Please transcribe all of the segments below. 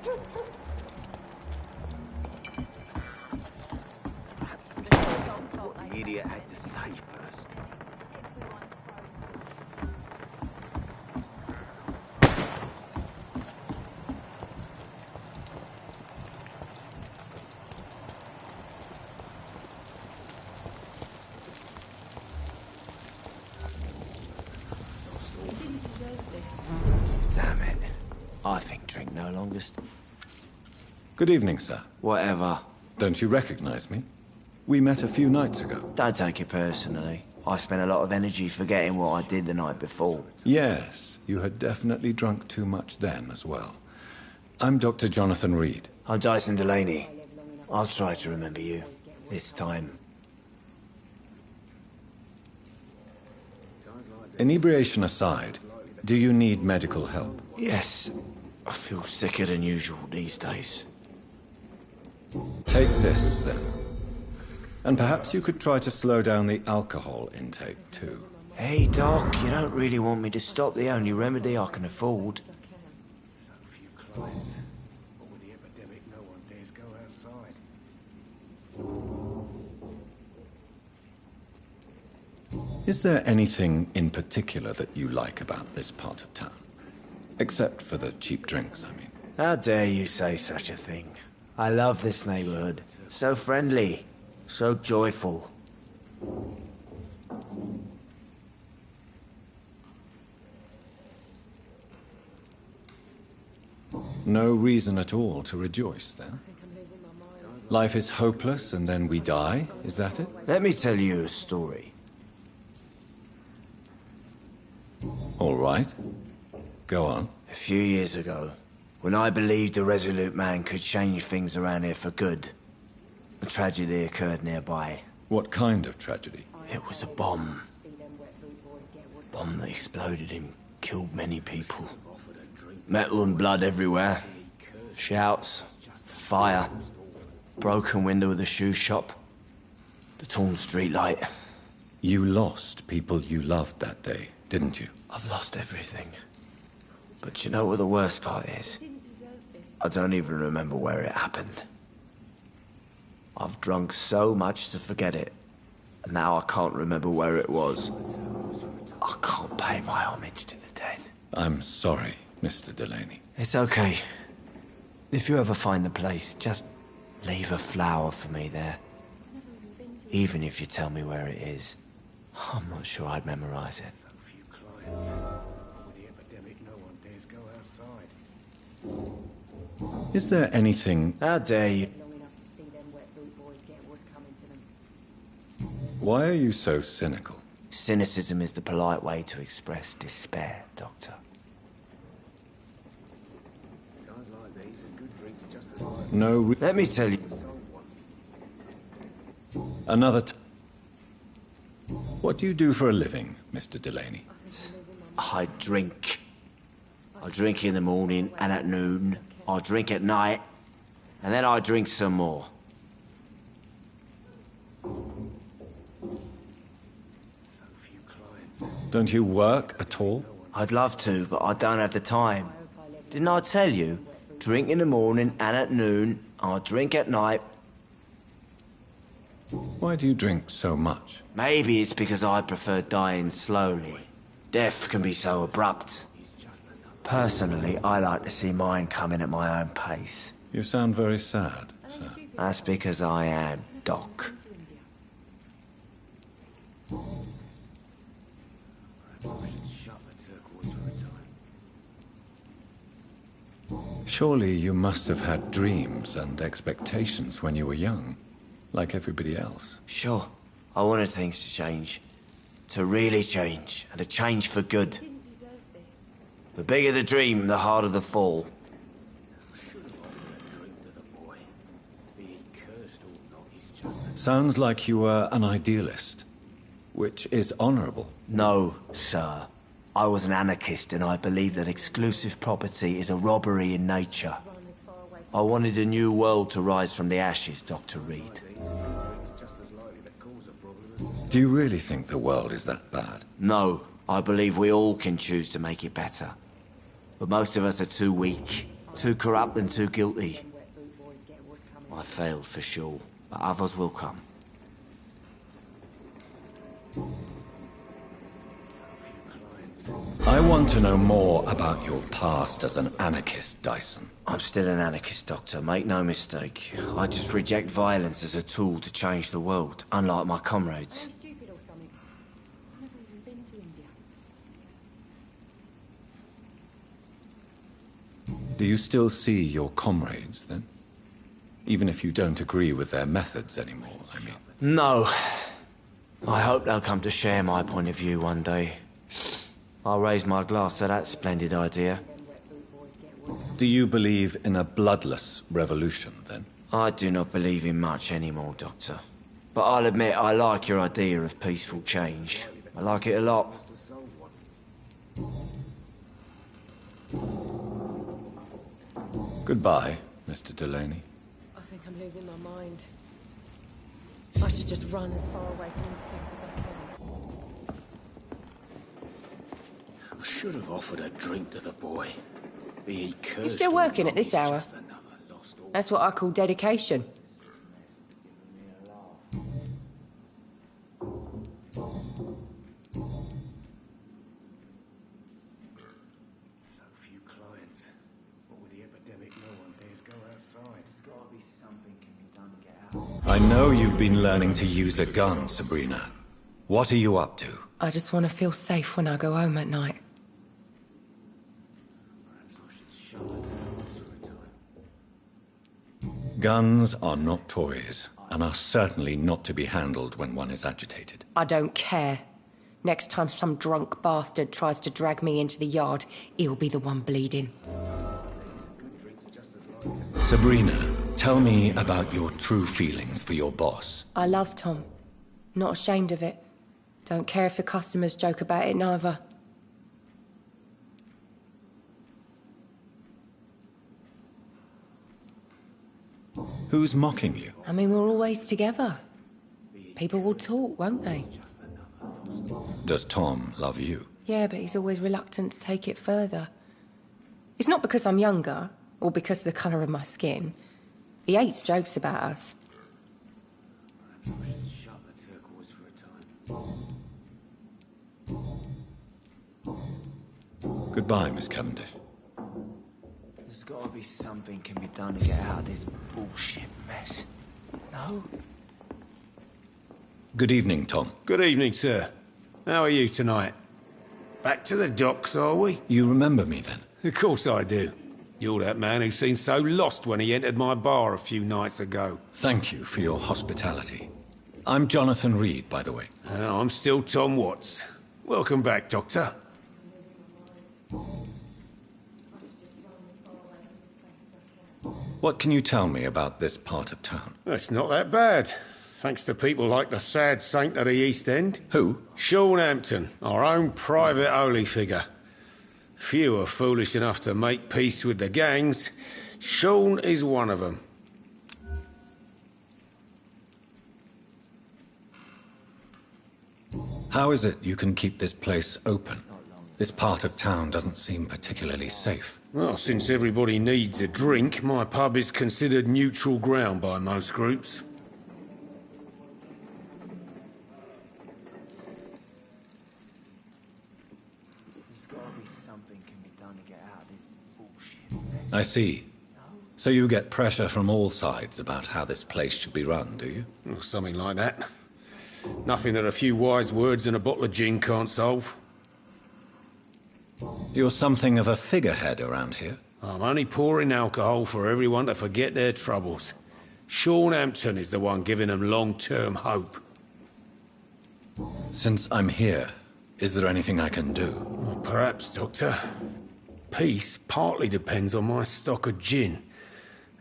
What the idiot had to say first. Damn it. I think drink no longer Good evening, sir. Whatever. Don't you recognize me? We met a few nights ago. Don't take it personally. I spent a lot of energy forgetting what I did the night before. Yes, you had definitely drunk too much then as well. I'm Dr. Jonathan Reed. I'm Dyson Delaney. I'll try to remember you. This time. Inebriation aside, do you need medical help? Yes. I feel sicker than usual these days. Take this, then. And perhaps you could try to slow down the alcohol intake, too. Hey, Doc, you don't really want me to stop the only remedy I can afford. Is there anything in particular that you like about this part of town? Except for the cheap drinks, I mean. How dare you say such a thing? I love this neighborhood. So friendly. So joyful. No reason at all to rejoice, then? Life is hopeless and then we die, is that it? Let me tell you a story. All right. Go on. A few years ago, when I believed a resolute man could change things around here for good, a tragedy occurred nearby. What kind of tragedy? It was a bomb. Bomb that exploded and killed many people. Metal and blood everywhere. Shouts, fire, broken window of the shoe shop, the torn street light. You lost people you loved that day, didn't you? I've lost everything. But you know what the worst part is? I don't even remember where it happened. I've drunk so much to forget it, and now I can't remember where it was. I can't pay my homage to the dead. I'm sorry, Mr. Delaney. It's okay. If you ever find the place, just leave a flower for me there. Even if you tell me where it is, I'm not sure I'd memorize it. Is there anything... How dare you? Why are you so cynical? Cynicism is the polite way to express despair, Doctor. No Let me tell you. Another What do you do for a living, Mr. Delaney? I drink. I drink in the morning and at noon. I drink at night. And then I drink some more. Don't you work at all? I'd love to, but I don't have the time. Didn't I tell you? Drink in the morning and at noon. I drink at night. Why do you drink so much? Maybe it's because I prefer dying slowly. Death can be so abrupt. Personally, I like to see mine coming at my own pace. You sound very sad, sir. That's because I am, Doc. Surely you must have had dreams and expectations when you were young, like everybody else. Sure, I wanted things to change. To really change, and to change for good. The bigger the dream, the harder the fall. Sounds like you were an idealist, which is honorable. No, sir. I was an anarchist and I believed that exclusive property is a robbery in nature. I wanted a new world to rise from the ashes, Dr. Reed. Do you really think the world is that bad? No, I believe we all can choose to make it better. But most of us are too weak, Too corrupt and too guilty. I failed for sure, but others will come. I want to know more about your past as an anarchist, Dyson. I'm still an anarchist, Doctor, make no mistake. I just reject violence as a tool to change the world, unlike my comrades. Do you still see your comrades, then? Even if you don't agree with their methods anymore, I mean. No. I hope they'll come to share my point of view one day. I'll raise my glass to that splendid idea. Do you believe in a bloodless revolution, then? I do not believe in much anymore, Doctor. But I'll admit I like your idea of peaceful change. I like it a lot. Goodbye, Mr. Delaney. I think I'm losing my mind. I should just run as far away from this as I can. I should have offered a drink to the boy. Be he cursed. You're still working at this hour? That's what I call dedication. I know you've been learning to use a gun, Sabrina. What are you up to? I just want to feel safe when I go home at night. Guns are not toys, and are certainly not to be handled when one is agitated. I don't care. Next time some drunk bastard tries to drag me into the yard, he'll be the one bleeding. Sabrina, tell me about your true feelings for your boss. I love Tom. Not ashamed of it. Don't care if the customers joke about it neither. Who's mocking you? I mean, we're always together. People will talk, won't they? Does Tom love you? Yeah, but he's always reluctant to take it further. It's not because I'm younger, or because of the colour of my skin. He hates jokes about us. Goodbye, Miss Cavendish. There's gotta be something can be done to get out of this bullshit mess. No? Good evening, Tom. Good evening, sir. How are you tonight? Back to the docks, are we? You remember me, then? Of course I do. You're that man who seemed so lost when he entered my bar a few nights ago. Thank you for your hospitality. I'm Jonathan Reed, by the way. I'm still Tom Watts. Welcome back, Doctor. What can you tell me about this part of town? It's not that bad. Thanks to people like the sad saint of the East End. Who? Sean Hampton, our own private holy figure. Few are foolish enough to make peace with the gangs. Sean is one of them. How is it you can keep this place open? This part of town doesn't seem particularly safe. Well, since everybody needs a drink, my pub is considered neutral ground by most groups. I see. So you get pressure from all sides about how this place should be run, do you? Or something like that. Nothing that a few wise words and a bottle of gin can't solve. You're something of a figurehead around here. I'm only pouring alcohol for everyone to forget their troubles. Sean Hampton is the one giving them long-term hope. Since I'm here, is there anything I can do? Well, perhaps, Doctor. Peace partly depends on my stock of gin.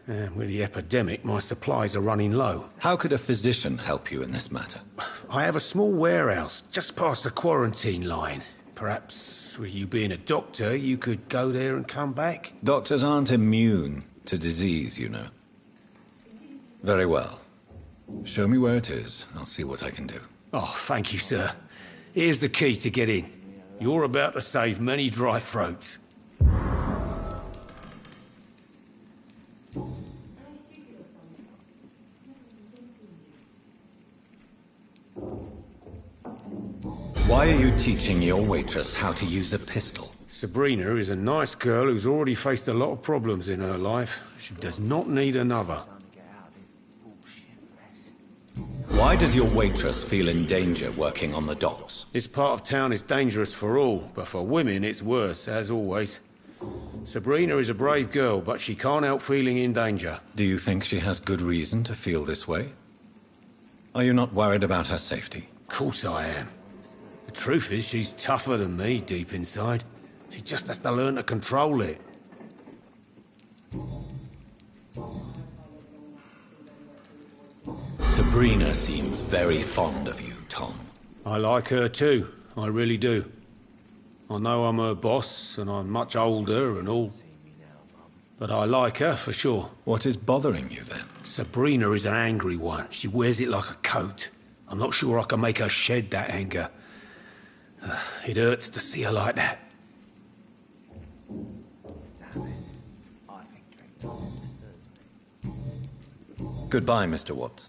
With the epidemic, my supplies are running low. How could a physician help you in this matter? I have a small warehouse just past the quarantine line. Perhaps, with you being a doctor, you could go there and come back? Doctors aren't immune to disease, you know. Very well. Show me where it is. I'll see what I can do. Oh, thank you, sir. Here's the key to get in. You're about to save many dry throats. Why are you teaching your waitress how to use a pistol? Sabrina is a nice girl who's already faced a lot of problems in her life. She does not need another. Why does your waitress feel in danger working on the docks? This part of town is dangerous for all, but for women it's worse, as always. Sabrina is a brave girl, but she can't help feeling in danger. Do you think she has good reason to feel this way? Are you not worried about her safety? Of course I am. The truth is, she's tougher than me deep inside. She just has to learn to control it. Sabrina seems very fond of you, Tom. I like her too, I really do. I know I'm her boss, and I'm much older and all. But I like her, for sure. What is bothering you, then? Sabrina is an angry one. She wears it like a coat. I'm not sure I can make her shed that anger. It hurts to see her like that. Goodbye, Mr. Watts.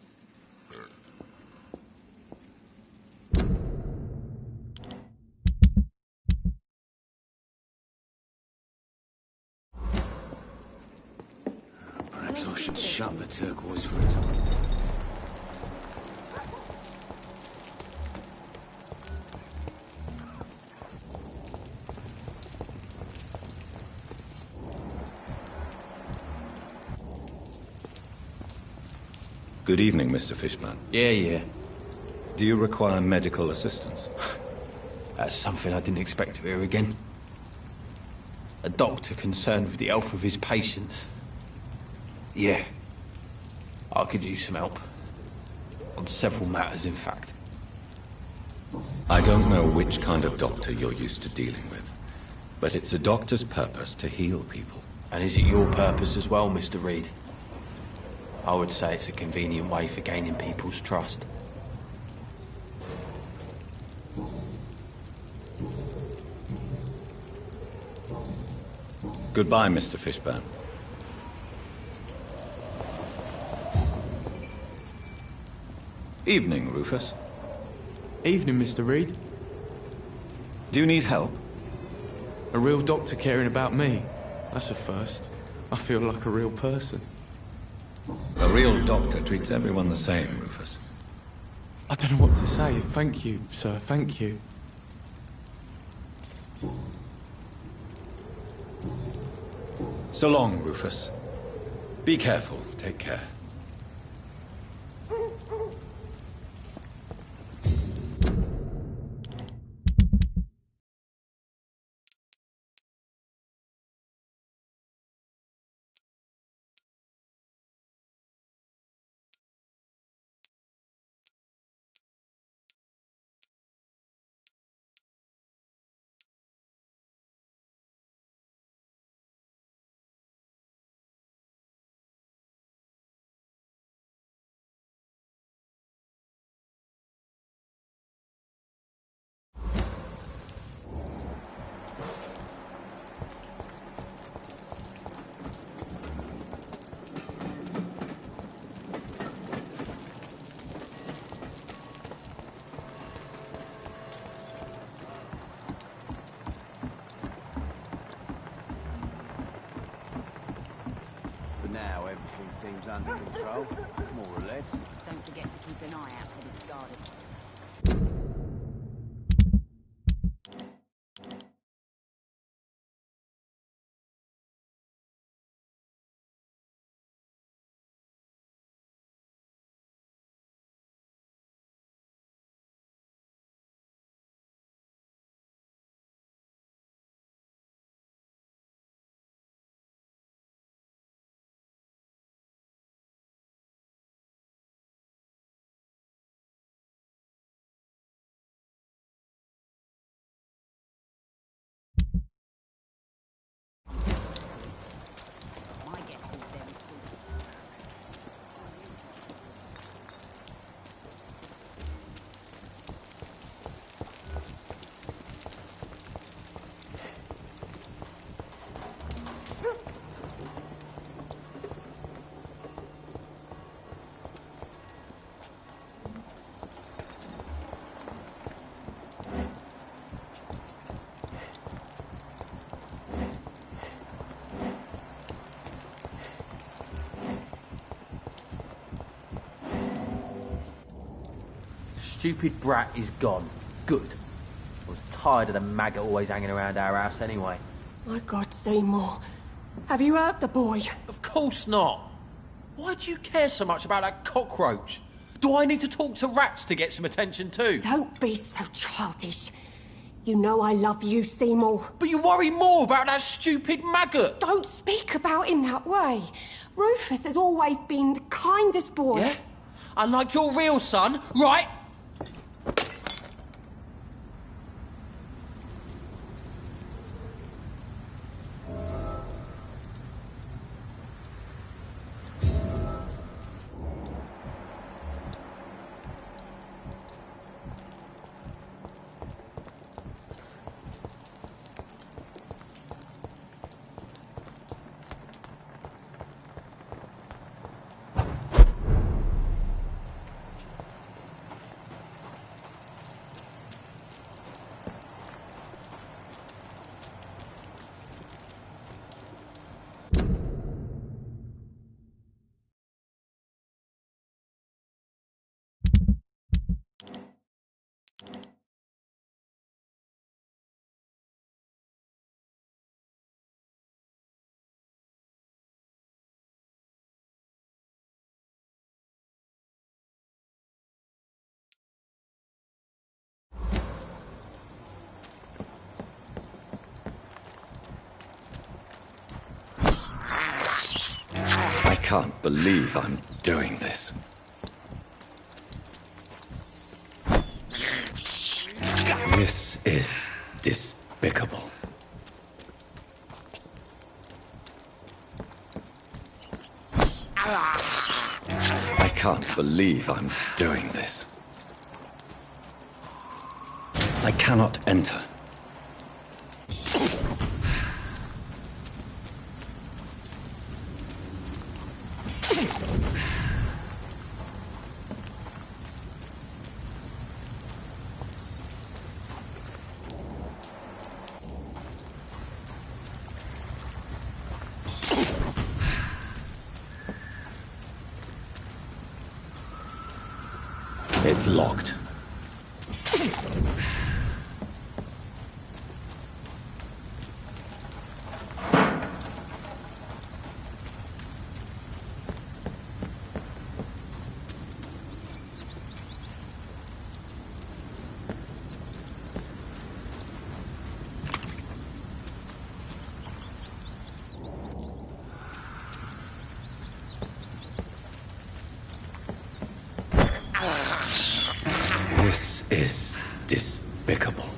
Perhaps I should shut the turquoise for a time. Good evening, Mr. Fishburne. Yeah. Do you require medical assistance? That's something I didn't expect to hear again. A doctor concerned with the health of his patients. Yeah. I could use some help. On several matters, in fact. I don't know which kind of doctor you're used to dealing with, but it's a doctor's purpose to heal people. And is it your purpose as well, Mr. Reed? I would say it's a convenient way for gaining people's trust. Goodbye, Mr. Fishburne. Evening, Rufus. Evening, Mr. Reed. Do you need help? A real doctor caring about me. That's a first. I feel like a real person. A real doctor treats everyone the same, Rufus. I don't know what to say. Thank you, sir. Thank you. So long, Rufus. Be careful. Take care. Now everything seems under control, more or less. Don't forget to keep an eye out for this garden. stupid brat is gone. Good. I was tired of the maggot always hanging around our house anyway. My God, Seymour. Have you hurt the boy? Of course not. Why do you care so much about that cockroach? Do I need to talk to rats to get some attention too? Don't be so childish. You know I love you, Seymour. But you worry more about that stupid maggot. Don't speak about him that way. Rufus has always been the kindest boy. Yeah? Unlike your real son, right? I can't believe I'm doing this. This is despicable. I can't believe I'm doing this. I cannot enter. It's locked. This is despicable.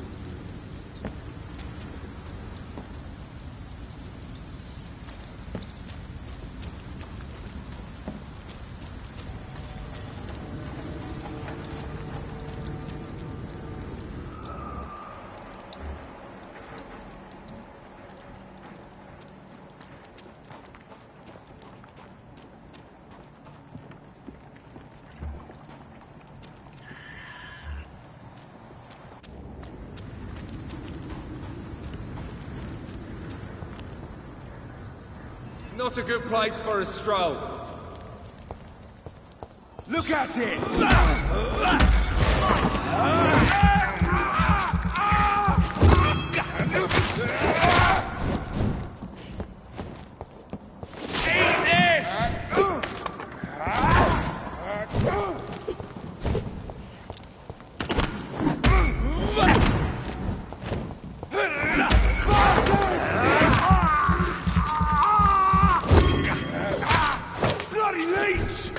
Not a good place for a stroll. Look at it! Eat this! Bloody leech!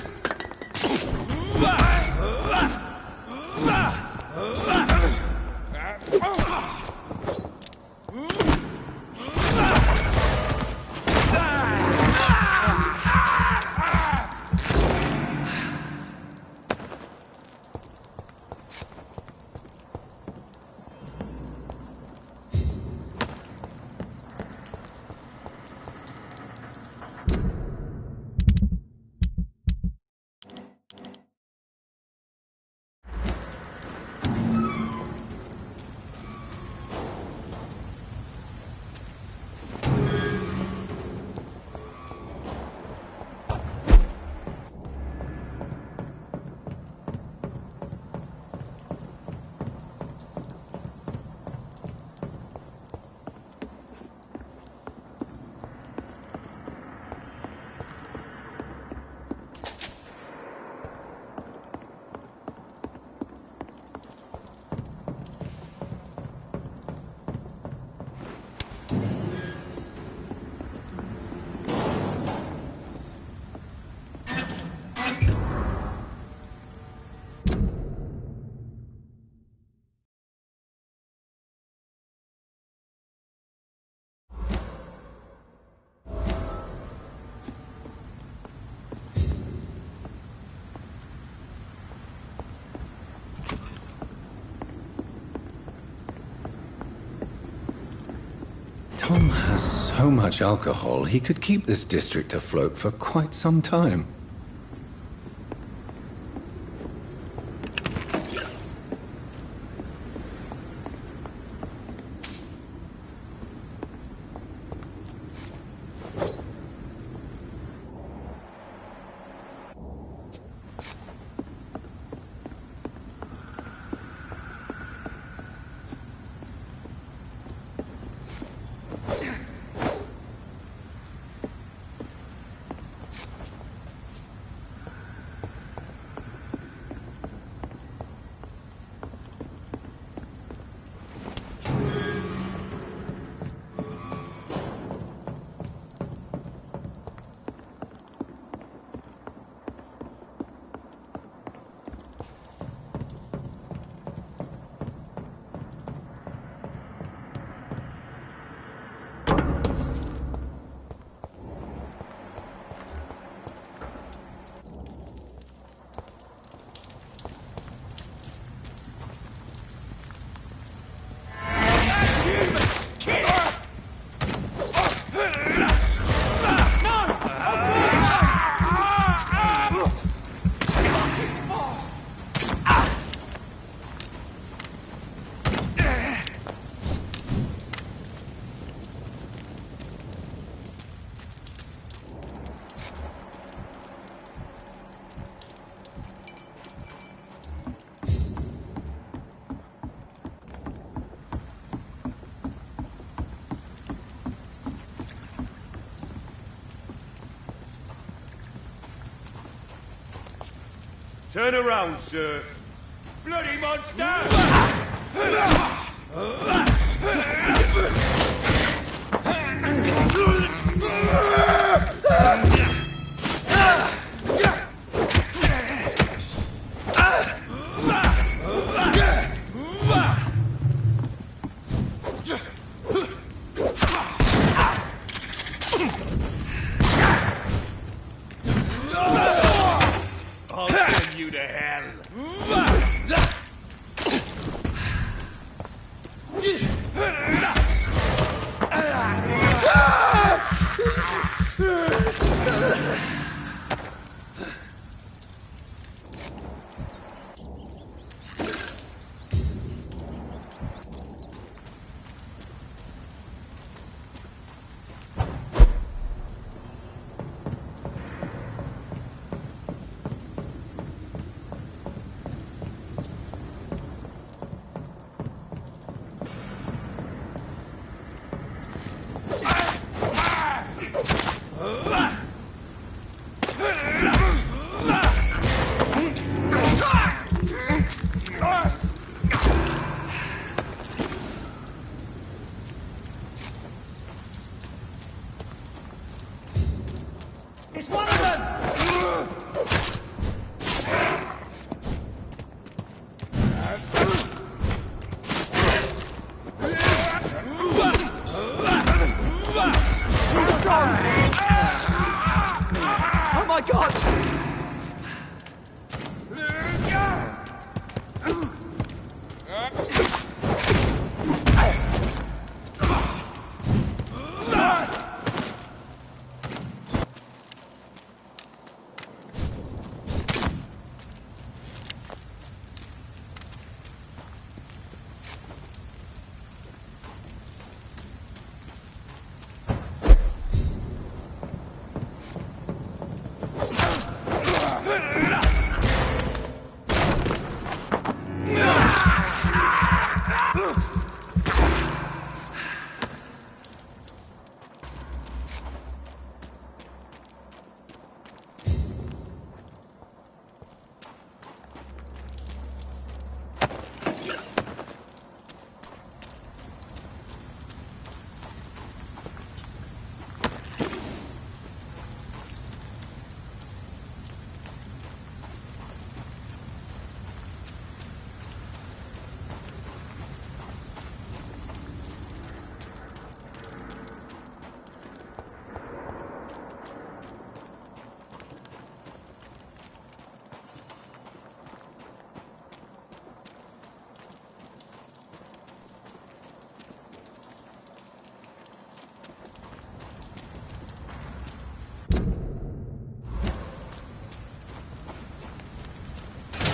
so much alcohol, he could keep this district afloat for quite some time. Turn around, sir. Bloody monster!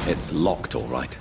It's locked, all right.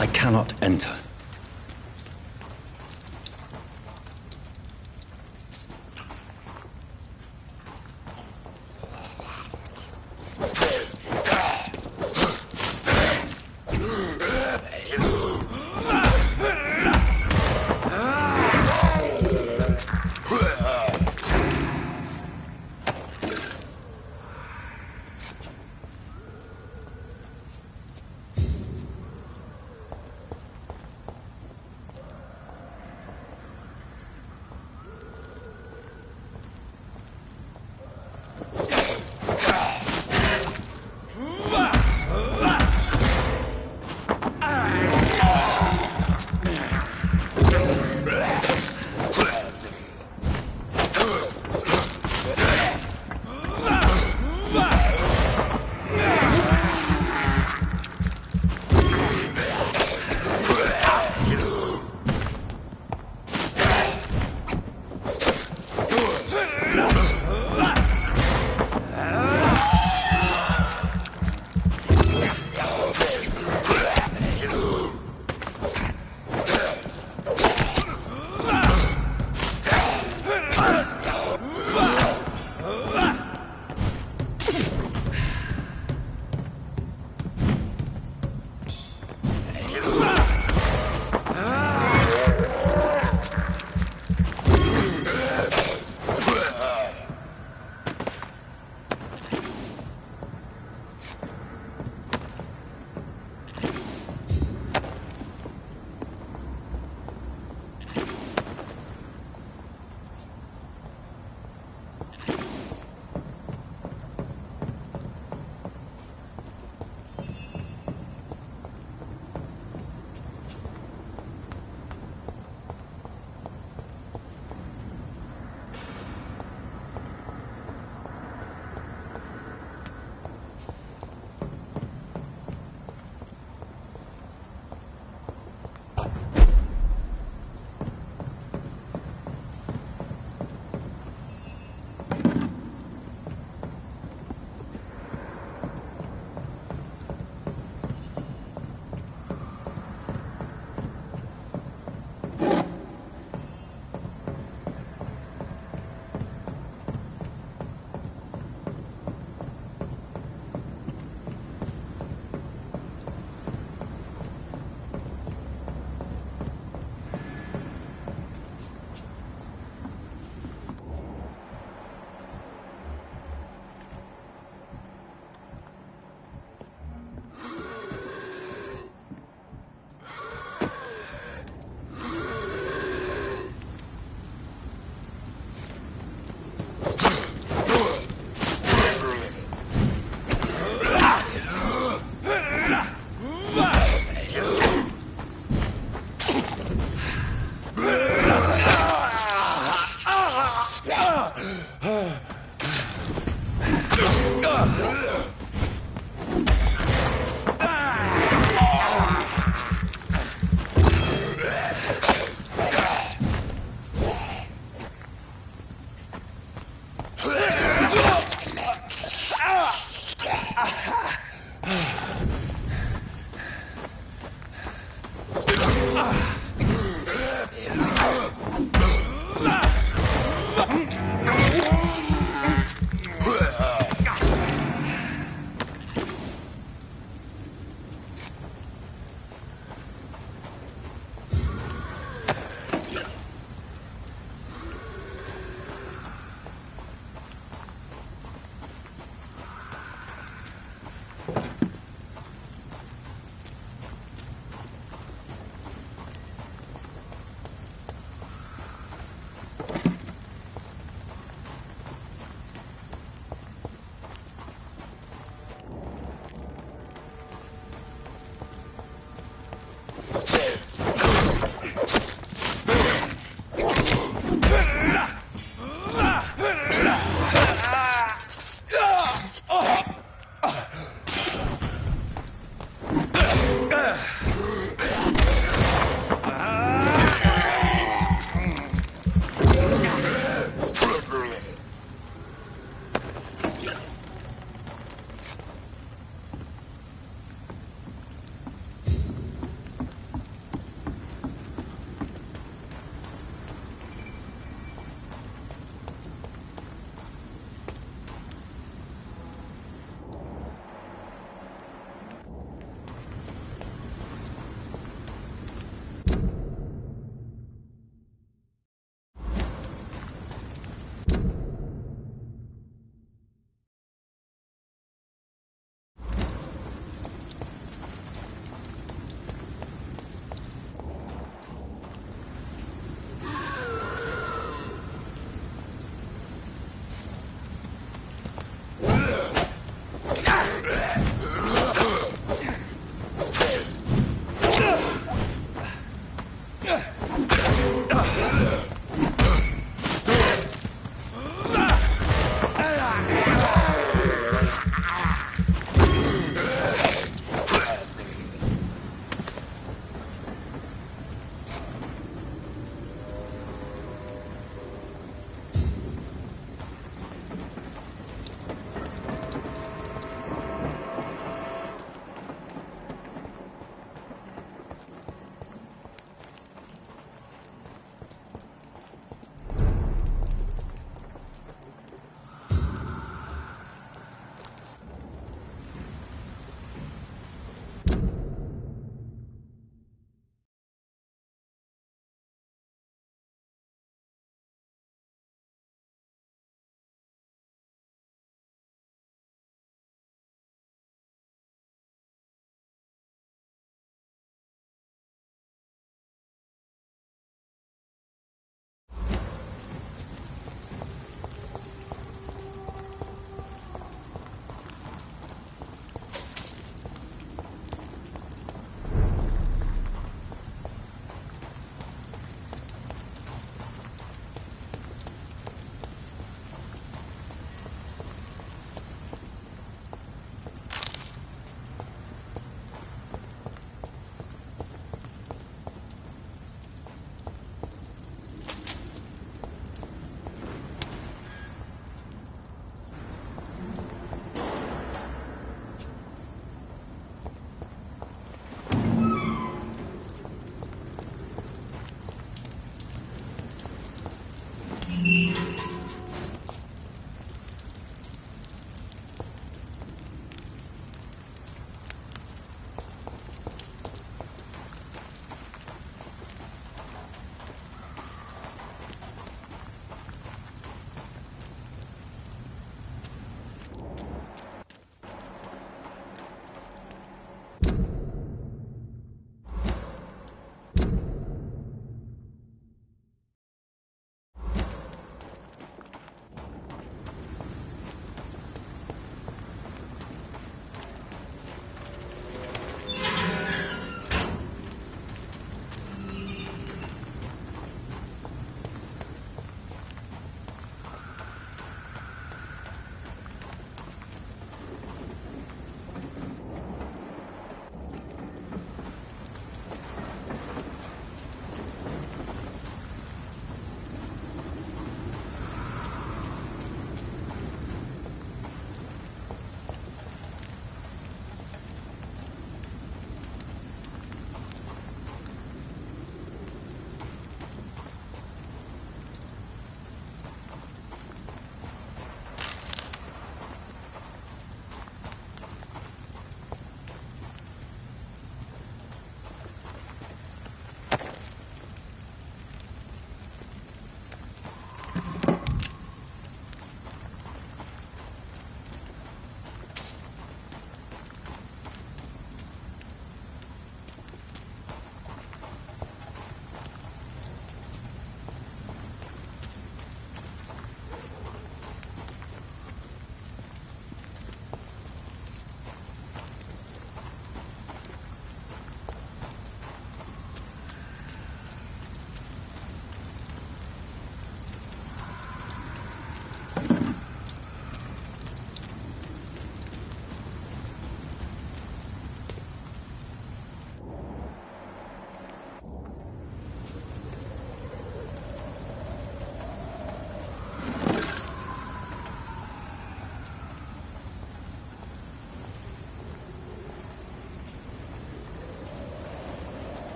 I cannot enter.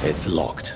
It's locked.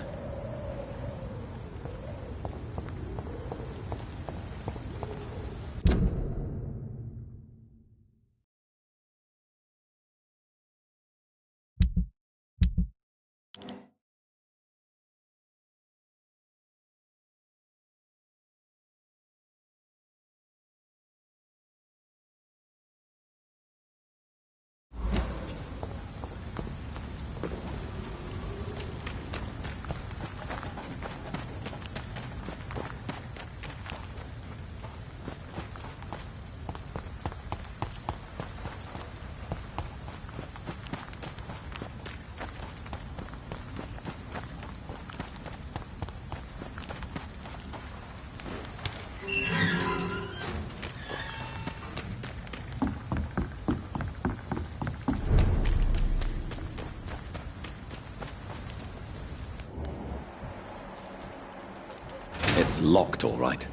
It's locked, all right.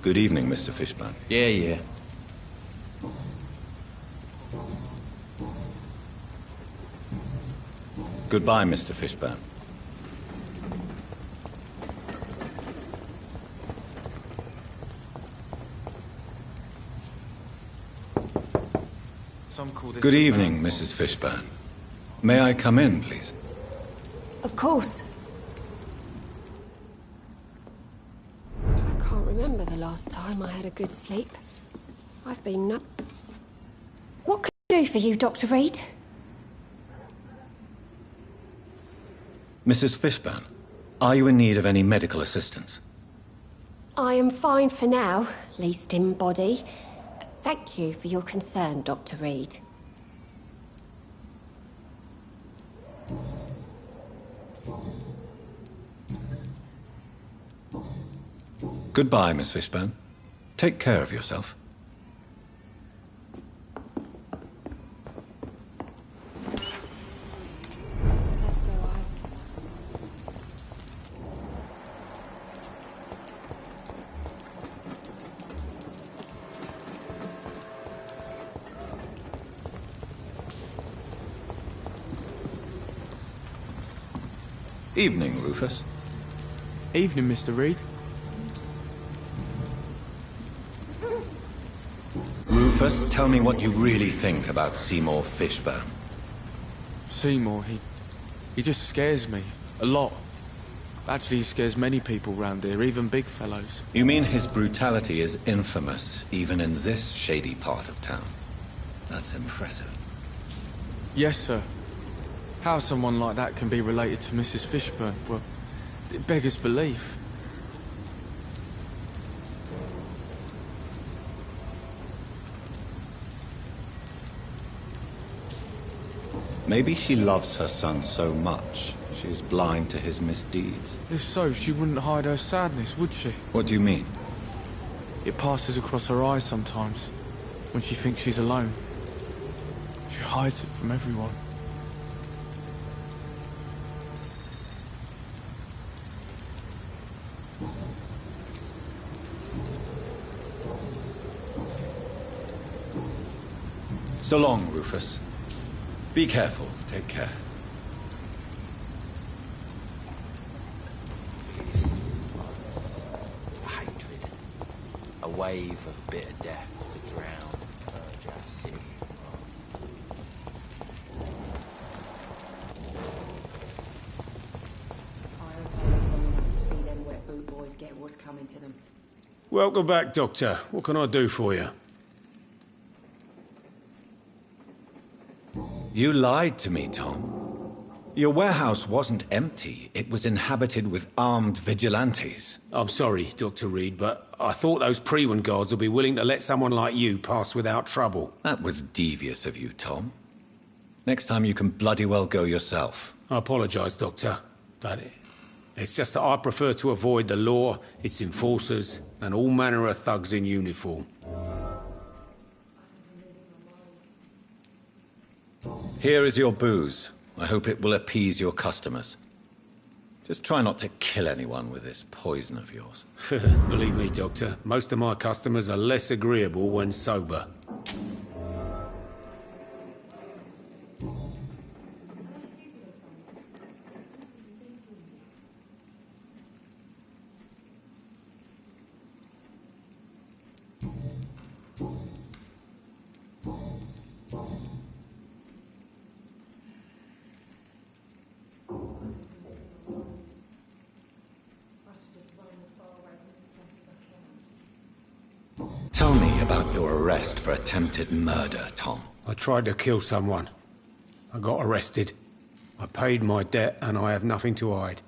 Good evening, Mr. Fishburne. Yeah. Goodbye, Mr. Fishburne. Good evening, Mrs. Fishburne. May I come in, please? Of course. I can't remember the last time I had a good sleep. I've been What can I do for you, Dr. Reed? Mrs. Fishburne, are you in need of any medical assistance? I am fine for now, least in body. Thank you for your concern, Dr. Reed. Goodbye, Miss Fishburne. Take care of yourself. Let's go out. Evening, Rufus. Evening, Mr. Reed. Rufus, tell me what you really think about Seymour Fishburne. Seymour, he just scares me. A lot. Actually, he scares many people round here, even big fellows. You mean his brutality is infamous, even in this shady part of town? That's impressive. Yes, sir. How someone like that can be related to Mrs. Fishburne, well, it beggars belief. Maybe she loves her son so much, she is blind to his misdeeds. If so, she wouldn't hide her sadness, would she? What do you mean? It passes across her eyes sometimes, when she thinks she's alone. hides it from everyone. So long, Rufus. Be careful. Take care. Hatred. A wave of bitter death to drown, purge our city. Get what's coming to them. Welcome back, Doctor. What can I do for you? You lied to me, Tom. Your warehouse wasn't empty. It was inhabited with armed vigilantes. I'm sorry, Dr. Reed, but I thought those Prewen guards would be willing to let someone like you pass without trouble. That was devious of you, Tom. Next time you can bloody well go yourself. I apologise, Doctor, but it's just that I prefer to avoid the law, its enforcers, and all manner of thugs in uniform. Here is your booze. I hope it will appease your customers. Just try not to kill anyone with this poison of yours. Believe me, Doctor, most of my customers are less agreeable when sober. Tell me about your arrest for attempted murder, Tom. I tried to kill someone. I got arrested. I paid my debt and I have nothing to hide.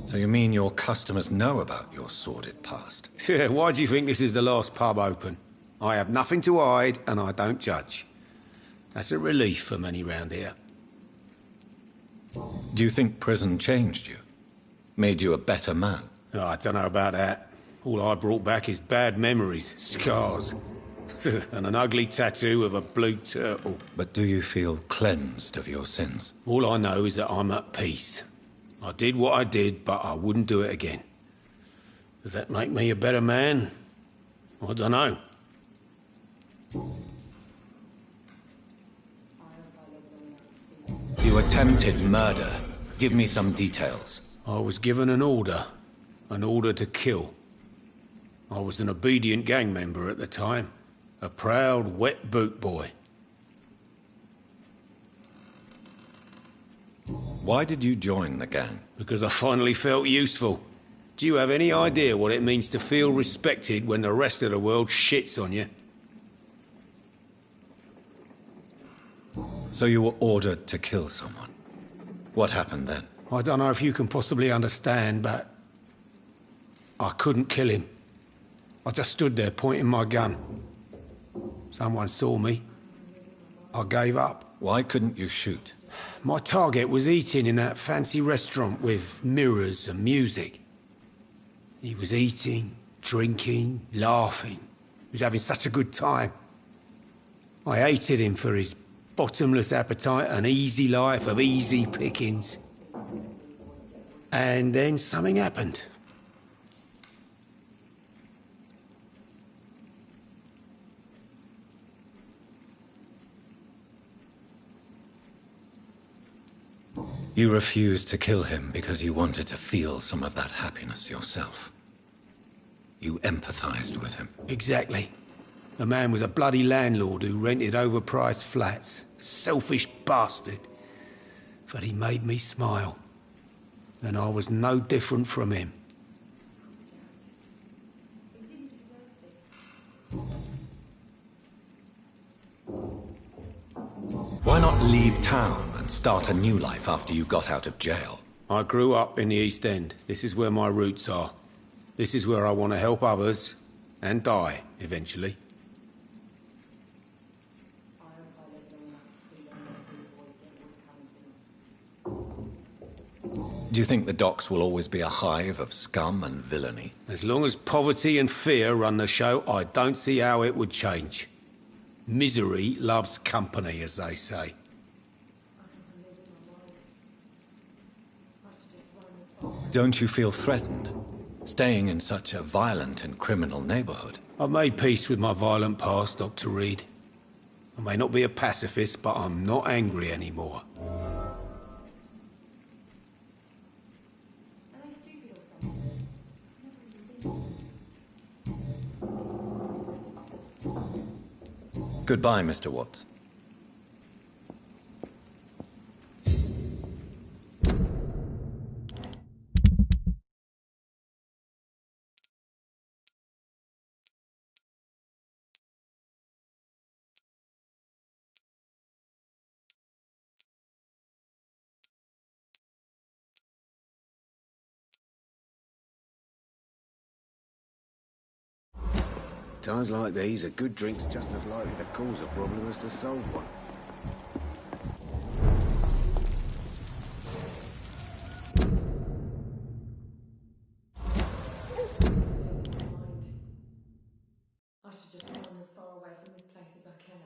So you mean your customers know about your sordid past? Yeah, why do you think this is the last pub open? I have nothing to hide and I don't judge. That's a relief for many round here. Do you think prison changed you? Made you a better man? Oh, I don't know about that. All I brought back is bad memories, scars, and an ugly tattoo of a blue turtle. But do you feel cleansed of your sins? All I know is that I'm at peace. I did what I did, but I wouldn't do it again. Does that make me a better man? I don't know. You attempted murder. Give me some details. I was given an order to kill. I was an obedient gang member at the time, a proud wet boot boy. Why did you join the gang? Because I finally felt useful. Do you have any idea what it means to feel respected when the rest of the world shits on you? So you were ordered to kill someone. What happened then? I don't know if you can possibly understand, but I couldn't kill him. I just stood there pointing my gun. Someone saw me. I gave up. Why couldn't you shoot? My target was eating in that fancy restaurant with mirrors and music. He was eating, drinking, laughing. He was having such a good time. I hated him for his bottomless appetite and easy life of easy pickings. And then something happened. You refused to kill him because you wanted to feel some of that happiness yourself. You empathized with him. Exactly. The man was a bloody landlord who rented overpriced flats. A selfish bastard. But he made me smile. And I was no different from him. Why not leave town and start a new life after you got out of jail? I grew up in the East End. This is where my roots are. This is where I want to help others and die, eventually. Do you think the docks will always be a hive of scum and villainy? As long as poverty and fear run the show, I don't see how it would change. Misery loves company, as they say. Don't you feel threatened, staying in such a violent and criminal neighborhood? I've made peace with my violent past, Dr. Reed. I may not be a pacifist, but I'm not angry anymore. Goodbye, Mr. Watts. Times like these, a good drink's just as likely to cause a problem as to solve one. I should just run as far away from this place as I can.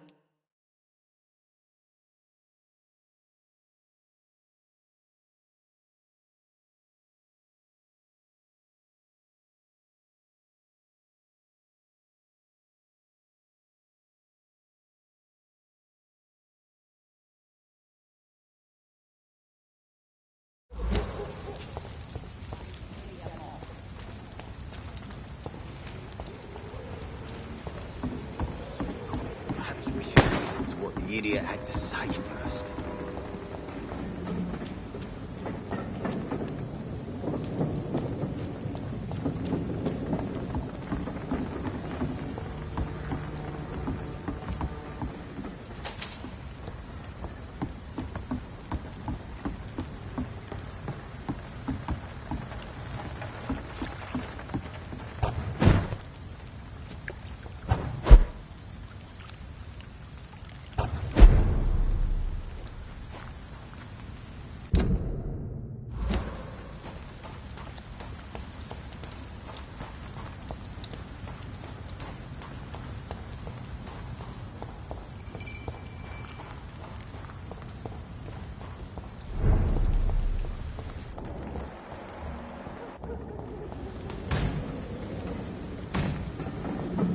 The idiot had to say first.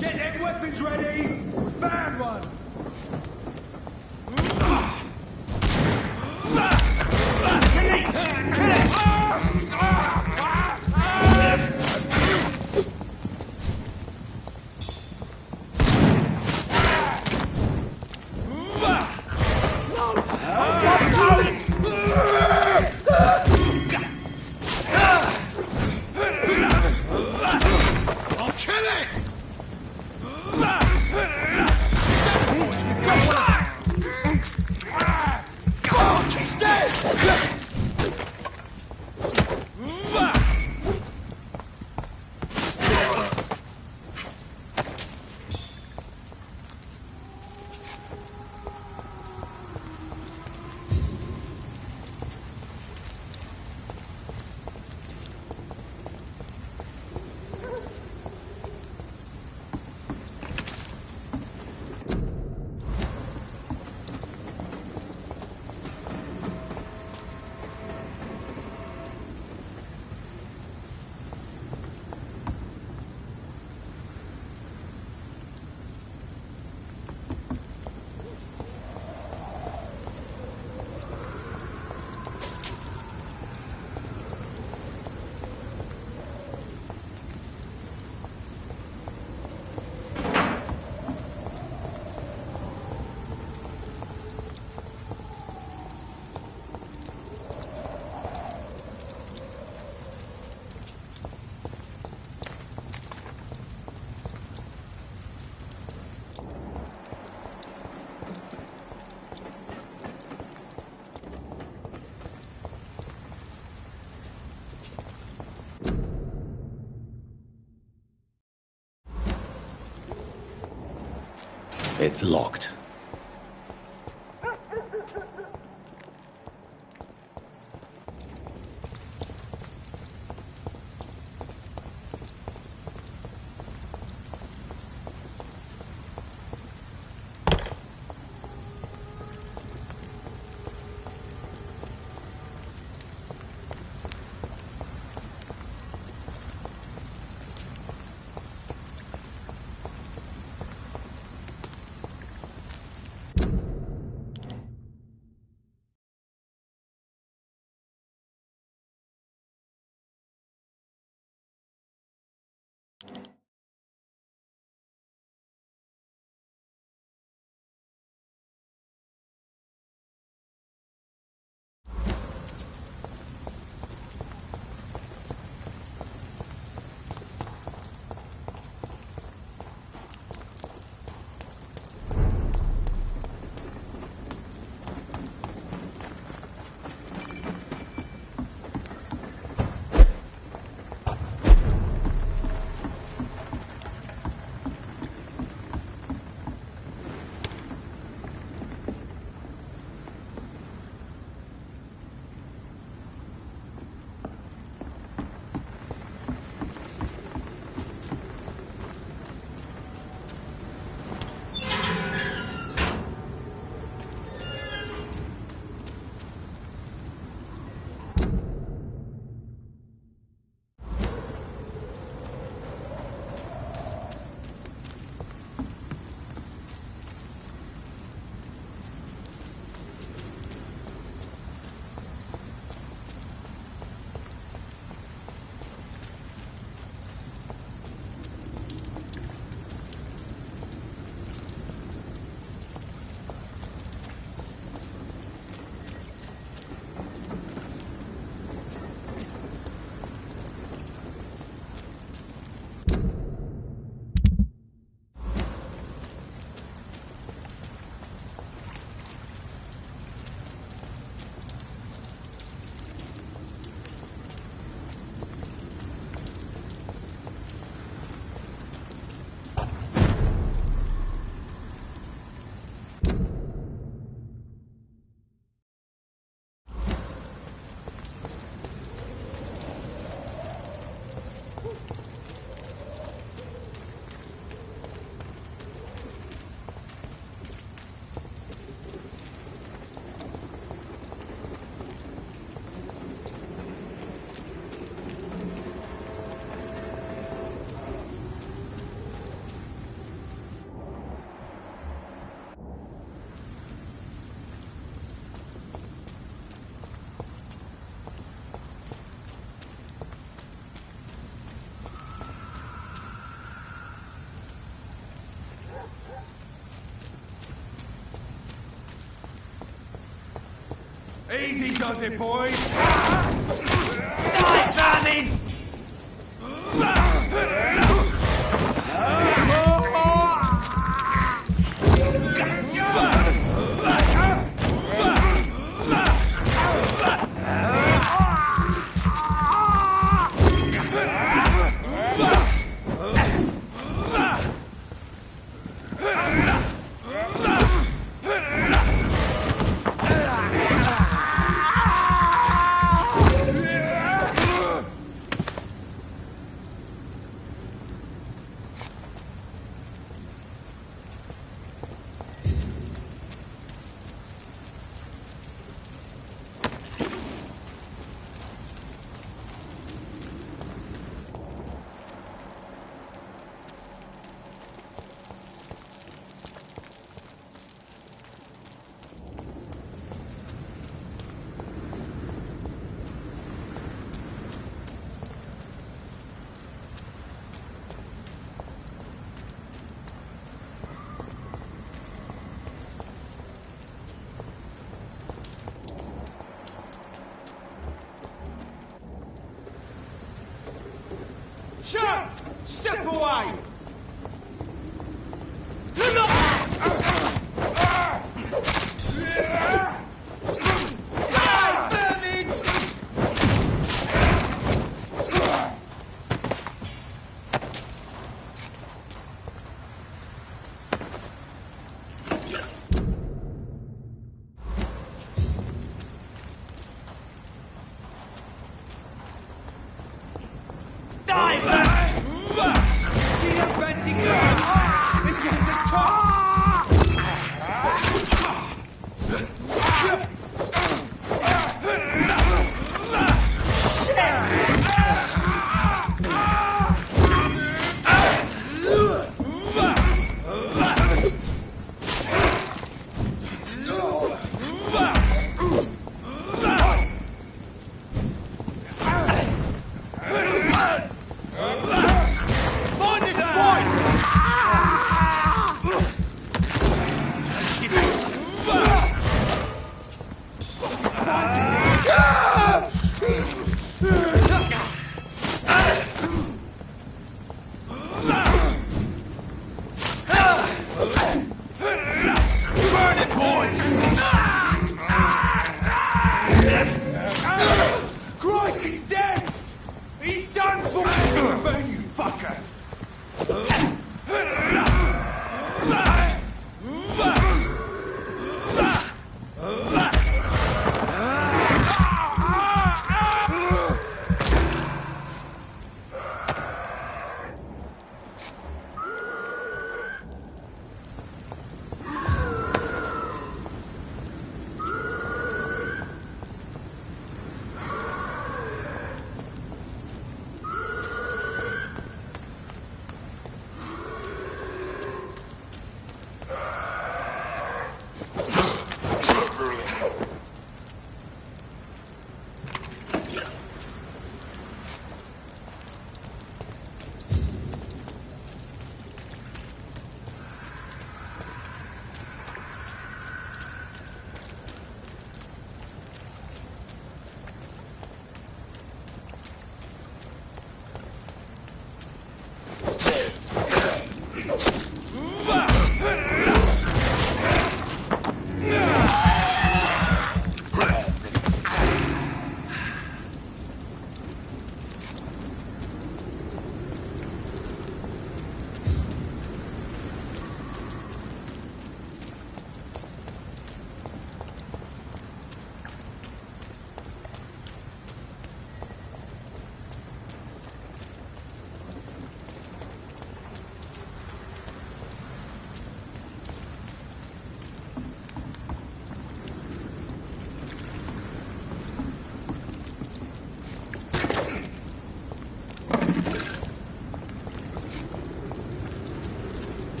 Get them weapons ready! We found one! It's locked. Easy does it, boys. Start turning!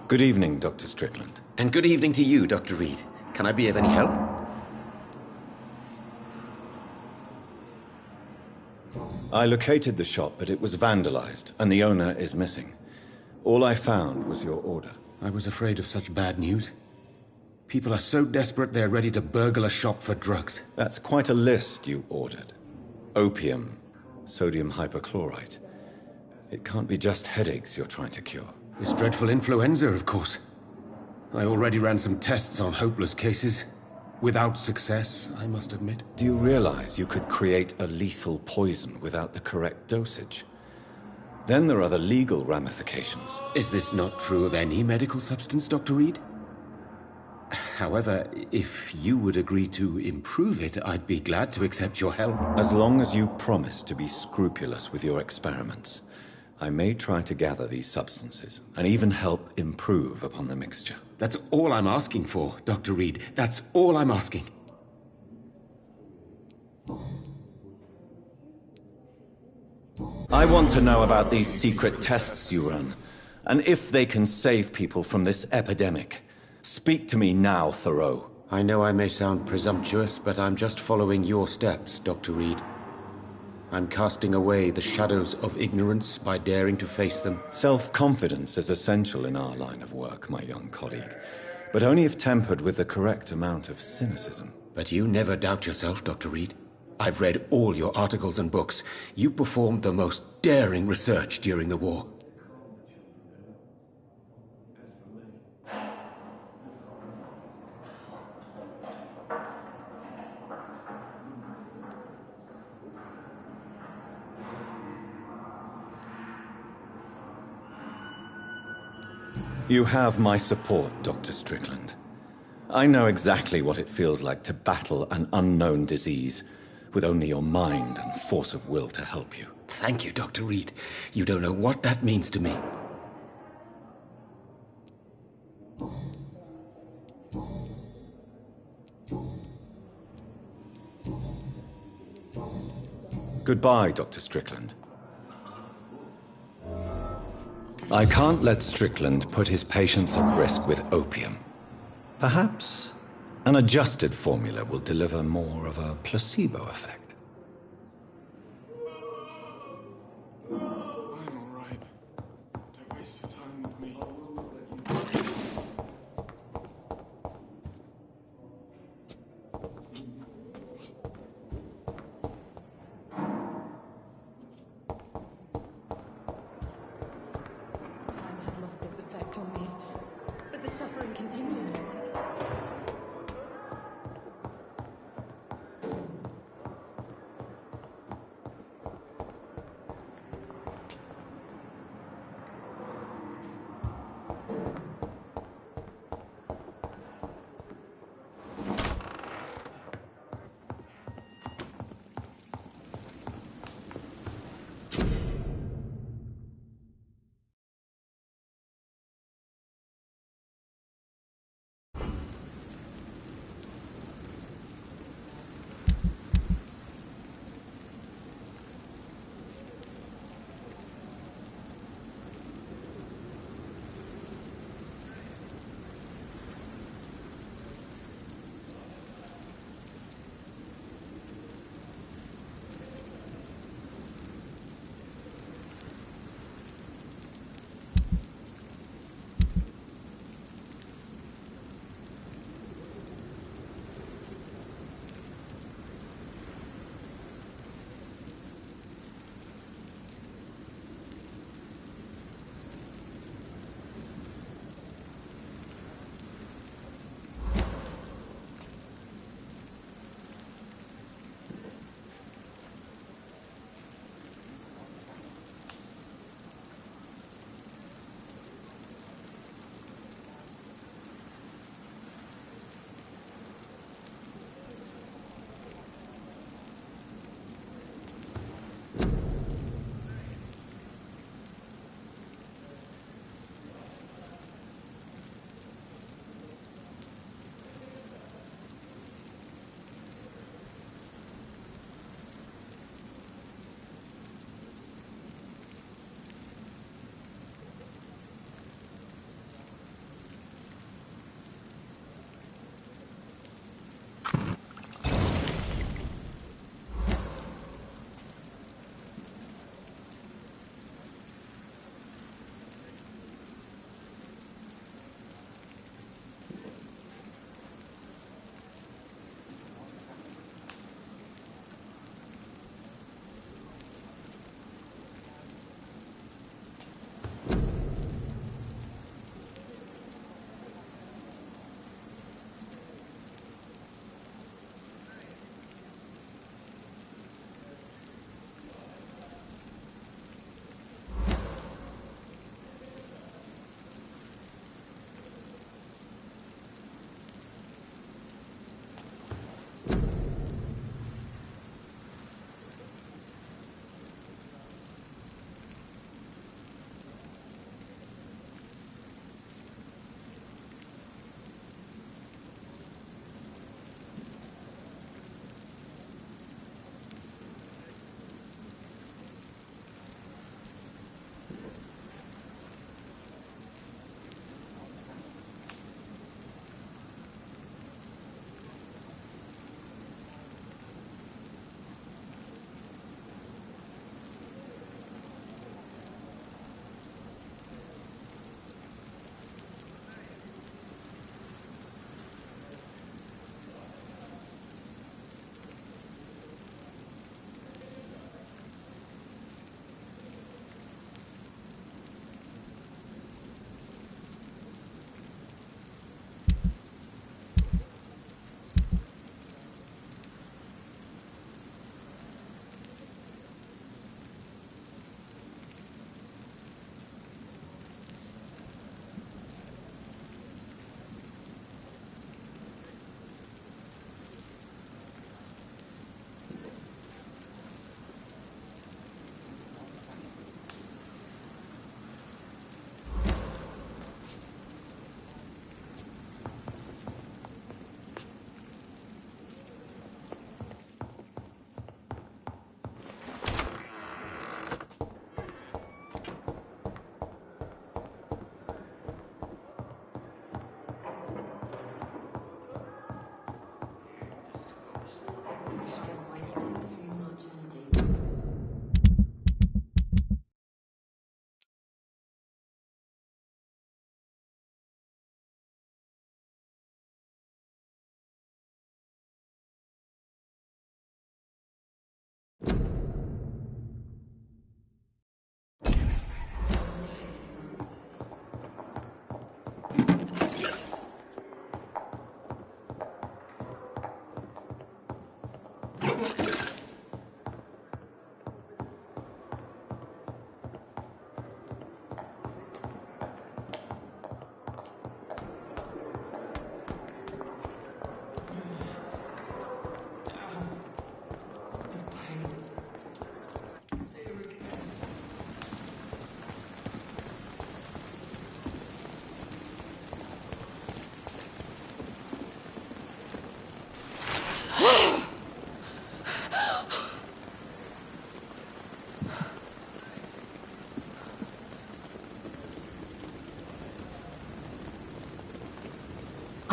Good evening, Dr. Strickland. And good evening to you, Dr. Reed. Can I be of any help? I located the shop, but it was vandalized, and the owner is missing. All I found was your order. I was afraid of such bad news. People are so desperate they're ready to burgle a shop for drugs. That's quite a list you ordered. Opium, sodium hypochlorite. It can't be just headaches you're trying to cure. This dreadful influenza, of course. I already ran some tests on hopeless cases. Without success, I must admit. Do you realize you could create a lethal poison without the correct dosage? Then there are the legal ramifications. Is this not true of any medical substance, Dr. Reed? However, if you would agree to improve it, I'd be glad to accept your help. As long as you promise to be scrupulous with your experiments, I may try to gather these substances, and even help improve upon the mixture. That's all I'm asking for, Dr. Reed. That's all I'm asking. I want to know about these secret tests you run, and if they can save people from this epidemic. Speak to me now, Thoreau. I know I may sound presumptuous, but I'm just following your steps, Dr. Reed. I'm casting away the shadows of ignorance by daring to face them. Self-confidence is essential in our line of work, my young colleague, but only if tempered with the correct amount of cynicism. But you never doubt yourself, Dr. Reed. I've read all your articles and books. You performed the most daring research during the war. You have my support, Dr. Strickland. I know exactly what it feels like to battle an unknown disease with only your mind and force of will to help you. Thank you, Dr. Reed. You don't know what that means to me. Goodbye, Dr. Strickland. I can't let Strickland put his patients at risk with opium. Perhaps an adjusted formula will deliver more of a placebo effect.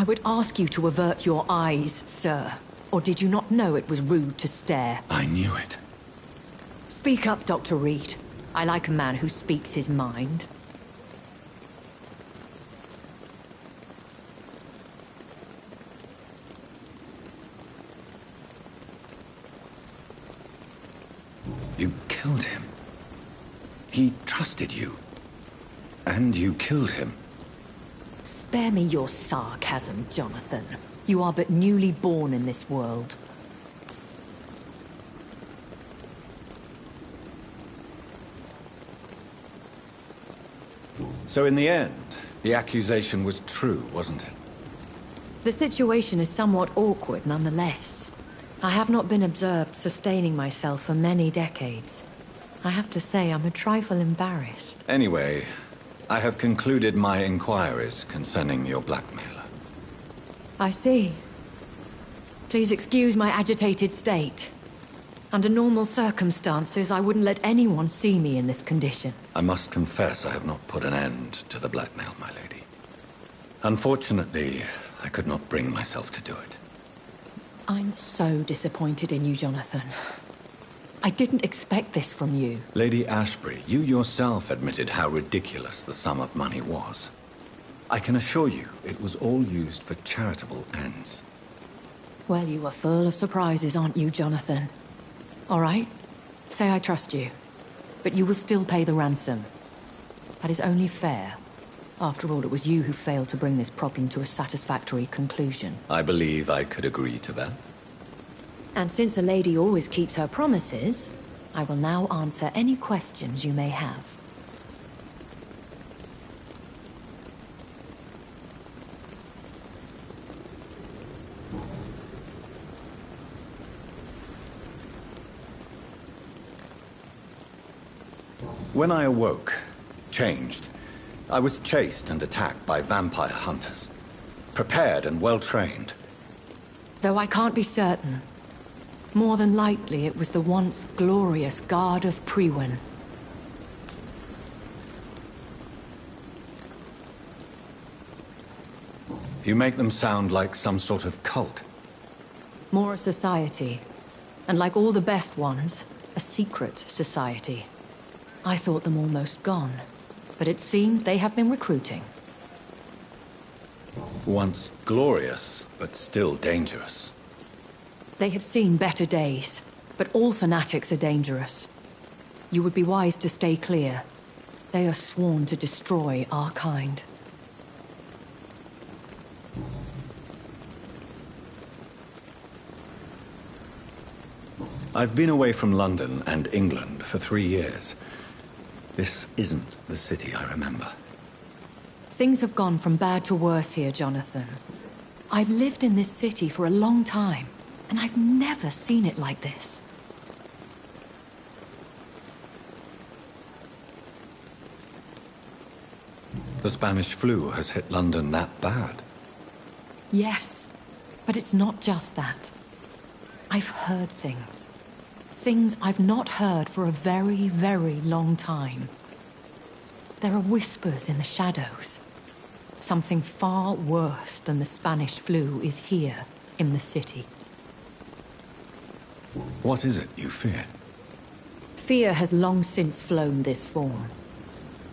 I would ask you to avert your eyes, sir. Or did you not know it was rude to stare? I knew it. Speak up, Dr. Reed. I like a man who speaks his mind. You killed him. He trusted you. And you killed him. Spare me your sarcasm, Jonathan. You are but newly born in this world. So in the end, the accusation was true, wasn't it? The situation is somewhat awkward nonetheless. I have not been observed sustaining myself for many decades. I have to say I'm a trifle embarrassed. Anyway, I have concluded my inquiries concerning your blackmailer. I see. Please excuse my agitated state. Under normal circumstances, I wouldn't let anyone see me in this condition. I must confess I have not put an end to the blackmail, my lady. Unfortunately, I could not bring myself to do it. I'm so disappointed in you, Jonathan. I didn't expect this from you. Lady Ashbury, you yourself admitted how ridiculous the sum of money was. I can assure you, it was all used for charitable ends. Well, you are full of surprises, aren't you, Jonathan? All right, say I trust you, but you will still pay the ransom. That is only fair. After all, it was you who failed to bring this problem to a satisfactory conclusion. I believe I could agree to that. And since a lady always keeps her promises, I will now answer any questions you may have. When I awoke, changed, I was chased and attacked by vampire hunters. Prepared and well-trained. Though I can't be certain, more than likely it was the once glorious Guard of Priwen. You make them sound like some sort of cult. More a society, and like all the best ones, a secret society. I thought them almost gone, but it seemed they have been recruiting. Once glorious, but still dangerous. They have seen better days, but all fanatics are dangerous. You would be wise to stay clear. They are sworn to destroy our kind. I've been away from London and England for 3 years. This isn't the city I remember. Things have gone from bad to worse here, Jonathan. I've lived in this city for a long time, and I've never seen it like this. The Spanish flu has hit London that bad. Yes, but it's not just that. I've heard things. Things I've not heard for a very, very long time. There are whispers in the shadows. Something far worse than the Spanish flu is here in the city. What is it you fear? Fear has long since flown this form.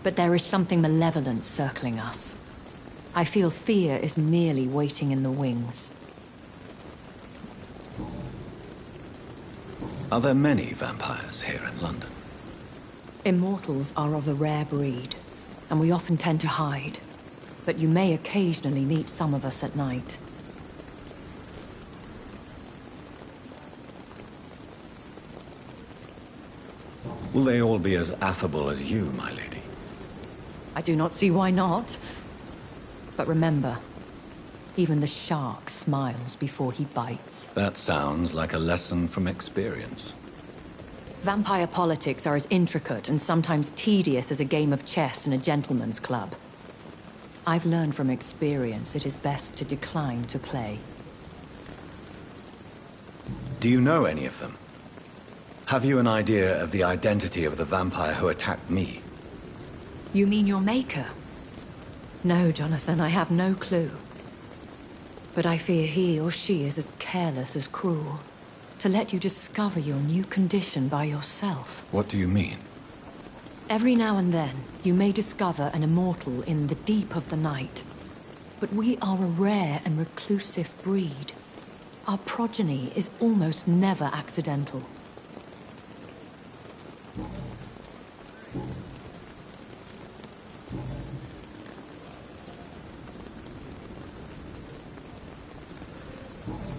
But there is something malevolent circling us. I feel fear is merely waiting in the wings. Are there many vampires here in London? Immortals are of a rare breed, and we often tend to hide. But you may occasionally meet some of us at night. Will they all be as affable as you, my lady? I do not see why not. But remember, even the shark smiles before he bites. That sounds like a lesson from experience. Vampire politics are as intricate and sometimes tedious as a game of chess in a gentleman's club. I've learned from experience it is best to decline to play. Do you know any of them? Have you an idea of the identity of the vampire who attacked me? You mean your maker? No, Jonathan, I have no clue. But I fear he or she is as careless as cruel. To let you discover your new condition by yourself. What do you mean? Every now and then, you may discover an immortal in the deep of the night. But we are a rare and reclusive breed. Our progeny is almost never accidental.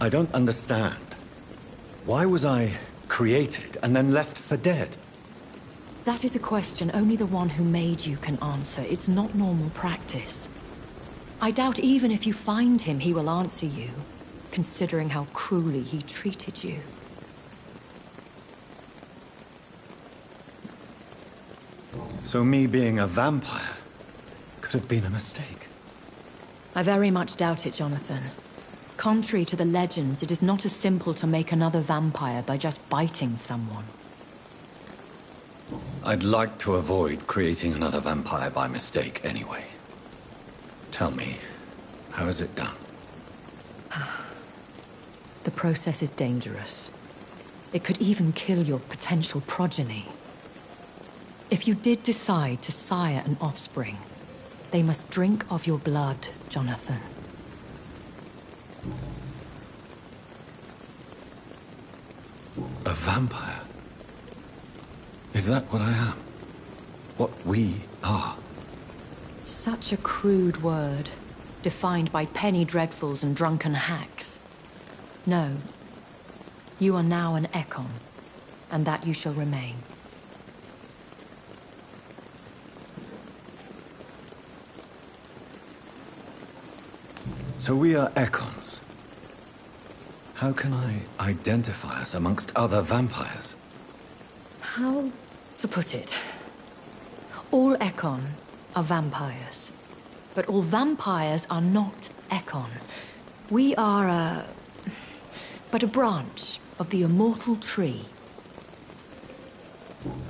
I don't understand. Why was I created and then left for dead? That is a question only the one who made you can answer. It's not normal practice. I doubt even if you find him, he will answer you, considering how cruelly he treated you. So me being a vampire could have been a mistake. I very much doubt it, Jonathan. Contrary to the legends, it is not as simple to make another vampire by just biting someone. I'd like to avoid creating another vampire by mistake anyway. Tell me, how is it done? The process is dangerous. It could even kill your potential progeny. If you did decide to sire an offspring, they must drink of your blood, Jonathan. A vampire? Is that what I am? What we are? Such a crude word, defined by penny dreadfuls and drunken hacks. No. You are now an Ekon, and that you shall remain. So we are Ekons. How can I identify us amongst other vampires? How to put it? All Ekon are vampires. But all vampires are not Ekon. We are but a branch of the immortal tree.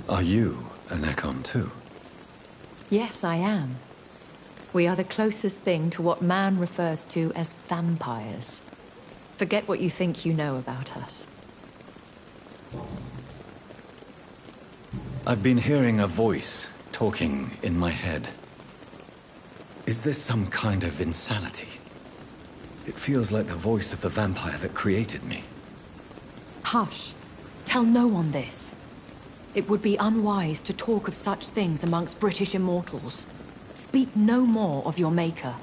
Are you an Ekon too? Yes, I am. We are the closest thing to what man refers to as vampires. Forget what you think you know about us. I've been hearing a voice talking in my head. Is this some kind of insanity? It feels like the voice of the vampire that created me. Hush. Tell no one this. It would be unwise to talk of such things amongst British immortals. Speak no more of your maker.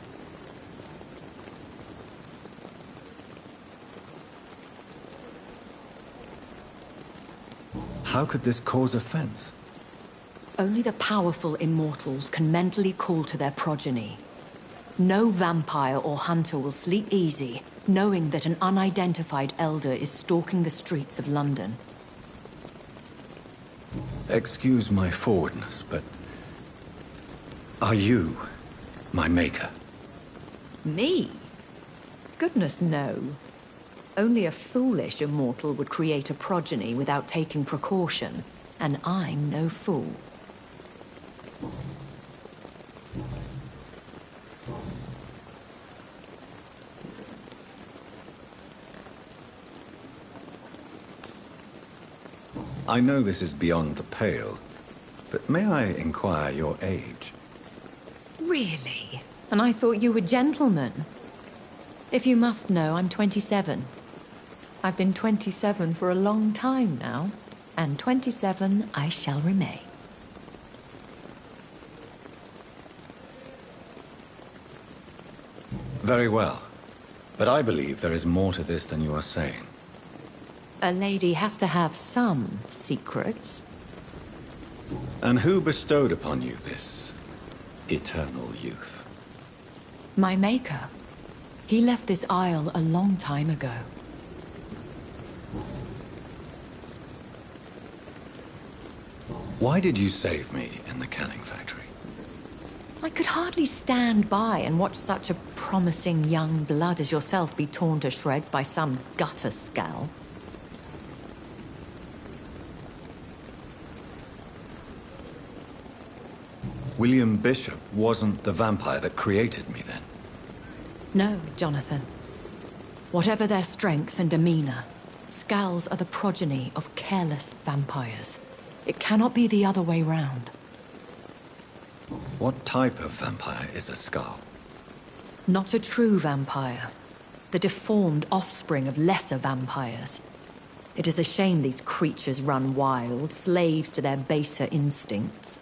How could this cause offense? Only the powerful immortals can mentally call to their progeny. No vampire or hunter will sleep easy, knowing that an unidentified elder is stalking the streets of London. Excuse my forwardness, but... are you my maker? Me? Goodness, no. Only a foolish immortal would create a progeny without taking precaution, and I'm no fool. I know this is beyond the pale, but may I inquire your age? Really? And I thought you were gentlemen. If you must know, I'm 27. I've been 27 for a long time now, and 27 I shall remain. Very well. But I believe there is more to this than you are saying. A lady has to have some secrets. And who bestowed upon you this eternal youth? My maker. He left this isle a long time ago. Why did you save me in the canning factory? I could hardly stand by and watch such a promising young blood as yourself be torn to shreds by some gutter scowl. William Bishop wasn't the vampire that created me then? No, Jonathan. Whatever their strength and demeanor, Skulls are the progeny of careless vampires. It cannot be the other way round. What type of vampire is a Skull? Not a true vampire. The deformed offspring of lesser vampires. It is a shame these creatures run wild, slaves to their baser instincts.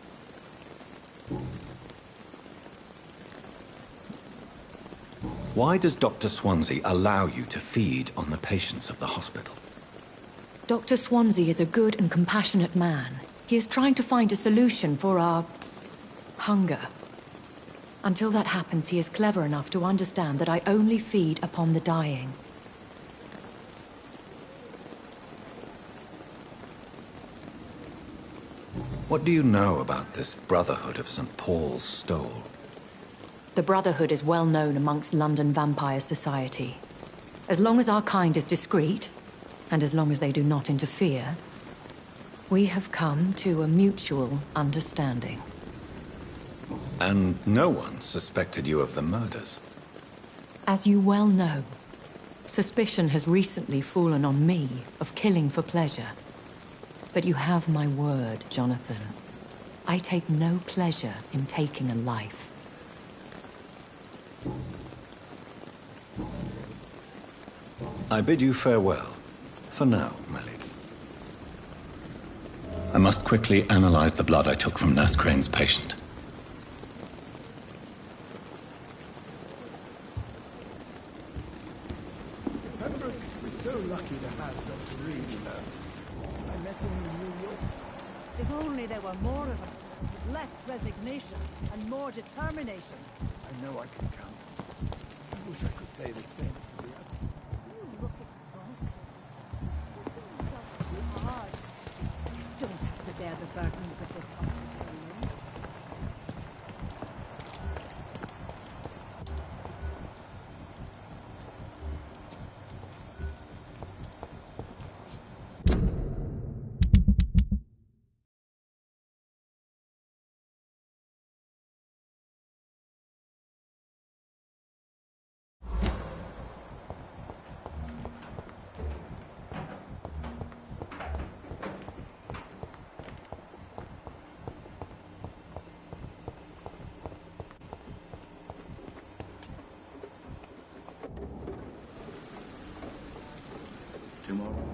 Why does Dr. Swansea allow you to feed on the patients of the hospital? Dr. Swansea is a good and compassionate man. He is trying to find a solution for our hunger. Until that happens, he is clever enough to understand that I only feed upon the dying. What do you know about this Brotherhood of St. Paul's Stole? The Brotherhood is well known amongst London vampire society. As long as our kind is discreet, and as long as they do not interfere, we have come to a mutual understanding. And no one suspected you of the murders? As you well know, suspicion has recently fallen on me of killing for pleasure. But you have my word, Jonathan. I take no pleasure in taking a life. I bid you farewell. For now, my lady. I must quickly analyze the blood I took from Nurse Crane's patient. Pembroke is so lucky to have Dr. Reed, you know. I met him in New York. If only there were more of us, with less resignation and more determination. I know I can count. I wish I could say the same for the others. You look exhausted. You're doing yourself too hard. You don't have to bear the burdens of this hospital alone. Tomorrow,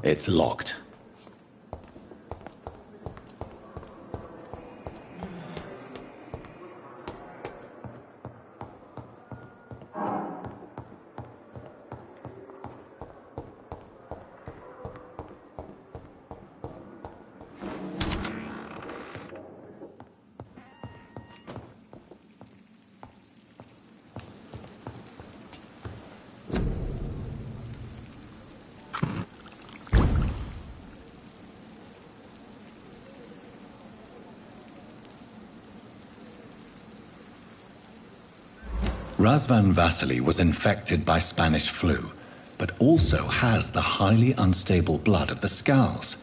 It's locked. Razvan Vasily was infected by Spanish flu, but also has the highly unstable blood of the Skulls.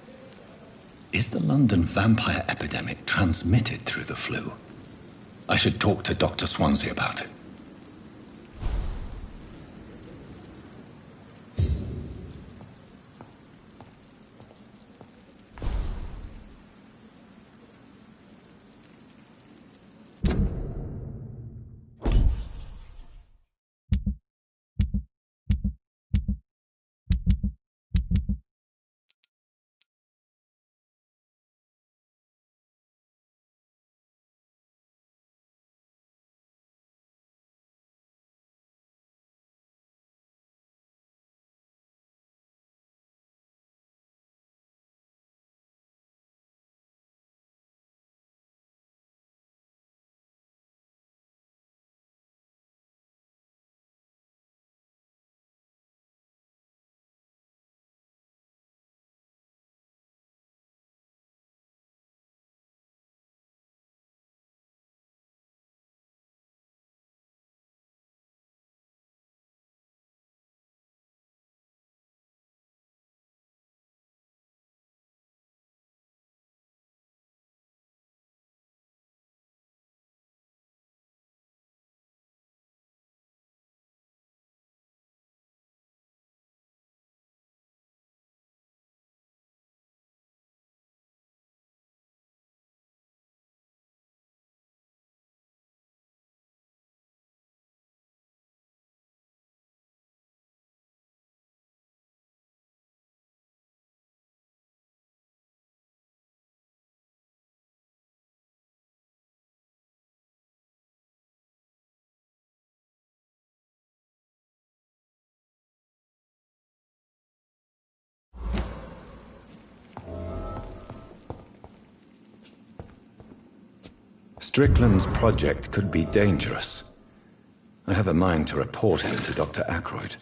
Is the London vampire epidemic transmitted through the flu? I should talk to Dr. Swansea about it. Strickland's project could be dangerous. I have a mind to report him to Dr. Ackroyd.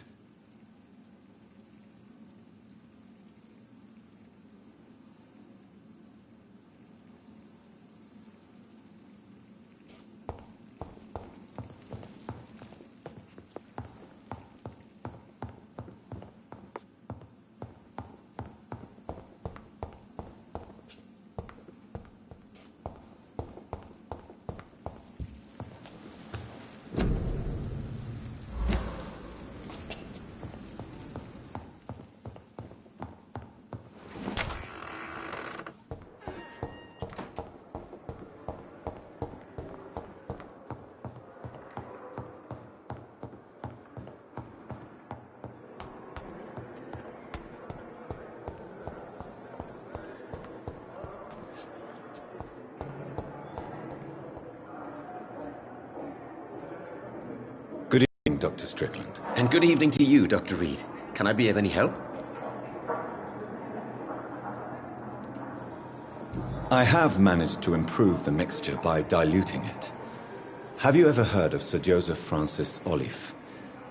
Dr. Strickland. And good evening to you, Dr. Reed. Can I be of any help? I have managed to improve the mixture by diluting it. Have you ever heard of Sir Joseph Francis Olive?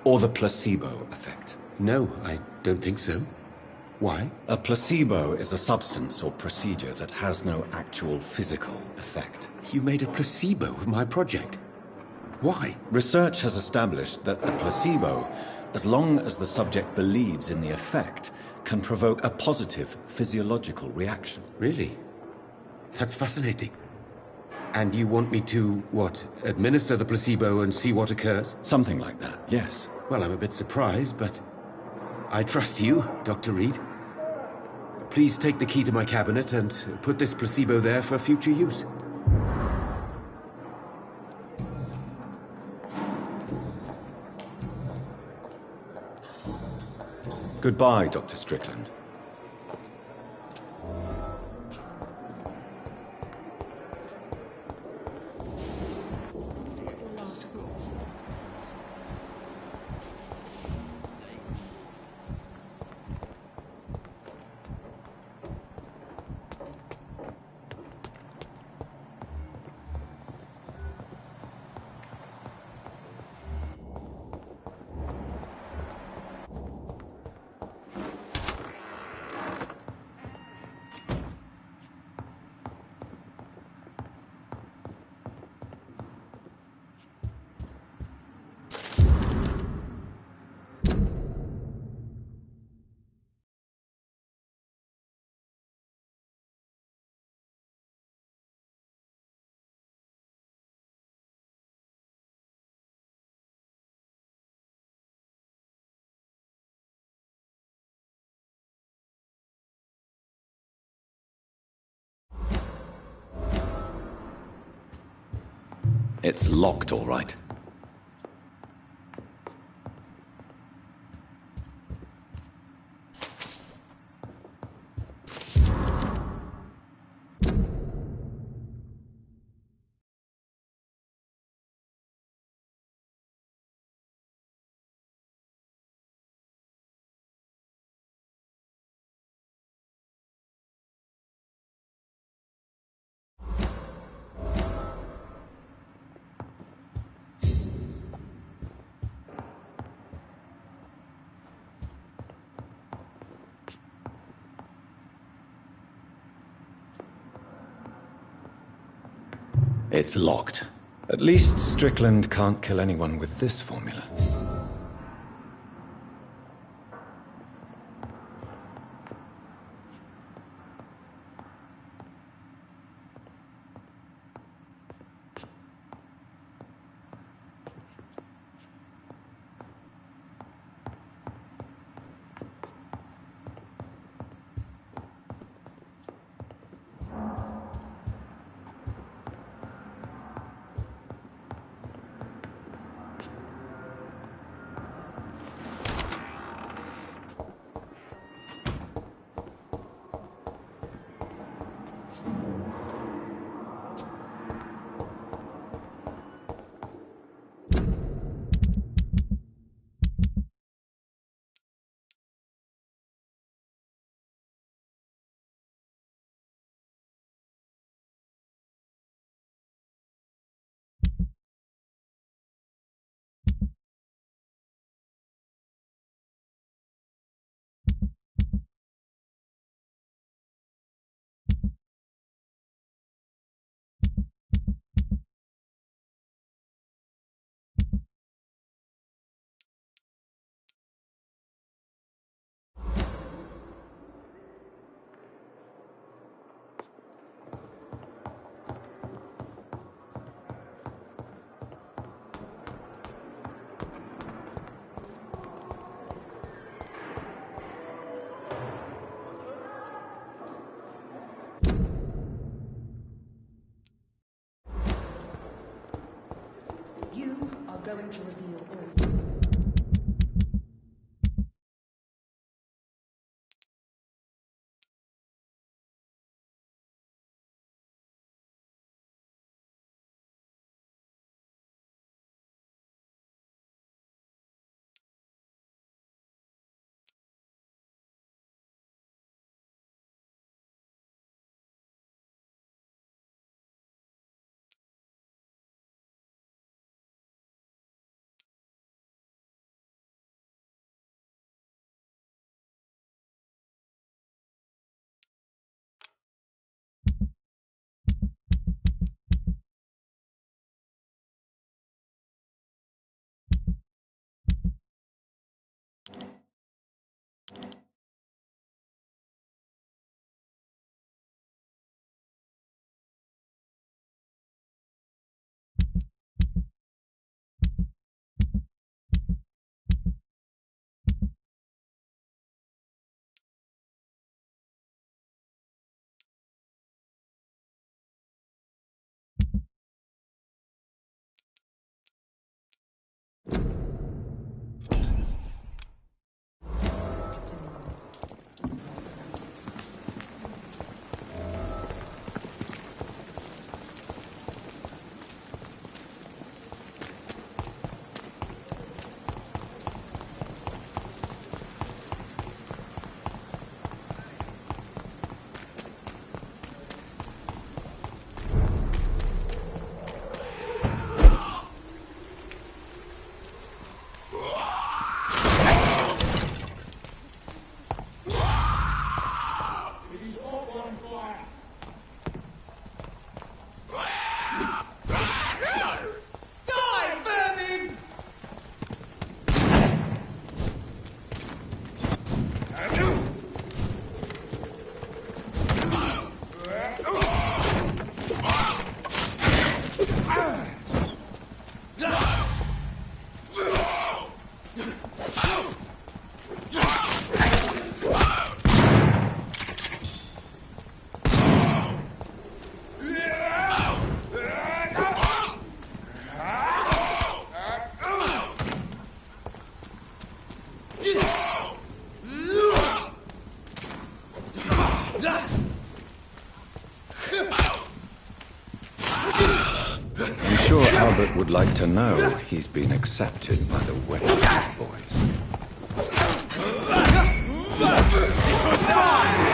Or the placebo effect? No, I don't think so. Why? A placebo is a substance or procedure that has no actual physical effect. You made a placebo of my project. Why? Research has established that a placebo, as long as the subject believes in the effect, can provoke a positive physiological reaction. Really? That's fascinating. And you want me to, what, administer the placebo and see what occurs? Something like that, yes. Well, I'm a bit surprised, but I trust you, Dr. Reed. Please take the key to my cabinet and put this placebo there for future use. Goodbye, Dr. Strickland. It's locked, all right. It's locked. At least Strickland can't kill anyone with this formula. going to reveal all. Albert would like to know he's been accepted by the West boys. This was mine!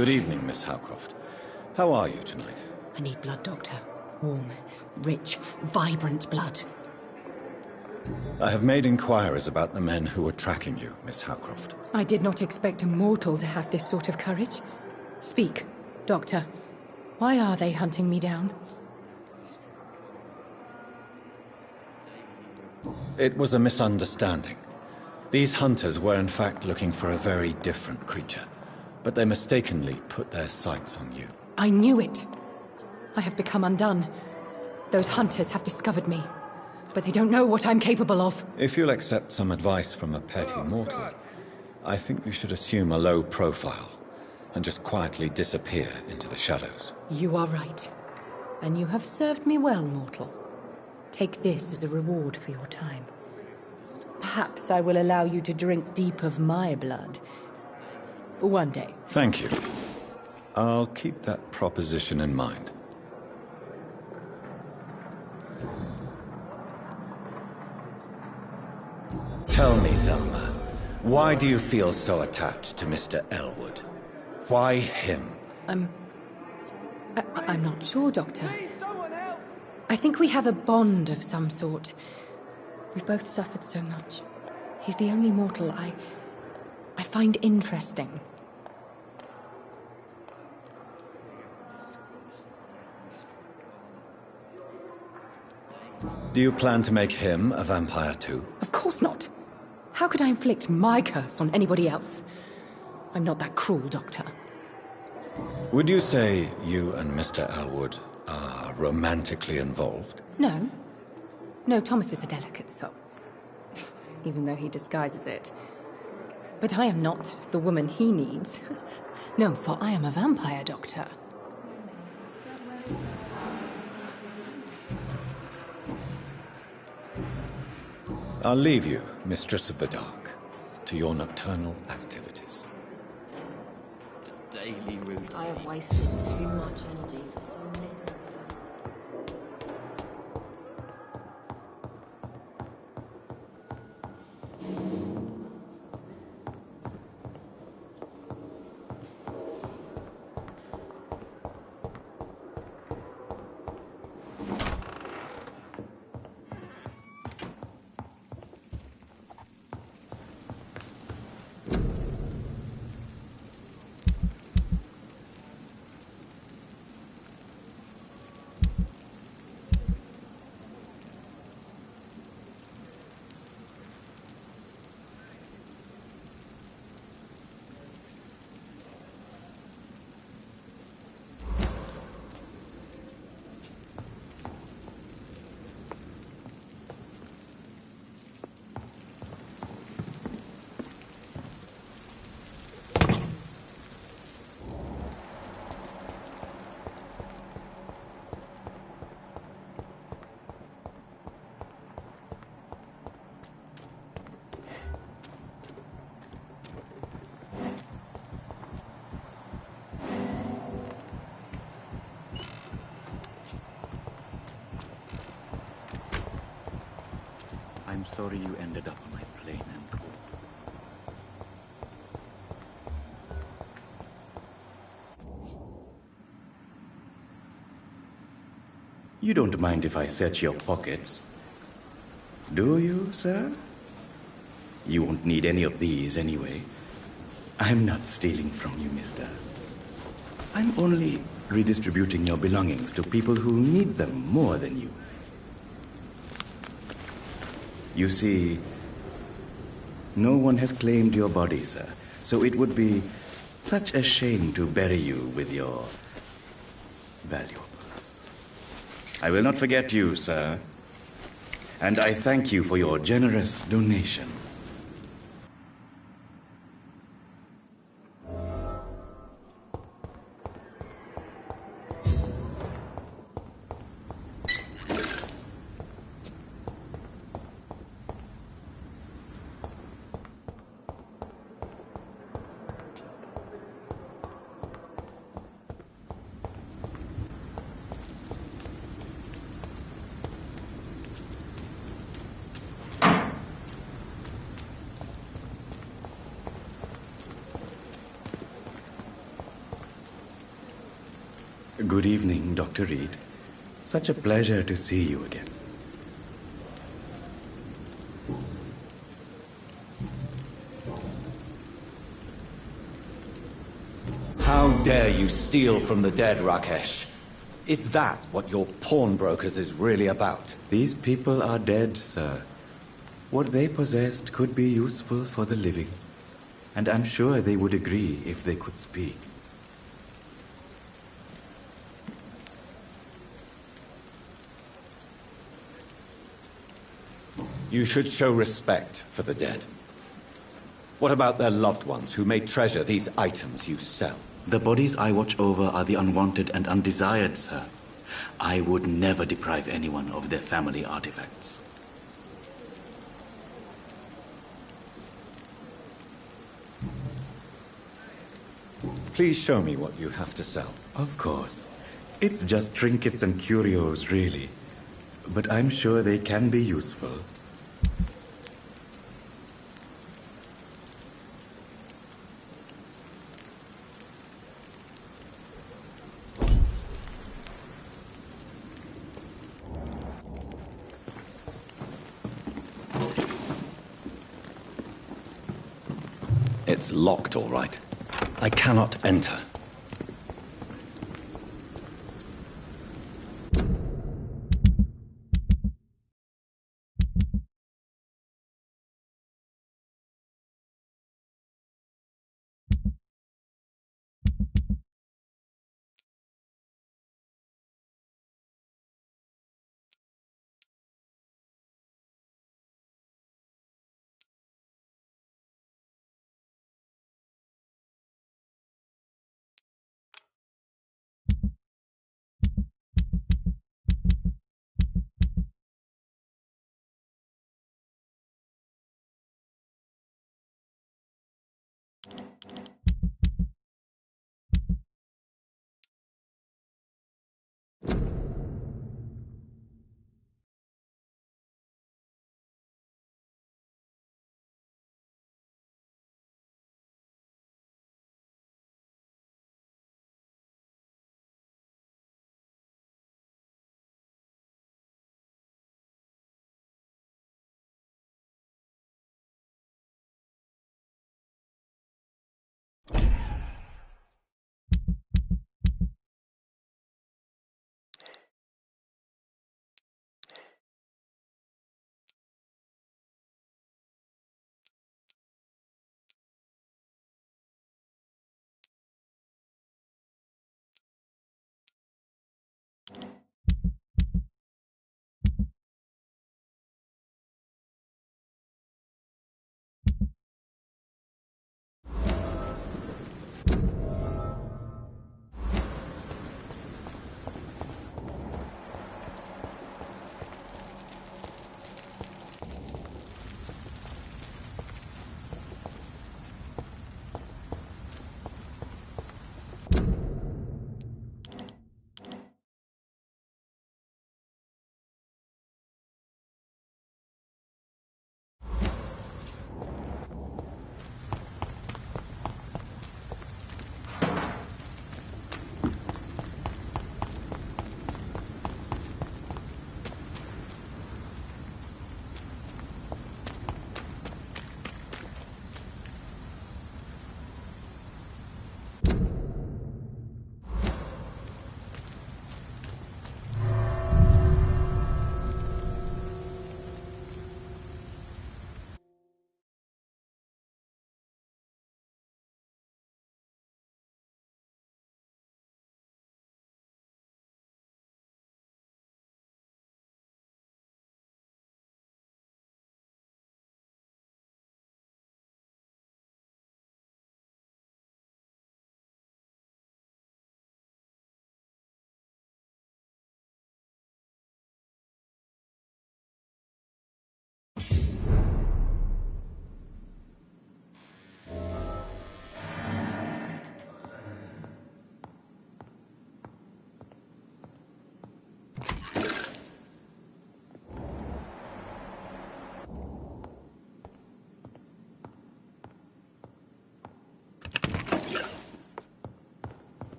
Good evening, Miss Howcroft. How are you tonight? I need blood, Doctor. Warm, rich, vibrant blood. I have made inquiries about the men who were tracking you, Miss Howcroft. I did not expect a mortal to have this sort of courage. Speak, Doctor. Why are they hunting me down? It was a misunderstanding. These hunters were in fact looking for a very different creature, but they mistakenly put their sights on you. I knew it. I have become undone. Those hunters have discovered me, but they don't know what I'm capable of. If you'll accept some advice from a petty mortal, I think you should assume a low profile and just quietly disappear into the shadows. You are right. And you have served me well, mortal. Take this as a reward for your time. Perhaps I will allow you to drink deep of my blood. One day. Thank you. I'll keep that proposition in mind. Tell me, Thelma, why do you feel so attached to Mr. Elwood? Why him? I'm not sure, Doctor. I think we have a bond of some sort. We've both suffered so much. He's the only mortal I find interesting. Do you plan to make him a vampire too? Of course not. How could I inflict my curse on anybody else? I'm not that cruel, Doctor. Would you say you and Mr. Elwood are romantically involved? No. No, Thomas is a delicate soul. Even though he disguises it. But I am not the woman he needs. No, for I am a vampire, Doctor. I'll leave you, Mistress of the Dark, to your nocturnal activities. The daily routine. I have wasted too much energy for so little. I'm sorry you ended up on my plane and cold. You don't mind if I search your pockets, do you, sir? You won't need any of these anyway. I'm not stealing from you, mister. I'm only redistributing your belongings to people who need them more than you. You see, no one has claimed your body, sir, so it would be such a shame to bury you with your valuables. I will not forget you, sir, and I thank you for your generous donation. Good evening, Dr. Reed. Such a pleasure to see you again. How dare you steal from the dead, Rakesh? Is that what your pawnbrokers is really about? These people are dead, sir. What they possessed could be useful for the living. And I'm sure they would agree if they could speak. You should show respect for the dead. What about their loved ones who may treasure these items you sell? The bodies I watch over are the unwanted and undesired, sir. I would never deprive anyone of their family artifacts. Please show me what you have to sell. Of course. It's just trinkets and curios, really. But I'm sure they can be useful. It's locked, all right. I cannot enter.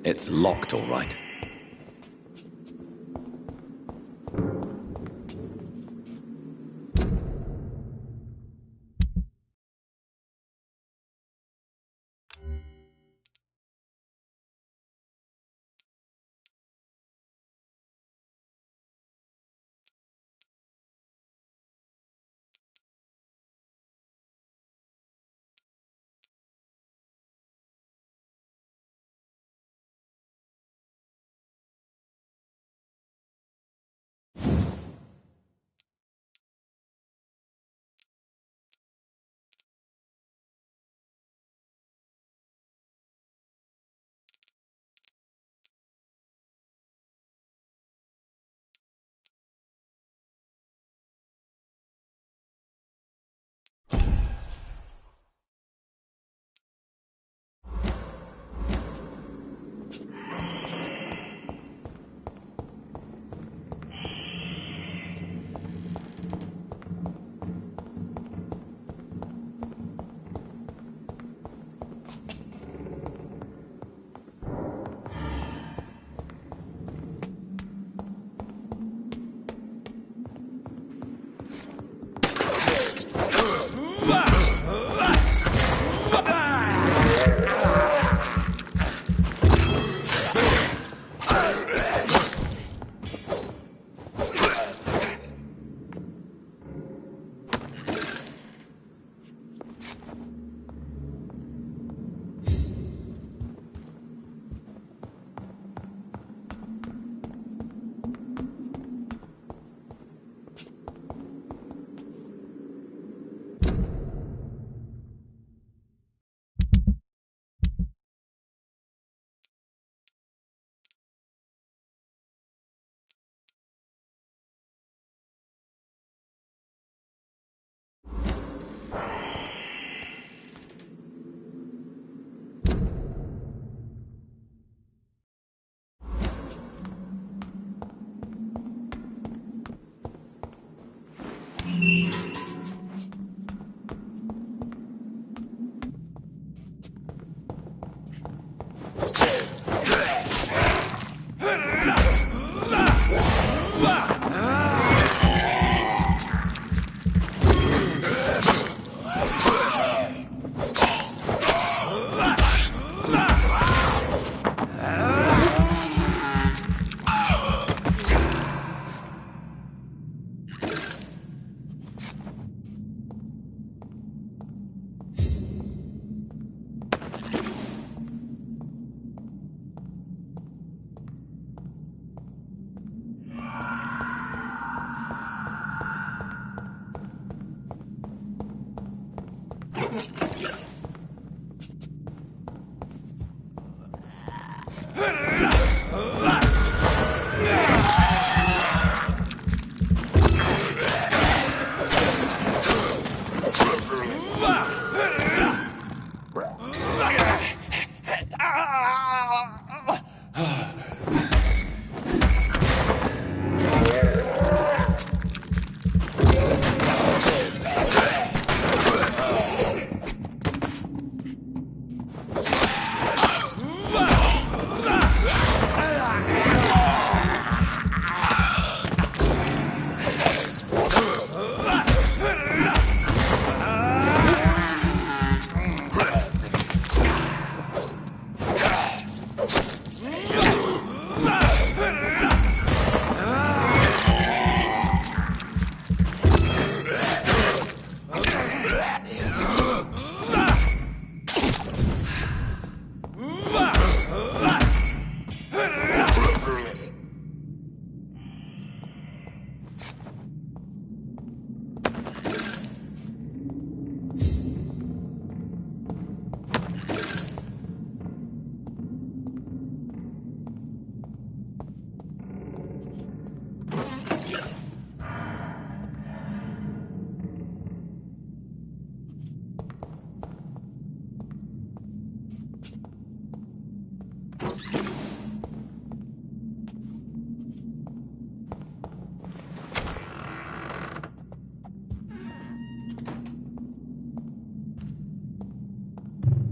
It's locked, all right.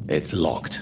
It's locked.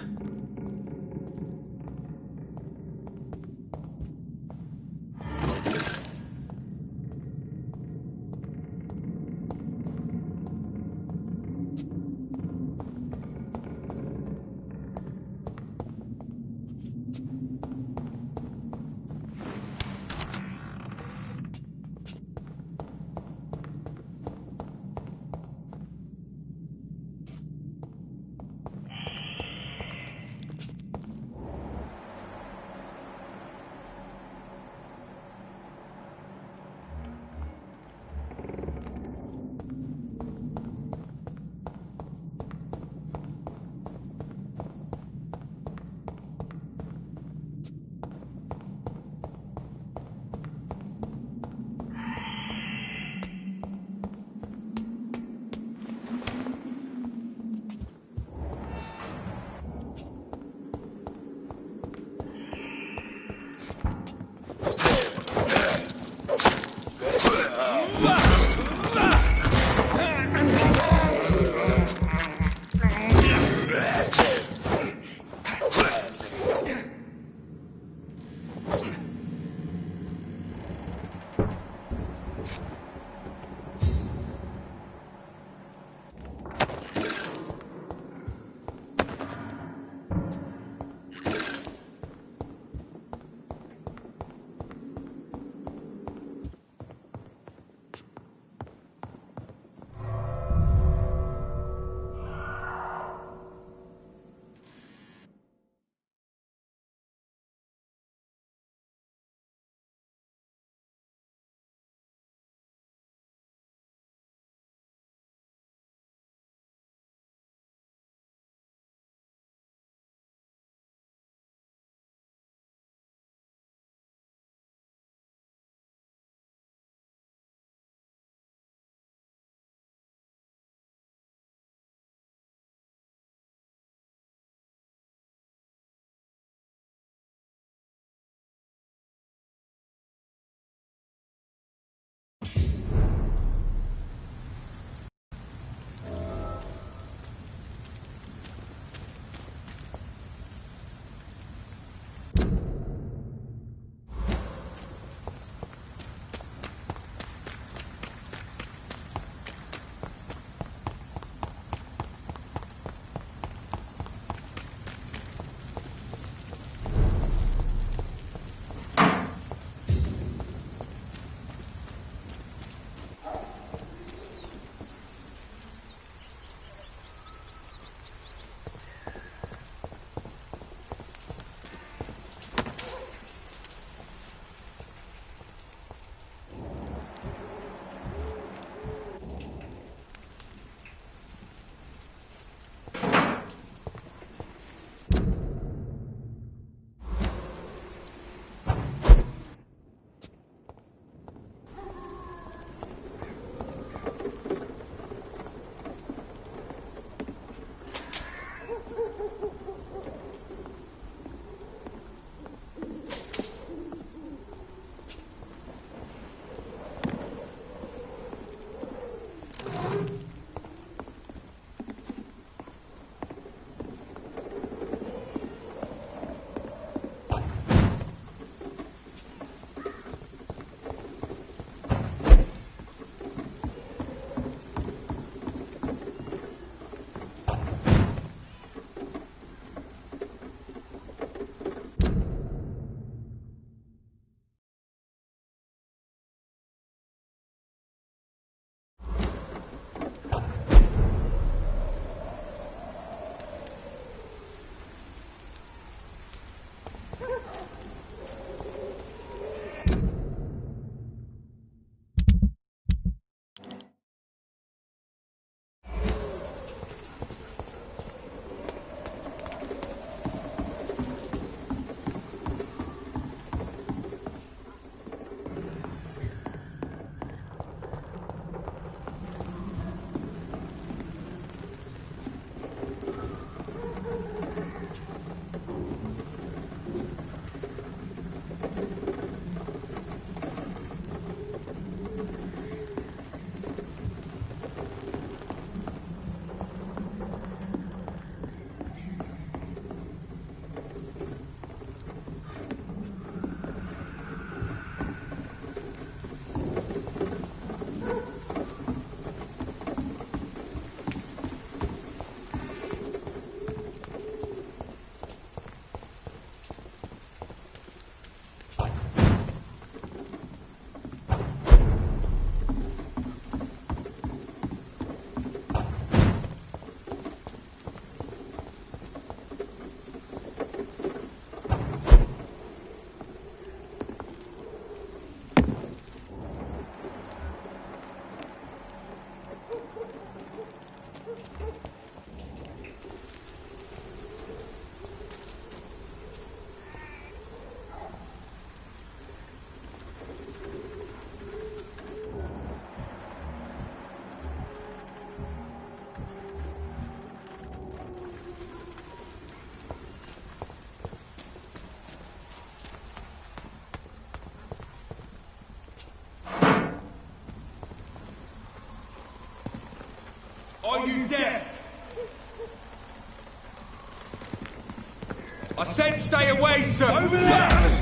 I said stay away, sir! Over there!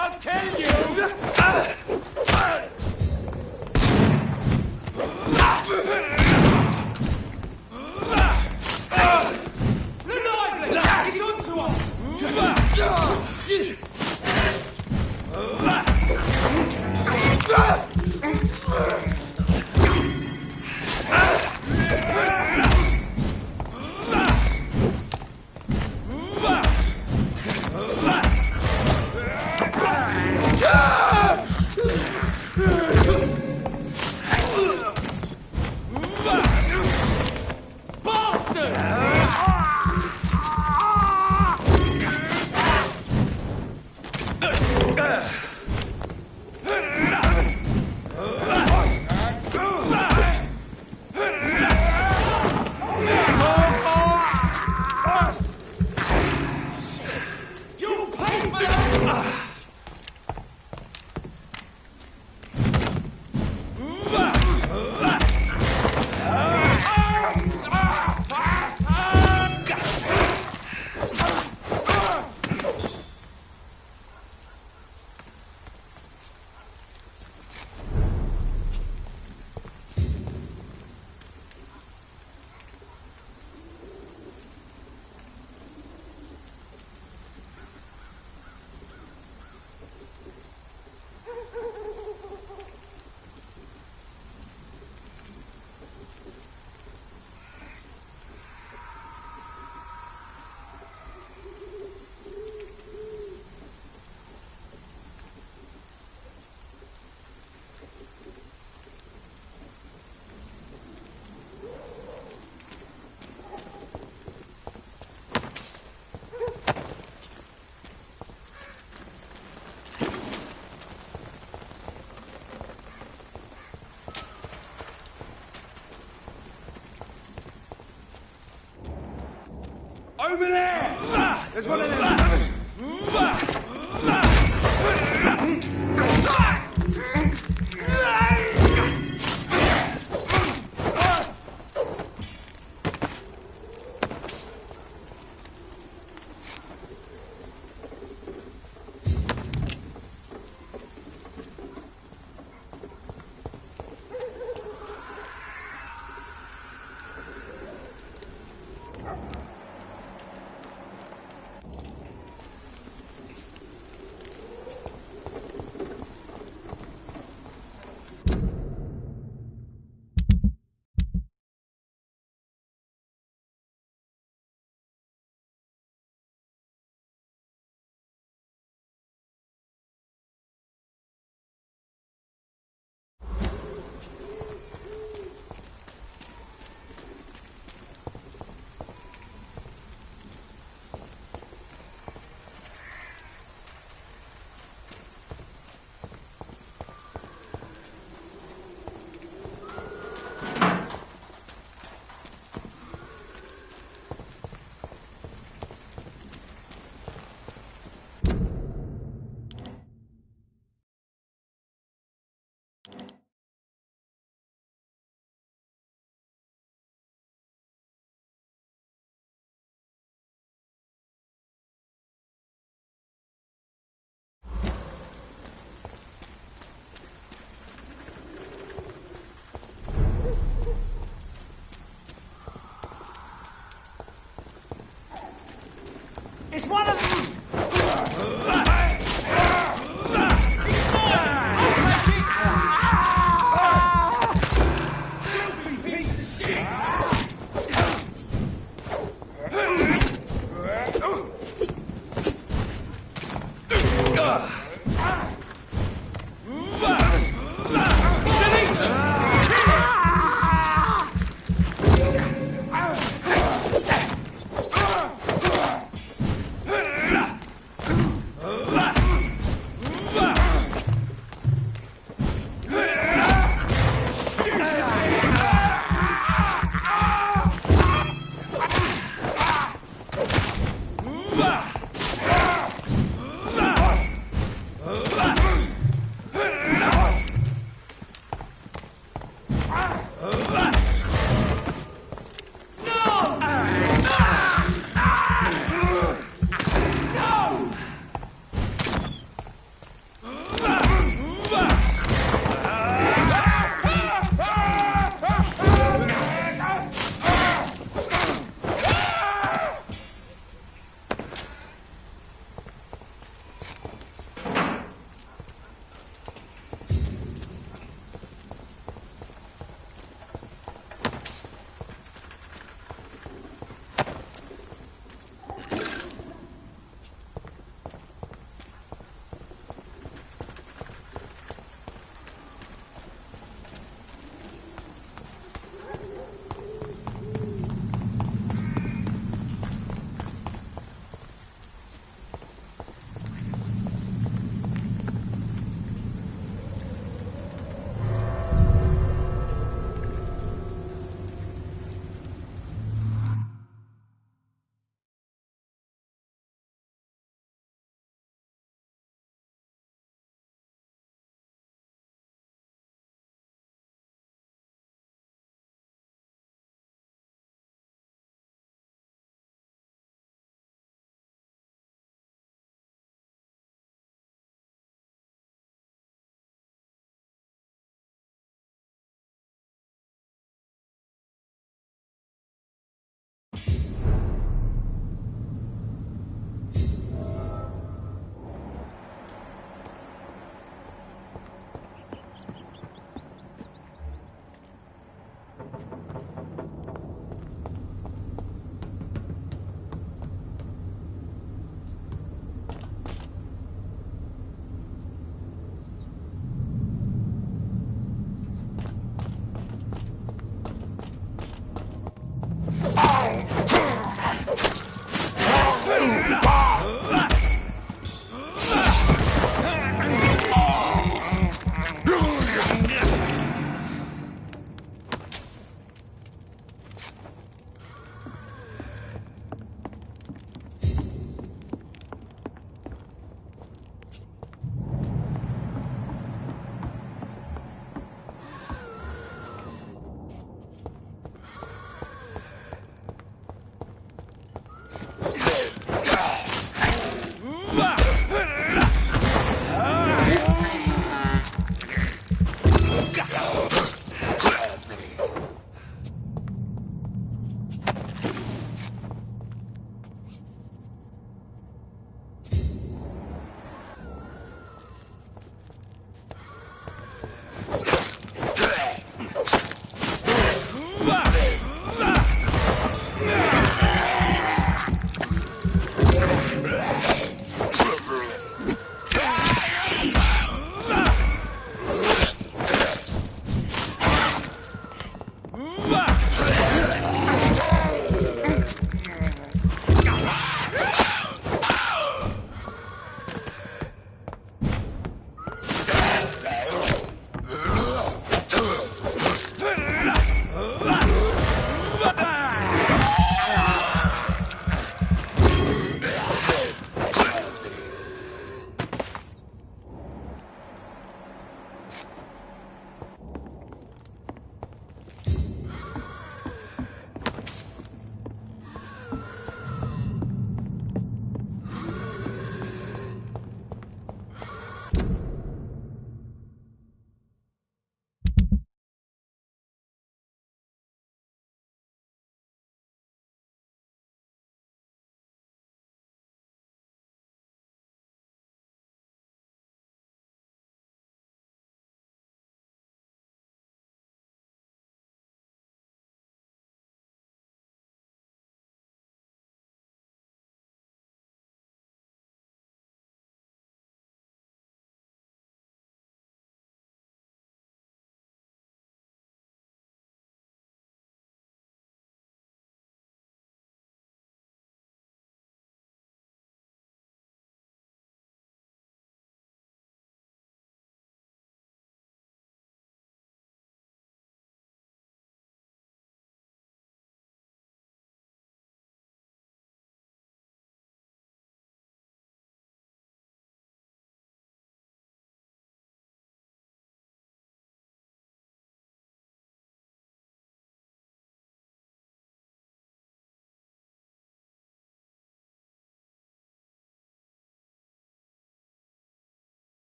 I'll kill you! It's onto us! Over there! There's one of them!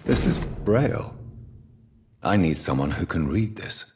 This is Braille. I need someone who can read this.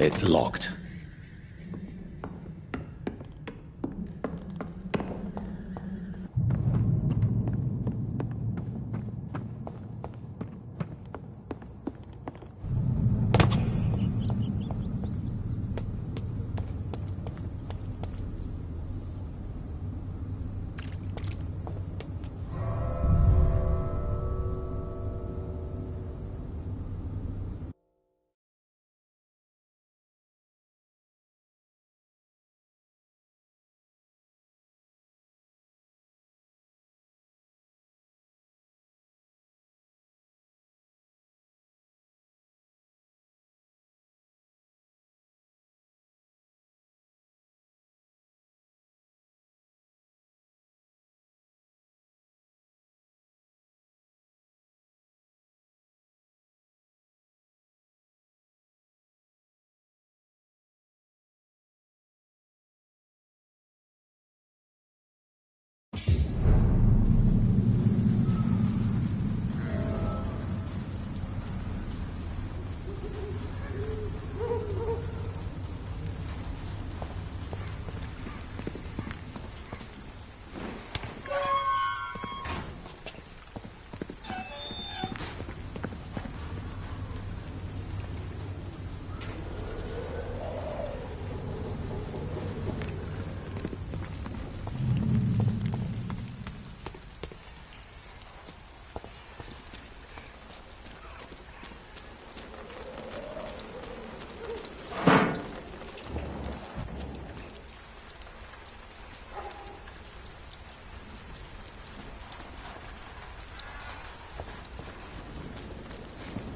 It's locked.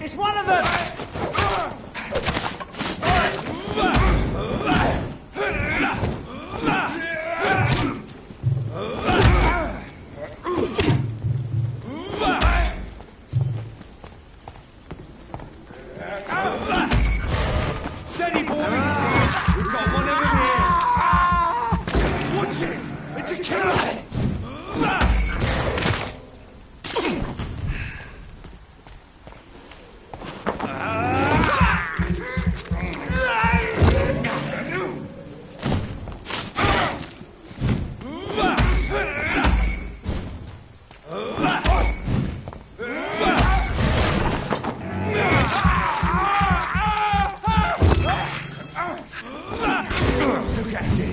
It's one of them!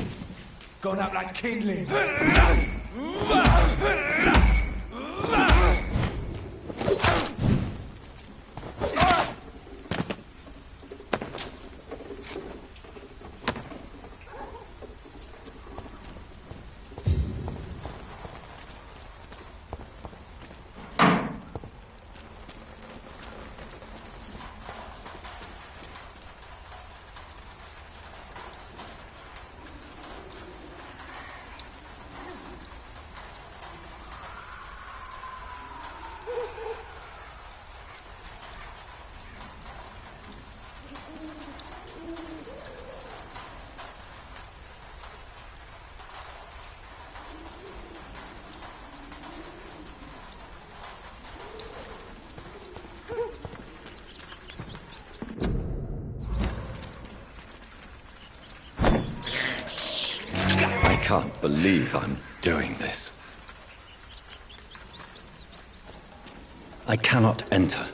It's gone up like kindling. I can't believe I'm doing this. I cannot enter.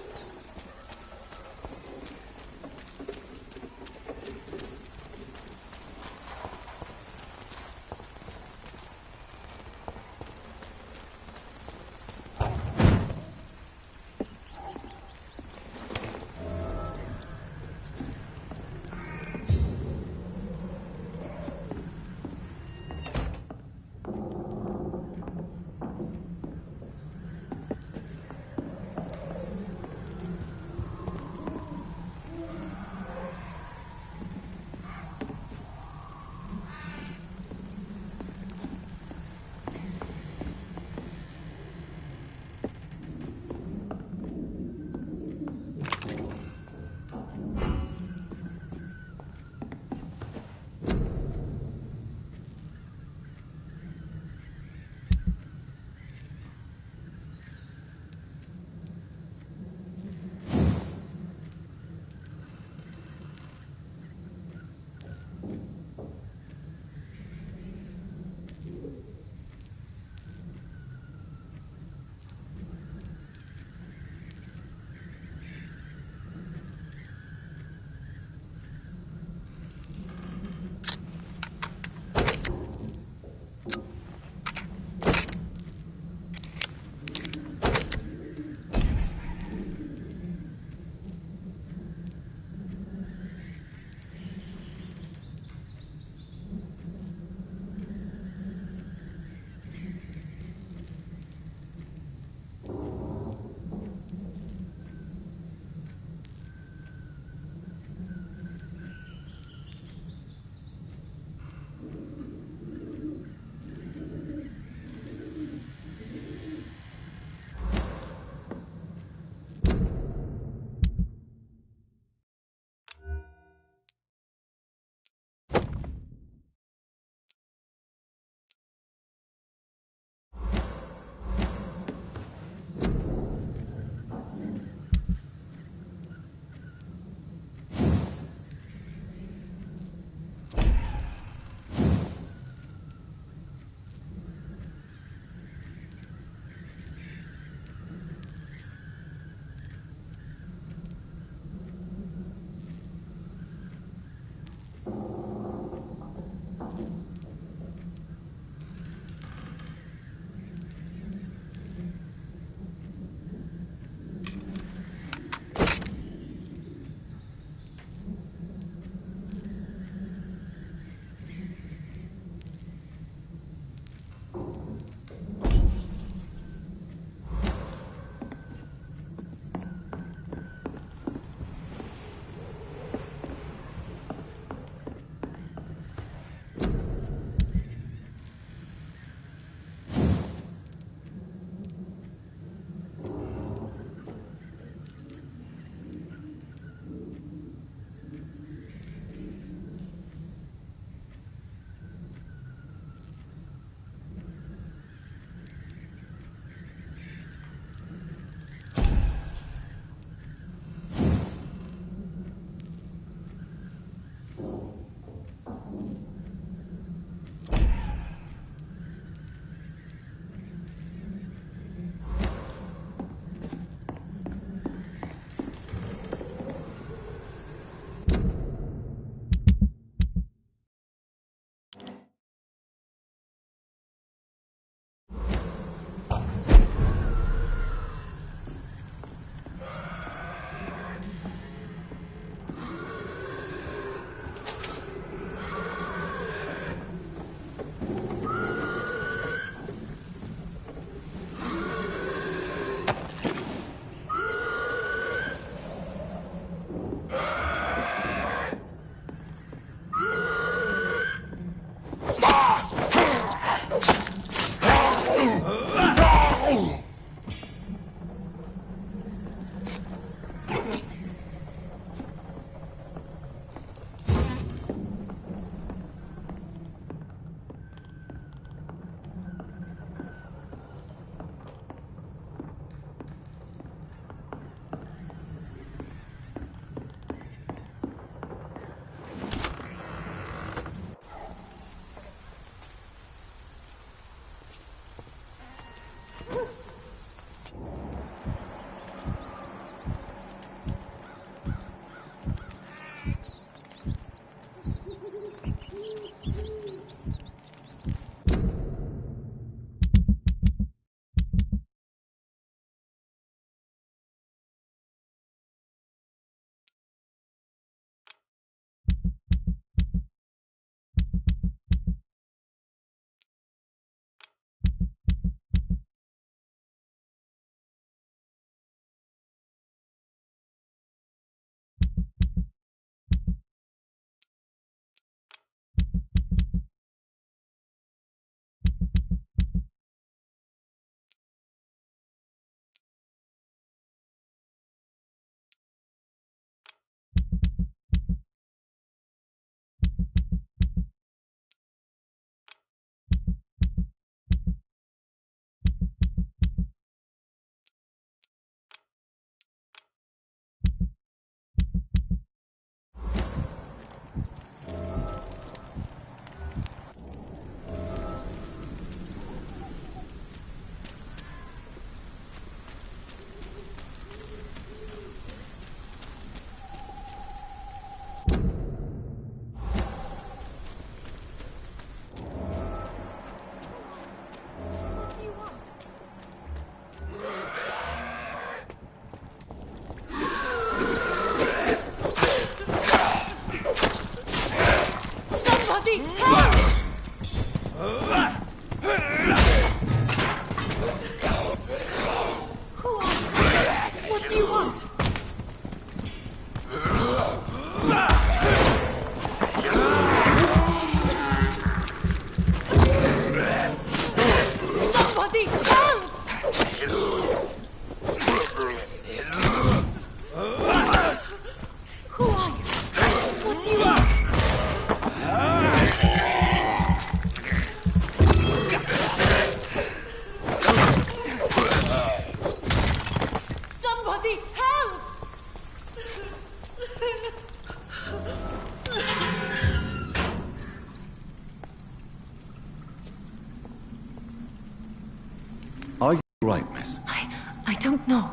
Right, miss. I don't know.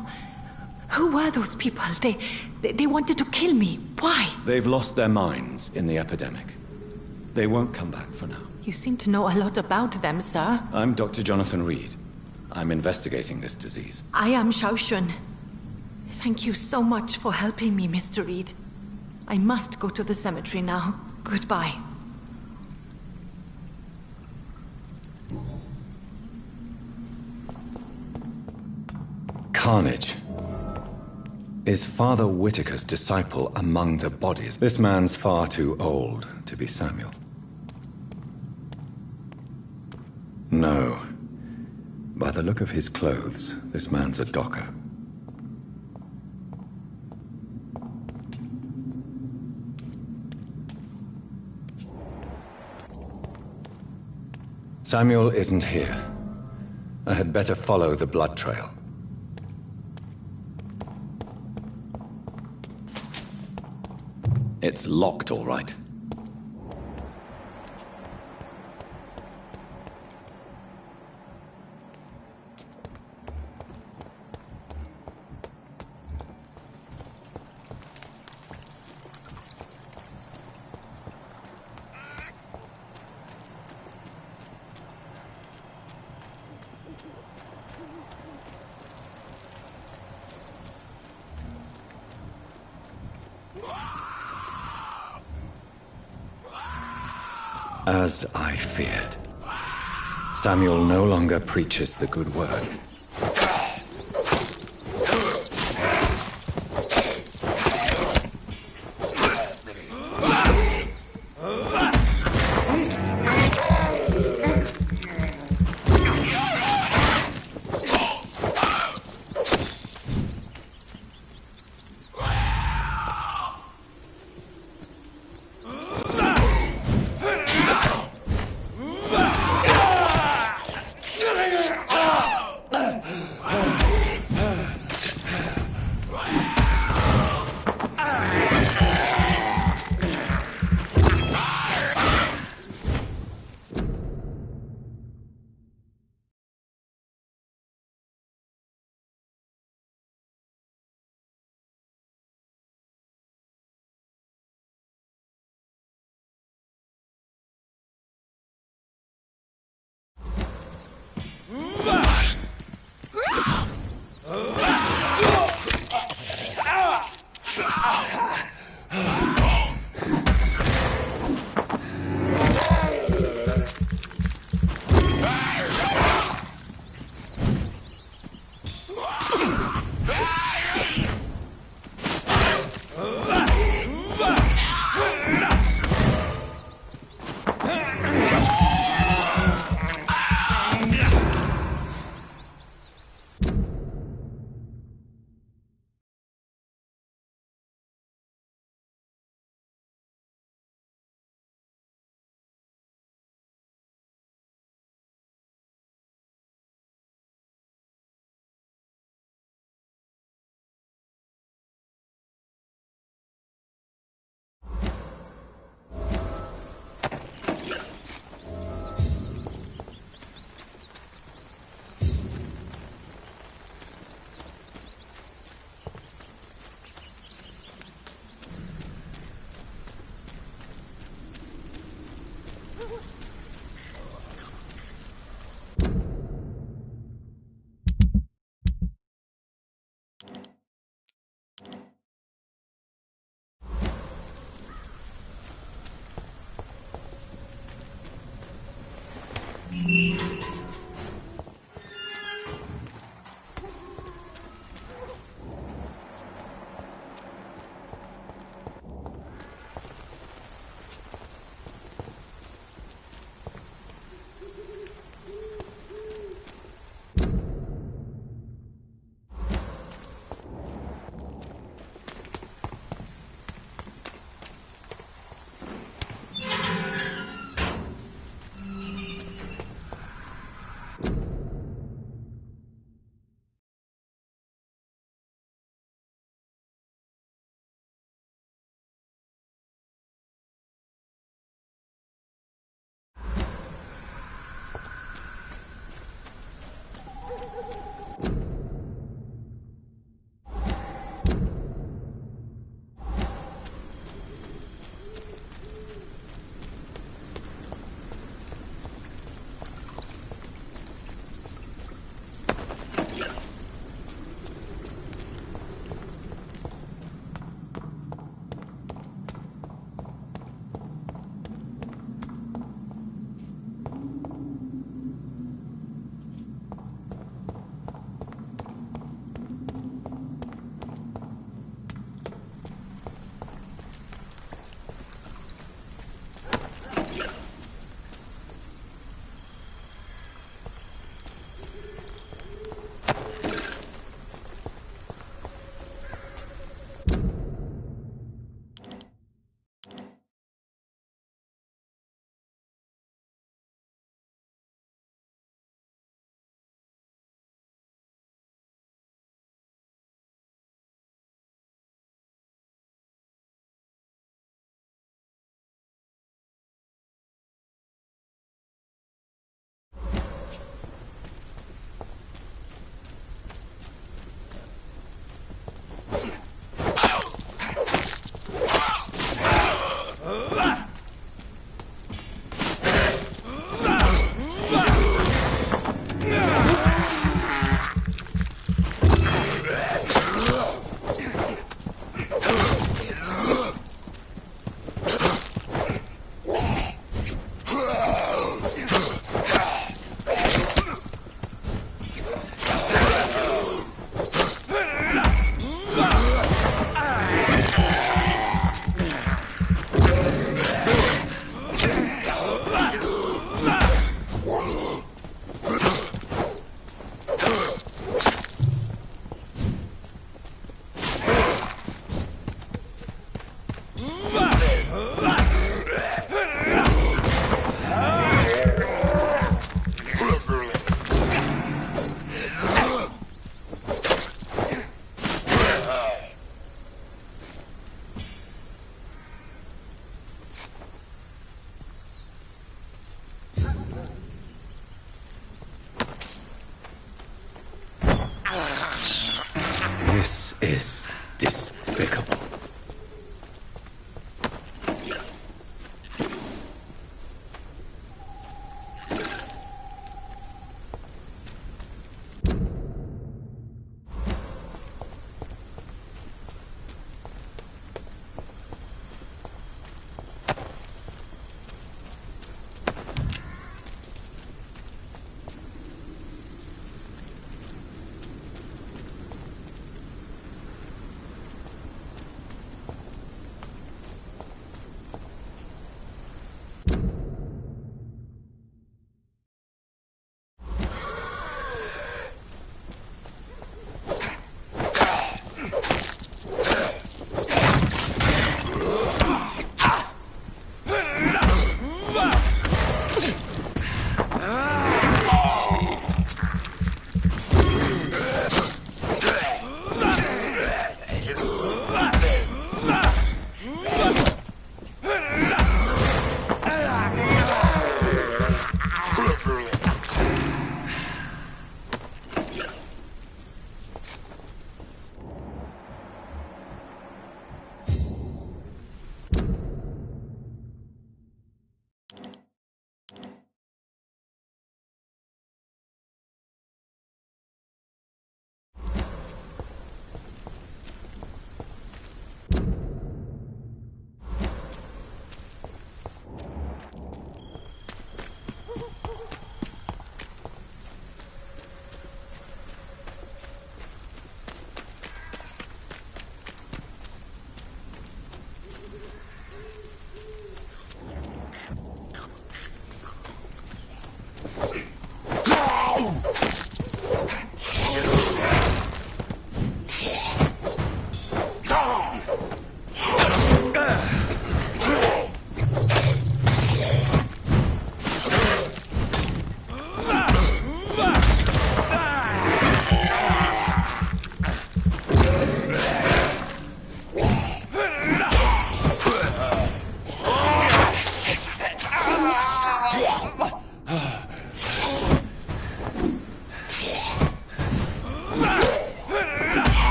Who were those people? They wanted to kill me. Why? They've lost their minds in the epidemic. They won't come back for now. You seem to know a lot about them, sir. I'm Dr. Jonathan Reed. I'm investigating this disease. I am Xiaoxun. Thank you so much for helping me, Mr. Reed. I must go to the cemetery now. Goodbye. Carnage. Is Father Whitaker's disciple among the bodies? This man's far too old to be Samuel. No. By the look of his clothes, this man's a docker. Samuel isn't here. I had better follow the blood trail. It's locked, all right. As I feared, Samuel no longer preaches the good word.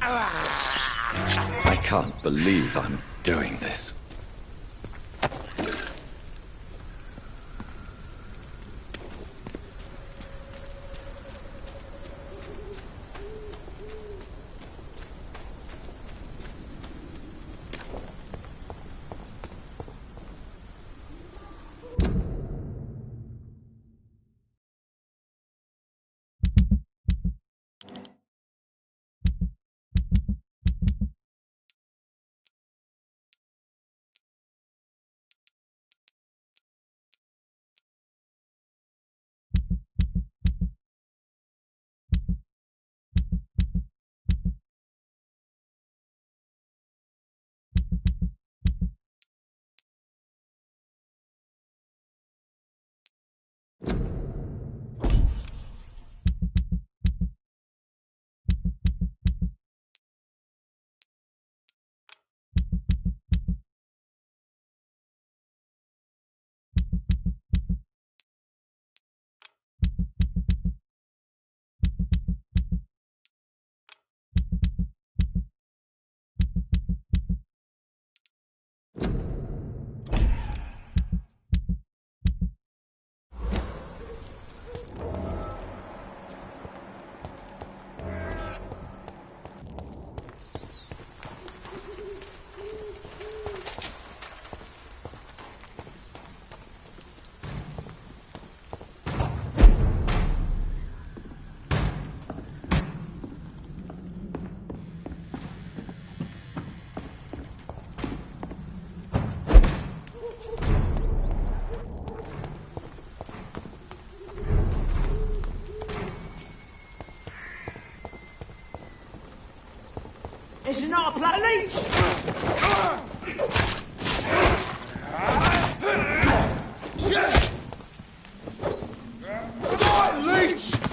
I can't believe I'm doing this. Is it not a plan, Leech? Start, Leech!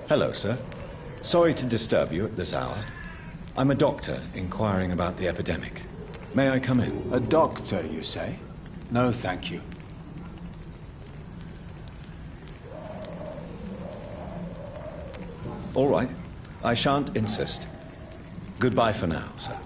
Hello, sir. Sorry to disturb you at this hour. I'm a doctor inquiring about the epidemic. May I come in? A doctor, you say? No, thank you. All right. I shan't insist. Goodbye for now, sir.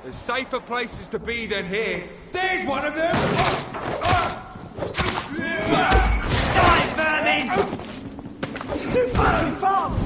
There's safer places to be than here. There's one of them! Die, vermin! It's too fucking fast!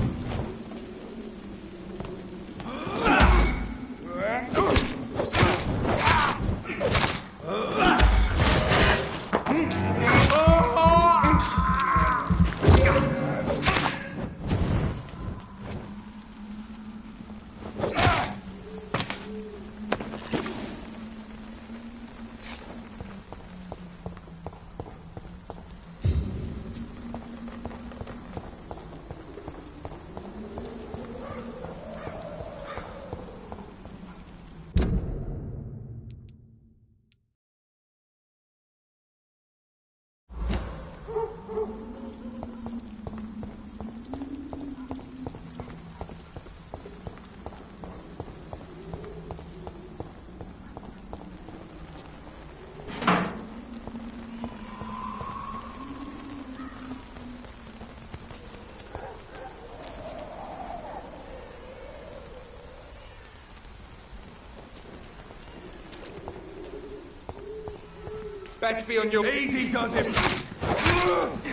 Best be on your... Easy does it!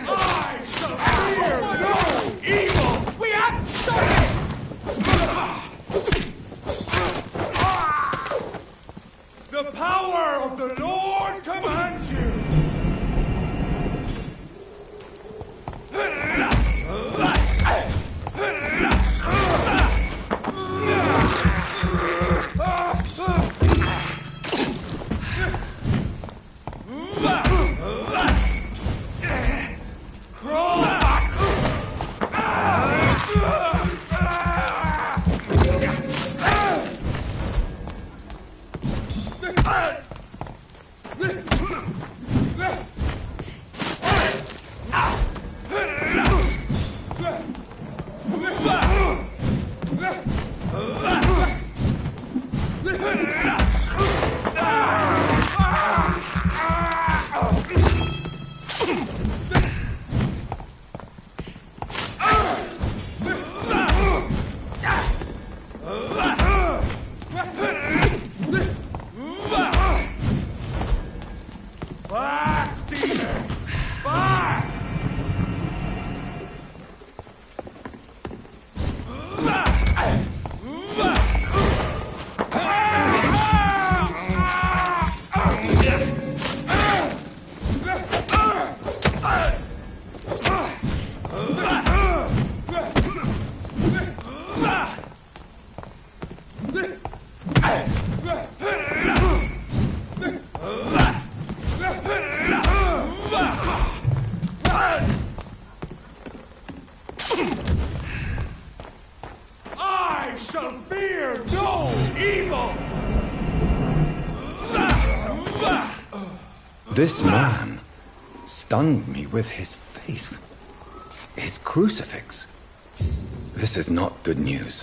I shall fear no evil! We have started! The power of the Lord commands you! This man stunned me with his faith, his crucifix. This is not good news.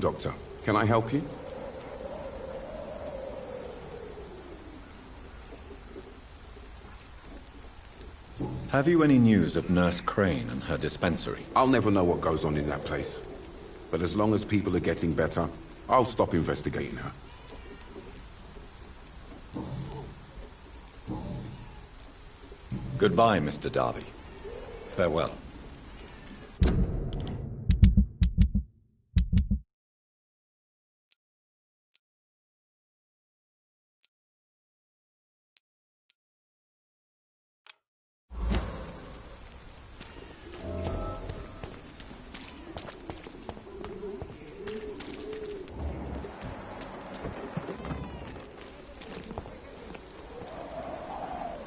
Doctor, can I help you? Have you any news of Nurse Crane and her dispensary? I'll never know what goes on in that place. But as long as people are getting better, I'll stop investigating her. Goodbye, Mr. Darby. Farewell.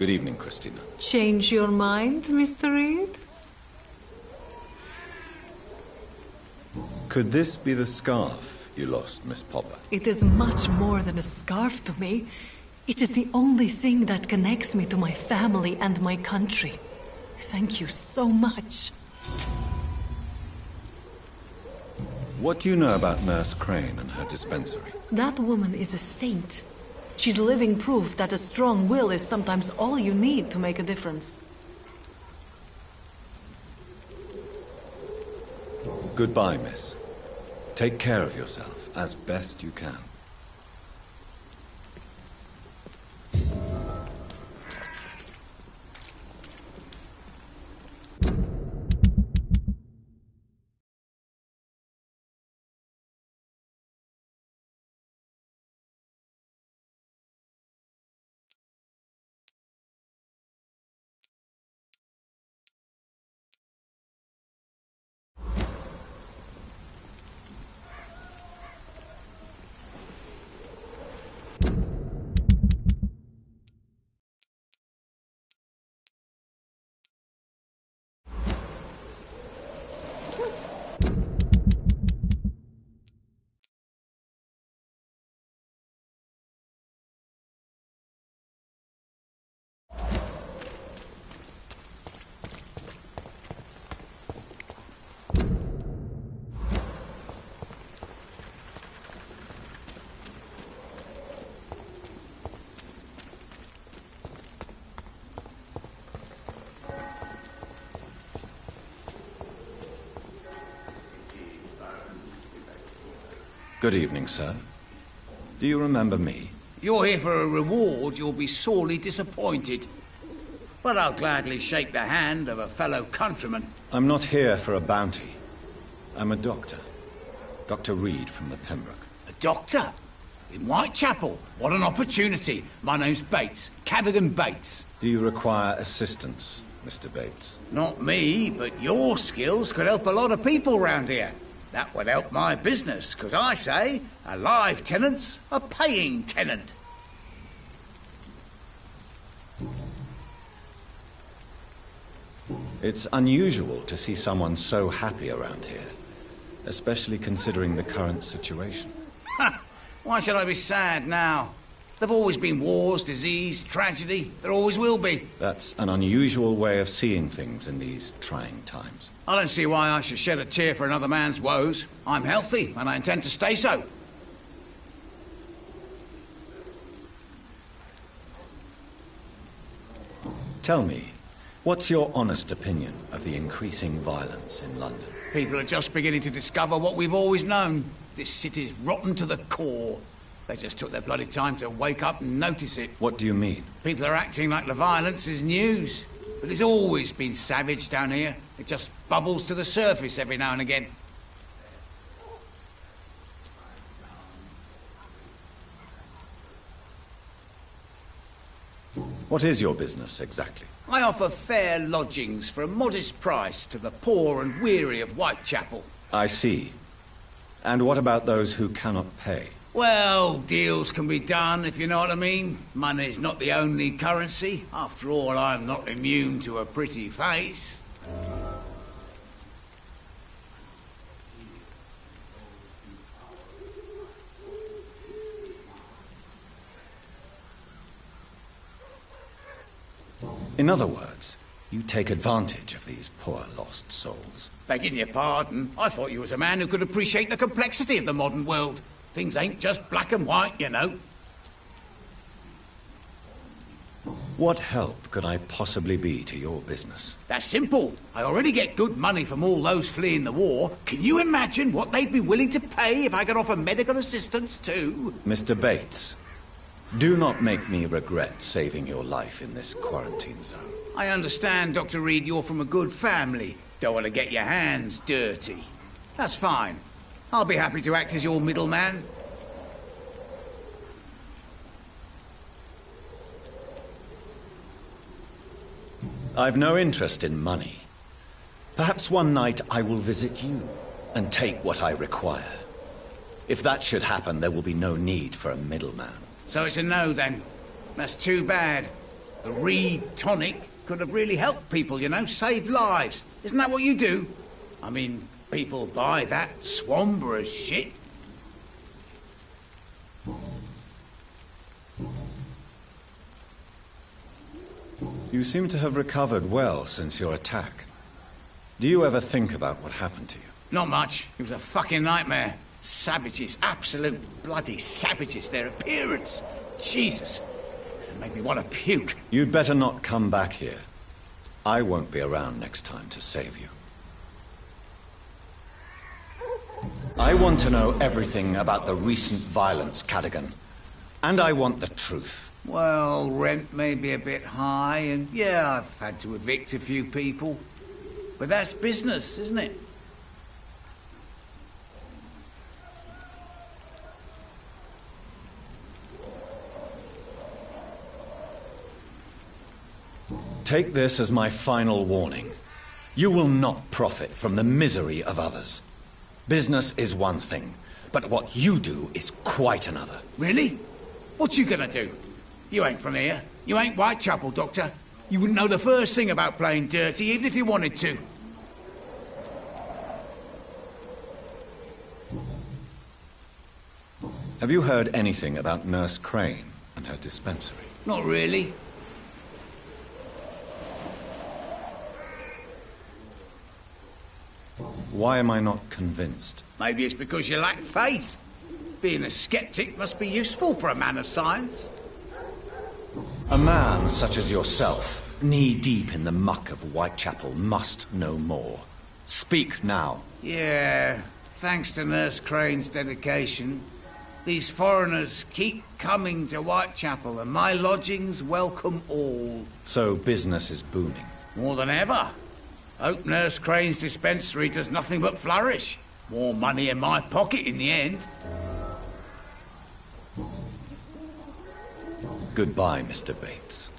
Good evening, Christina. Change your mind, Mr. Reed? Could this be the scarf you lost, Miss Popper? It is much more than a scarf to me. It is the only thing that connects me to my family and my country. Thank you so much. What do you know about Nurse Crane and her dispensary? That woman is a saint. She's living proof that a strong will is sometimes all you need to make a difference. Goodbye, miss. Take care of yourself as best you can. Good evening, sir. Do you remember me? If you're here for a reward, you'll be sorely disappointed. But I'll gladly shake the hand of a fellow countryman. I'm not here for a bounty. I'm a doctor. Dr. Reed from the Pembroke. A doctor? In Whitechapel? What an opportunity. My name's Bates. Cadogan Bates. Do you require assistance, Mr. Bates? Not me, but your skills could help a lot of people round here. That would help my business, because I say a live tenant's a paying tenant. It's unusual to see someone so happy around here, especially considering the current situation. Ha! Why should I be sad now? There've always been wars, disease, tragedy. There always will be. That's an unusual way of seeing things in these trying times. I don't see why I should shed a tear for another man's woes. I'm healthy, and I intend to stay so. Tell me, what's your honest opinion of the increasing violence in London? People are just beginning to discover what we've always known. This city's rotten to the core. They just took their bloody time to wake up and notice it. What do you mean? People are acting like the violence is news. But it's always been savage down here. It just bubbles to the surface every now and again. What is your business, exactly? I offer fair lodgings for a modest price to the poor and weary of Whitechapel. I see. And what about those who cannot pay? Well, deals can be done, if you know what I mean. Money's not the only currency. After all, I'm not immune to a pretty face. In other words, you take advantage of these poor lost souls. Begging your pardon, I thought you was a man who could appreciate the complexity of the modern world. Things ain't just black and white, you know. What help could I possibly be to your business? That's simple. I already get good money from all those fleeing the war. Can you imagine what they'd be willing to pay if I could offer medical assistance too? Mr. Bates, do not make me regret saving your life in this quarantine zone. I understand, Dr. Reed, you're from a good family. Don't want to get your hands dirty. That's fine. I'll be happy to act as your middleman. I've no interest in money. Perhaps one night I will visit you and take what I require. If that should happen, there will be no need for a middleman. So it's a no, then. That's too bad. The Reed tonic could have really helped people, you know, saved lives. Isn't that what you do? I mean, people buy that Swamborough shit. You seem to have recovered well since your attack. Do you ever think about what happened to you? Not much. It was a fucking nightmare. Savages, absolute bloody savages. Their appearance. Jesus. It made me want to puke. You'd better not come back here. I won't be around next time to save you. I want to know everything about the recent violence, Cadogan. And I want the truth. Well, rent may be a bit high, and yeah, I've had to evict a few people. But that's business, isn't it? Take this as my final warning. You will not profit from the misery of others. Business is one thing, but what you do is quite another. Really? What you gonna do? You ain't from here. You ain't Whitechapel, Doctor. You wouldn't know the first thing about playing dirty, even if you wanted to. Have you heard anything about Nurse Crane and her dispensary? Not really. Why am I not convinced? Maybe it's because you lack faith. Being a skeptic must be useful for a man of science. A man such as yourself, knee-deep in the muck of Whitechapel, must know more. Speak now. Yeah, thanks to Nurse Crane's dedication, these foreigners keep coming to Whitechapel, and my lodgings welcome all. So business is booming. More than ever. Hope Nurse Crane's dispensary does nothing but flourish. More money in my pocket in the end. Goodbye, Mr. Bates.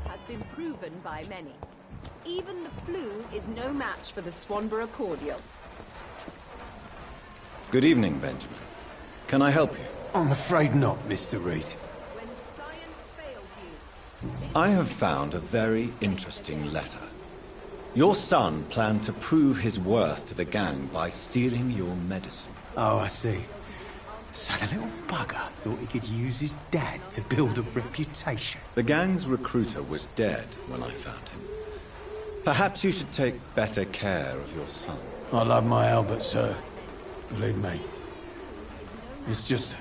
Has been proven by many. Even the flu is no match for the Swanborough cordial. Good evening, Benjamin. Can I help you? I'm afraid not, Mr. Reed. I have found a very interesting letter. Your son planned to prove his worth to the gang by stealing your medicine. Oh, I see. So the little bugger thought he could use his dad to build a reputation. The gang's recruiter was dead when I found him. Perhaps you should take better care of your son. I love my Albert, sir. Believe me. It's just...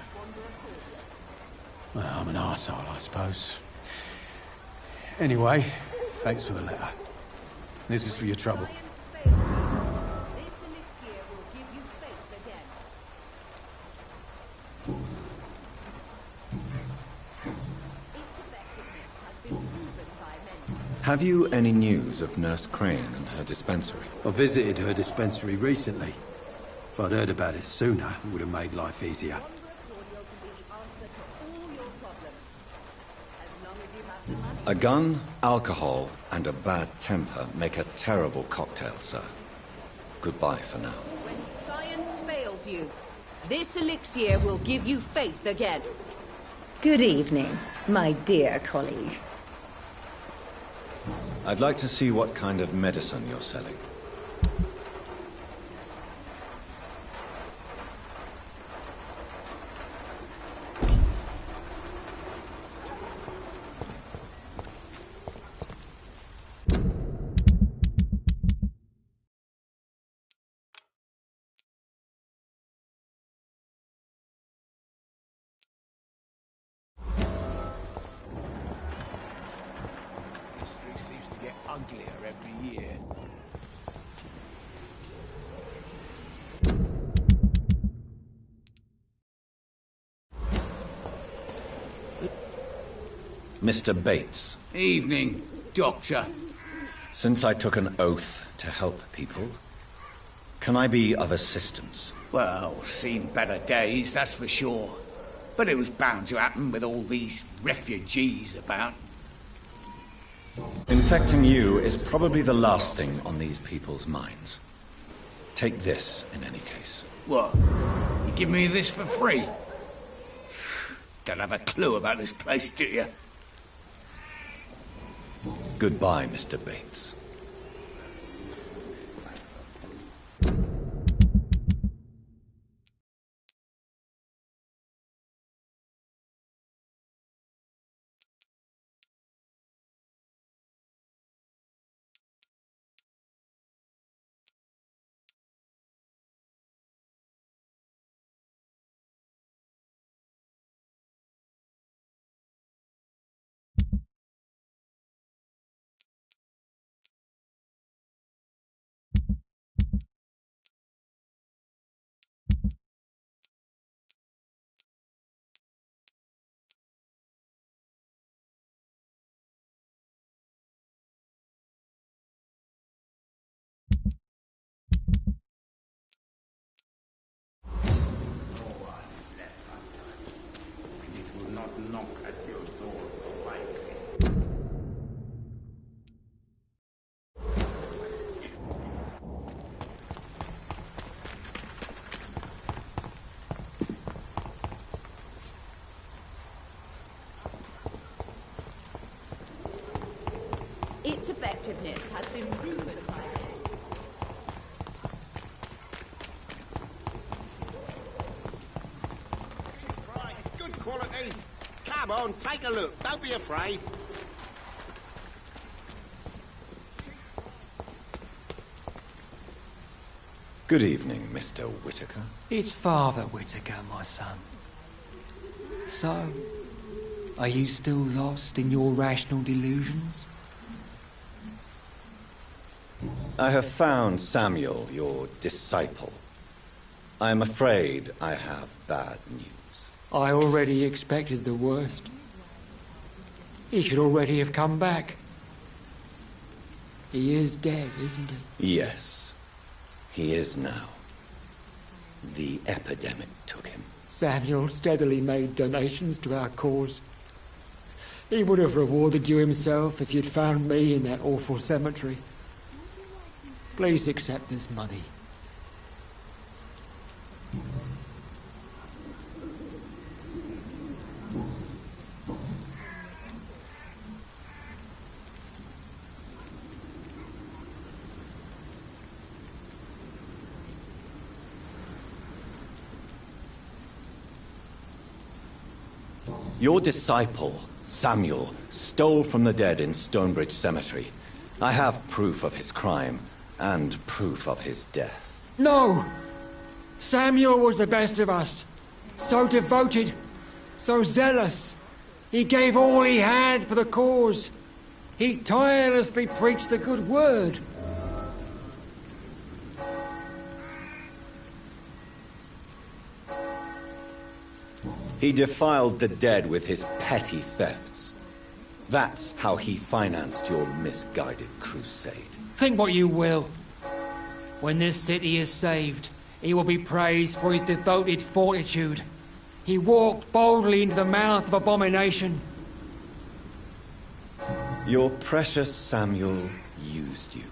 well, I'm an arsehole, I suppose. Anyway, thanks for the letter. This is for your trouble. Have you any news of Nurse Crane and her dispensary? I visited her dispensary recently. If I'd heard about it sooner, it would have made life easier. A gun, alcohol, and a bad temper make a terrible cocktail, sir. Goodbye for now. When science fails you, this elixir will give you faith again. Good evening, my dear colleague. I'd like to see what kind of medicine you're selling. Mr. Bates. Evening, Doctor. Since I took an oath to help people, can I be of assistance? Well, seen better days, that's for sure. But it was bound to happen with all these refugees about. Infecting you is probably the last thing on these people's minds. Take this, in any case. What? You give me this for free? Don't have a clue about this place, do you? Goodbye, Mr. Bates. Its effectiveness has been proven by Christ, good quality. Come on, take a look. Don't be afraid. Good evening, Mr. Whitaker. It's Father Whitaker, my son. So, are you still lost in your rational delusions? I have found Samuel, your disciple. I am afraid I have bad news. I already expected the worst. He should already have come back. He is dead, isn't he? Yes, he is now. The epidemic took him. Samuel steadily made donations to our cause. He would have rewarded you himself if you'd found me in that awful cemetery. Please accept this money. Your disciple, Samuel, stole from the dead in Stonebridge Cemetery. I have proof of his crime, and proof of his death. No! Samuel was the best of us. So devoted, so zealous. He gave all he had for the cause. He tirelessly preached the good word. He defiled the dead with his petty thefts. That's how he financed your misguided crusade. Think what you will. When this city is saved, he will be praised for his devoted fortitude. He walked boldly into the mouth of abomination. Your precious Samuel used you.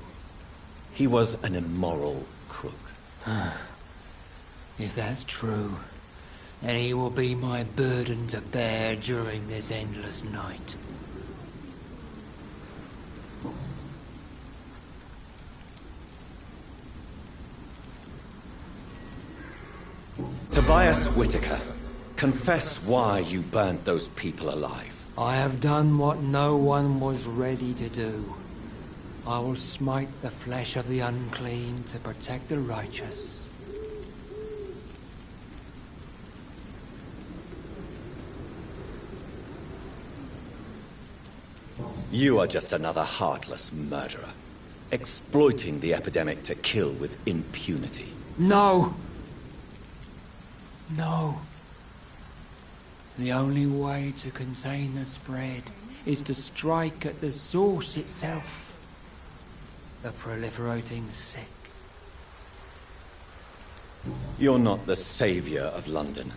He was an immoral crook. If that's true, then he will be my burden to bear during this endless night. Tobias Whitaker, confess why you burnt those people alive. I have done what no one was ready to do. I will smite the flesh of the unclean to protect the righteous. You are just another heartless murderer, exploiting the epidemic to kill with impunity. No! No. The only way to contain the spread is to strike at the source itself. The proliferating sick. You're not the savior of London.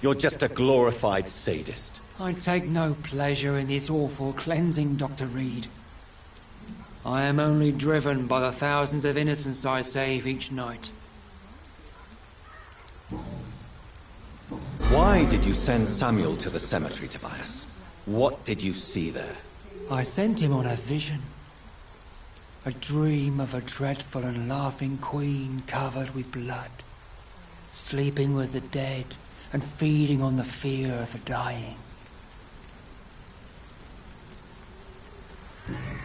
You're just a glorified sadist. I take no pleasure in this awful cleansing, Dr. Reed. I am only driven by the thousands of innocents I save each night. Why did you send Samuel to the cemetery, Tobias? What did you see there? I sent him on a vision. A dream of a dreadful and laughing queen covered with blood, sleeping with the dead and feeding on the fear of the dying.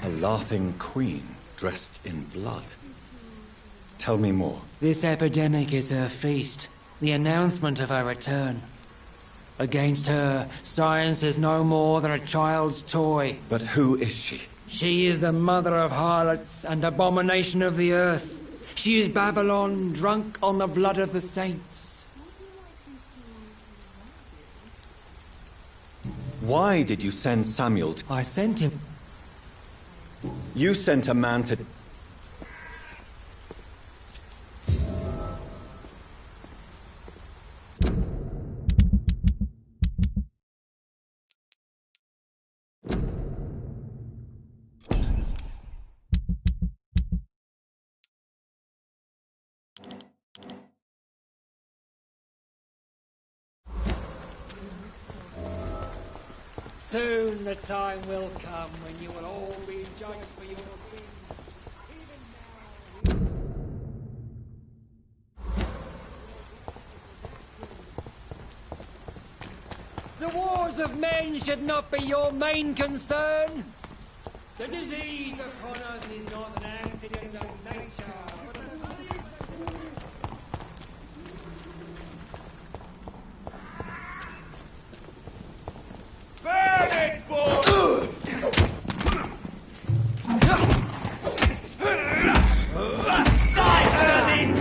A laughing queen dressed in blood. Tell me more. This epidemic is her feast, the announcement of her return. Against her, science is no more than a child's toy. But who is she? She is the mother of harlots and abomination of the earth. She is Babylon, drunk on the blood of the saints. Why did you send Samuel to... I sent him. You sent a man to... Soon the time will come when you will all be judged for your sins. The wars of men should not be your main concern. The disease upon us is not an accident of nature, but a burn it, boy! Die, vermin!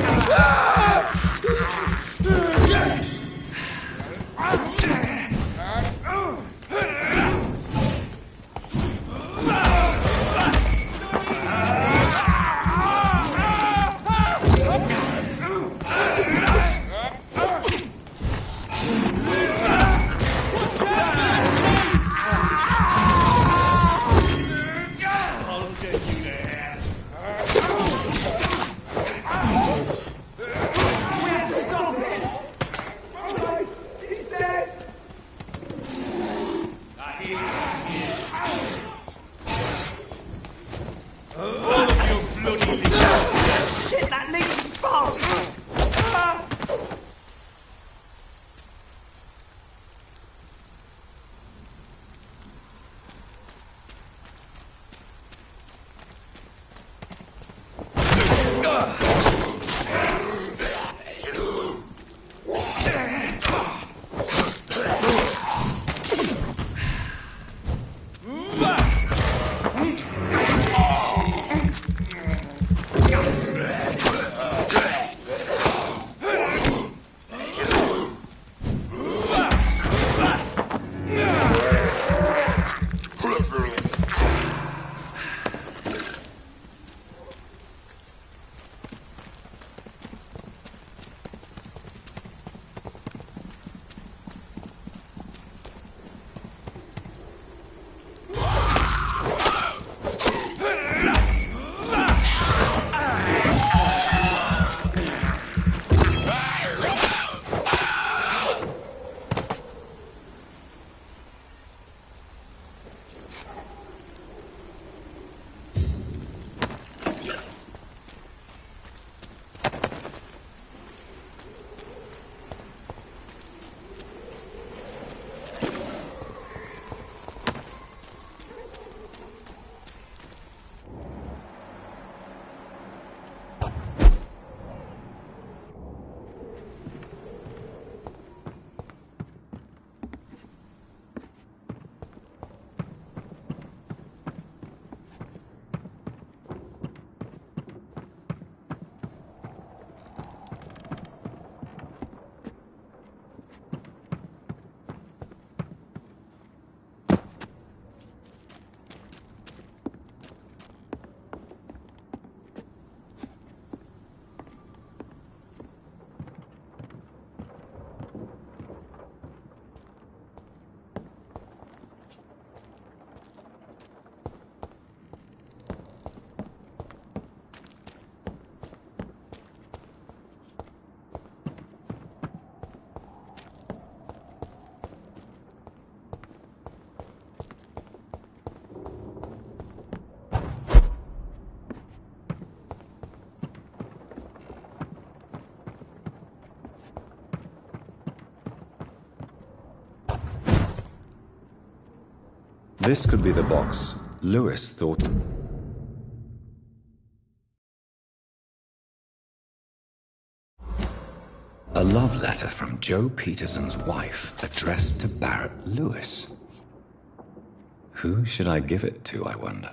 This could be the box Lewis thought... A love letter from Joe Peterson's wife, addressed to Barrett Lewis. Who should I give it to, I wonder?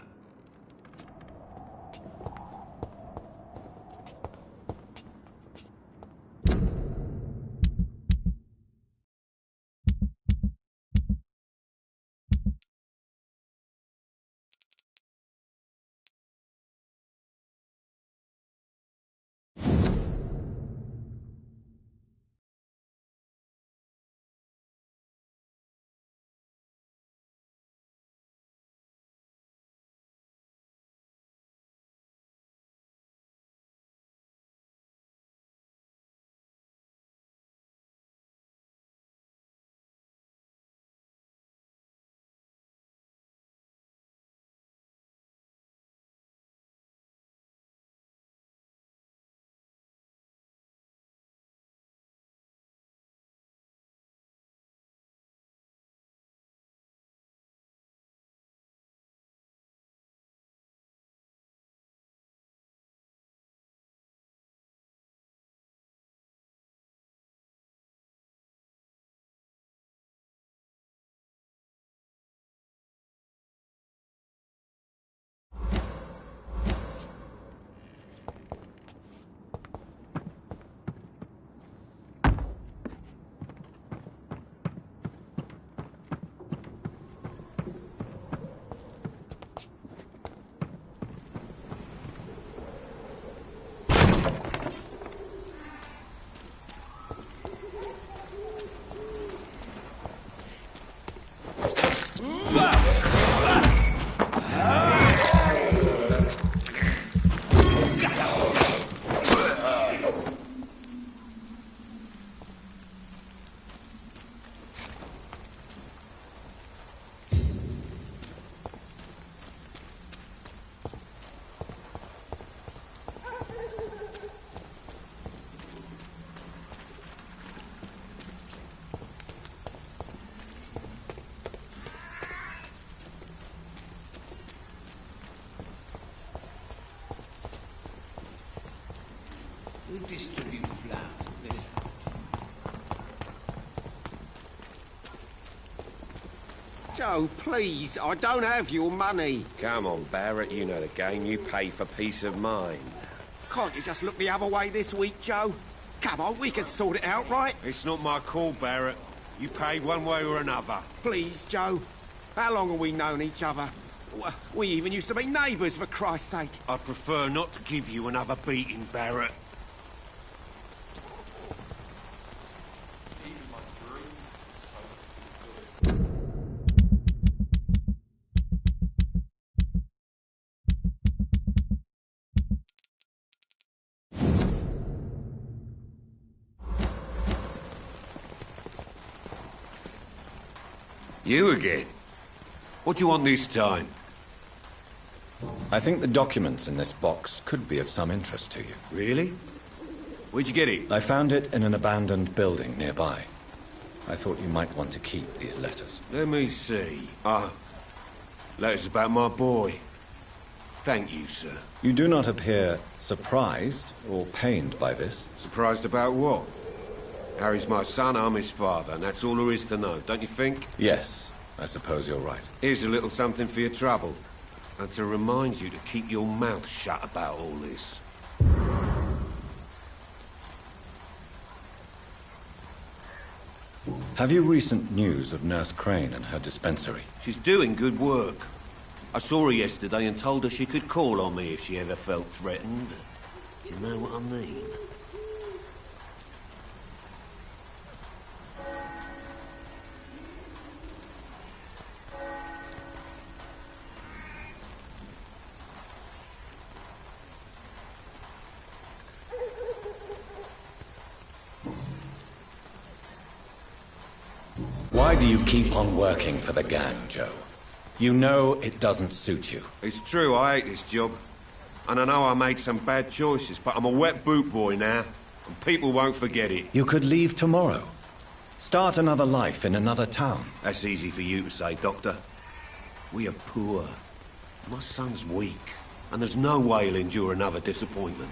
We distribute flowers this way. Joe, please, I don't have your money. Come on, Barrett, you know the game. You pay for peace of mind. Can't you just look the other way this week, Joe? Come on, we can sort it out, right? It's not my call, Barrett. You pay one way or another. Please, Joe. How long have we known each other? We even used to be neighbours, for Christ's sake. I'd prefer not to give you another beating, Barrett. You again? What do you want this time? I think the documents in this box could be of some interest to you. Really? Where'd you get it? I found it in an abandoned building nearby. I thought you might want to keep these letters. Let me see. Letters about my boy. Thank you, sir. You do not appear surprised or pained by this. Surprised about what? Harry's my son, I'm his father, and that's all there is to know, don't you think? Yes, I suppose you're right. Here's a little something for your trouble. And to remind you to keep your mouth shut about all this. Have you recent news of Nurse Crane and her dispensary? She's doing good work. I saw her yesterday and told her she could call on me if she ever felt threatened. Do you know what I mean? Why do you keep on working for the gang, Joe? You know it doesn't suit you. It's true, I hate this job. And I know I made some bad choices, but I'm a wet boot boy now, and people won't forget it. You could leave tomorrow. Start another life in another town. That's easy for you to say, Doctor. We are poor. My son's weak, and there's no way he'll endure another disappointment.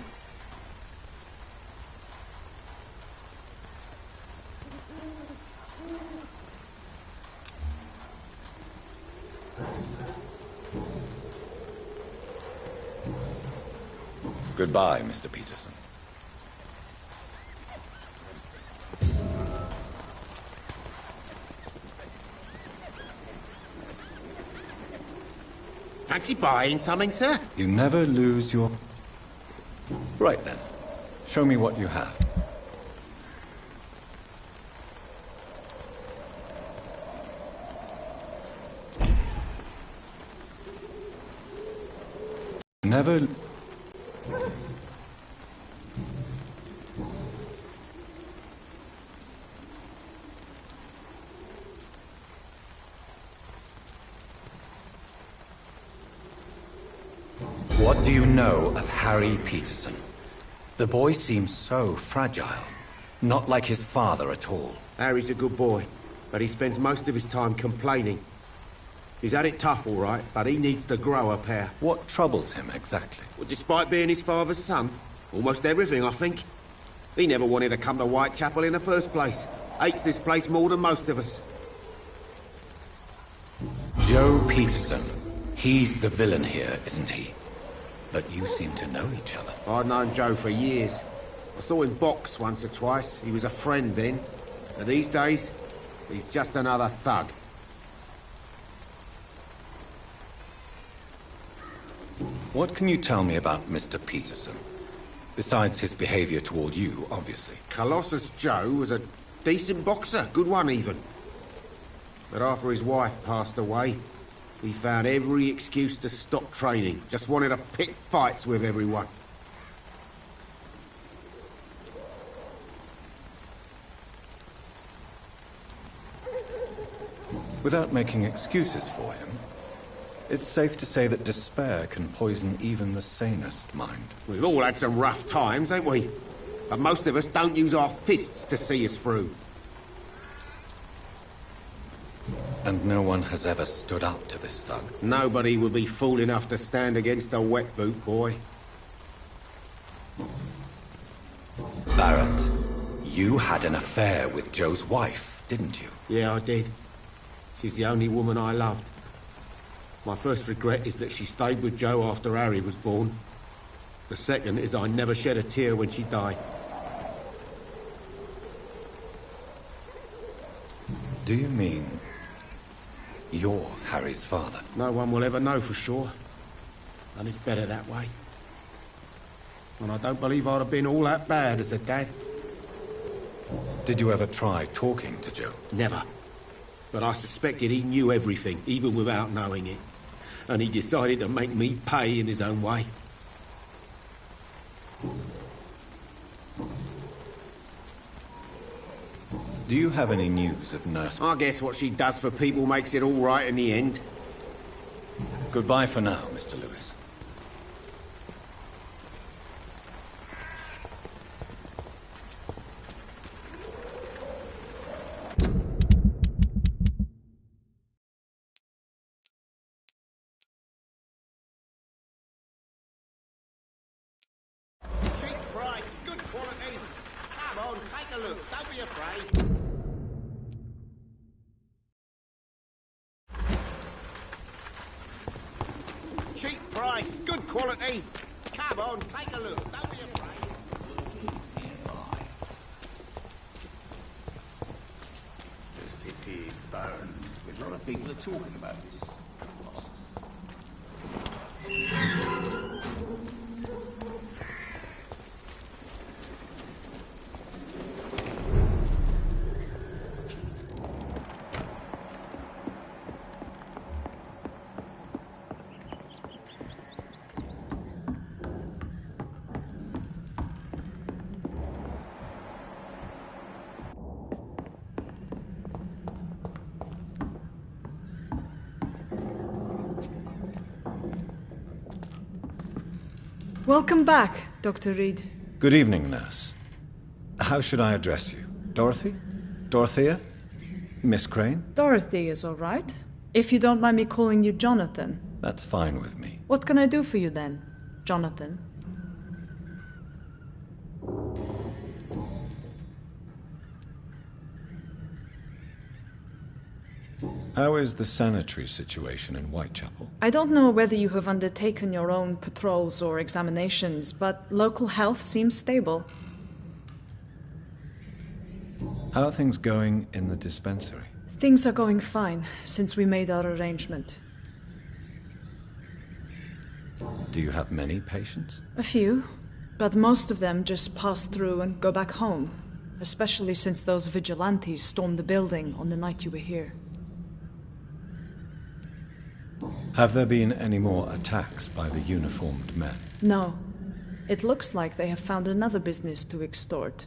Goodbye, Mr. Peterson. Fancy buying something, sir? You never lose your... Right then. Show me what you have. Never... What do you know of Harry Peterson? The boy seems so fragile. Not like his father at all. Harry's a good boy, but he spends most of his time complaining. He's had it tough, all right, but he needs to grow a pair. What troubles him exactly? Well, despite being his father's son, almost everything, I think. He never wanted to come to Whitechapel in the first place. Hates this place more than most of us. Joe Peterson. He's the villain here, isn't he? But you seem to know each other. I'd known Joe for years. I saw him box once or twice. He was a friend then. But these days, he's just another thug. What can you tell me about Mr. Peterson? Besides his behavior toward you, obviously. Colossus Joe was a decent boxer, good one even. But after his wife passed away, he found every excuse to stop training. Just wanted to pick fights with everyone. Without making excuses for him, it's safe to say that despair can poison even the sanest mind. We've all had some rough times, ain't we? But most of us don't use our fists to see us through. And no one has ever stood up to this thug. Nobody would be fool enough to stand against a wet boot boy. Barrett, you had an affair with Joe's wife, didn't you? Yeah, I did. She's the only woman I loved. My first regret is that she stayed with Joe after Harry was born. The second is I never shed a tear when she died. Do you mean you're Harry's father? No one will ever know for sure. And it's better that way. And I don't believe I'd have been all that bad as a dad. Did you ever try talking to Joe? Never. But I suspected he knew everything, even without knowing it. And he decided to make me pay in his own way. Do you have any news of Nurse? I guess what she does for people makes it all right in the end. Goodbye for now, Mr. Lewis. Cheap price, good quality. Come on, take a look. Don't be afraid. Cheap price, good quality. Come on, take a look. Don't be afraid. The city burns. A lot of people are talking about this. Welcome back, Dr. Reed. Good evening, Nurse. How should I address you? Dorothy? Dorothea? Miss Crane? Dorothy is all right. If you don't mind me calling you Jonathan. That's fine with me. What can I do for you then, Jonathan? How is the sanitary situation in Whitechapel? I don't know whether you have undertaken your own patrols or examinations, but local health seems stable. How are things going in the dispensary? Things are going fine since we made our arrangement. Do you have many patients? A few, but most of them just pass through and go back home, especially since those vigilantes stormed the building on the night you were here. Have there been any more attacks by the uniformed men? No. It looks like they have found another business to extort.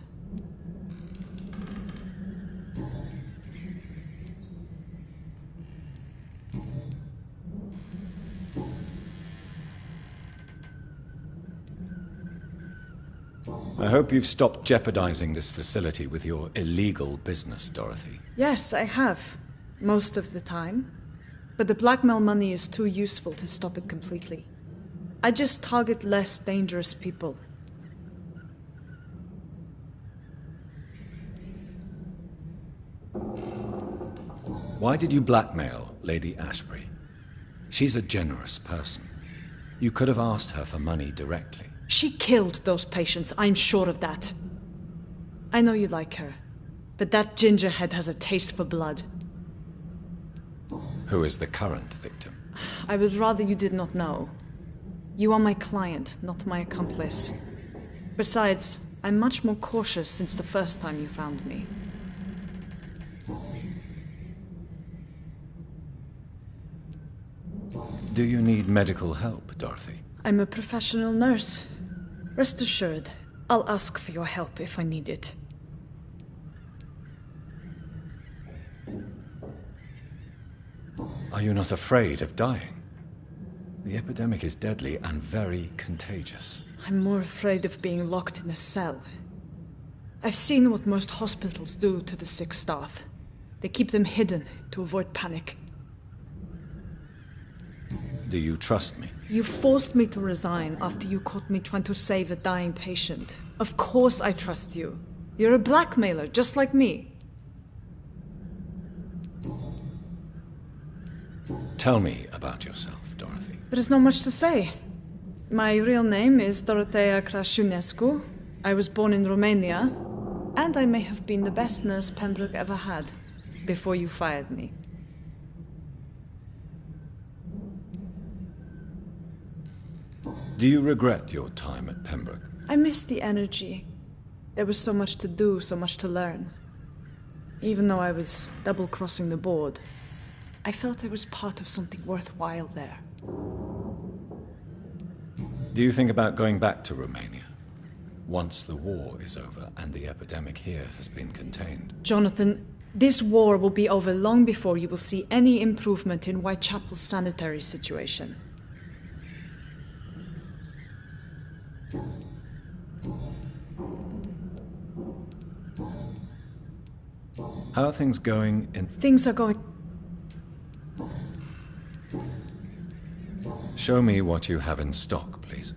I hope you've stopped jeopardizing this facility with your illegal business, Dorothy. Yes, I have. Most of the time. But the blackmail money is too useful to stop it completely. I just target less dangerous people. Why did you blackmail Lady Ashbury? She's a generous person. You could have asked her for money directly. She killed those patients, I'm sure of that. I know you like her, but that gingerhead has a taste for blood. Who is the current victim? I would rather you did not know. You are my client, not my accomplice. Besides, I'm much more cautious since the first time you found me. Do you need medical help, Dorothy? I'm a professional nurse. Rest assured, I'll ask for your help if I need it. Are you not afraid of dying? The epidemic is deadly and very contagious. I'm more afraid of being locked in a cell. I've seen what most hospitals do to the sick staff. They keep them hidden to avoid panic. Do you trust me? You forced me to resign after you caught me trying to save a dying patient. Of course I trust you. You're a blackmailer, just like me. Tell me about yourself, Dorothy. There is not much to say. My real name is Dorothea Crasciunescu. I was born in Romania, and I may have been the best nurse Pembroke ever had, before you fired me. Do you regret your time at Pembroke? I miss the energy. There was so much to do, so much to learn. Even though I was double-crossing the board, I felt I was part of something worthwhile there. Do you think about going back to Romania? Once the war is over and the epidemic here has been contained. Jonathan, this war will be over long before you will see any improvement in Whitechapel's sanitary situation. How are things going in... Things are going... Show me what you have in stock, please.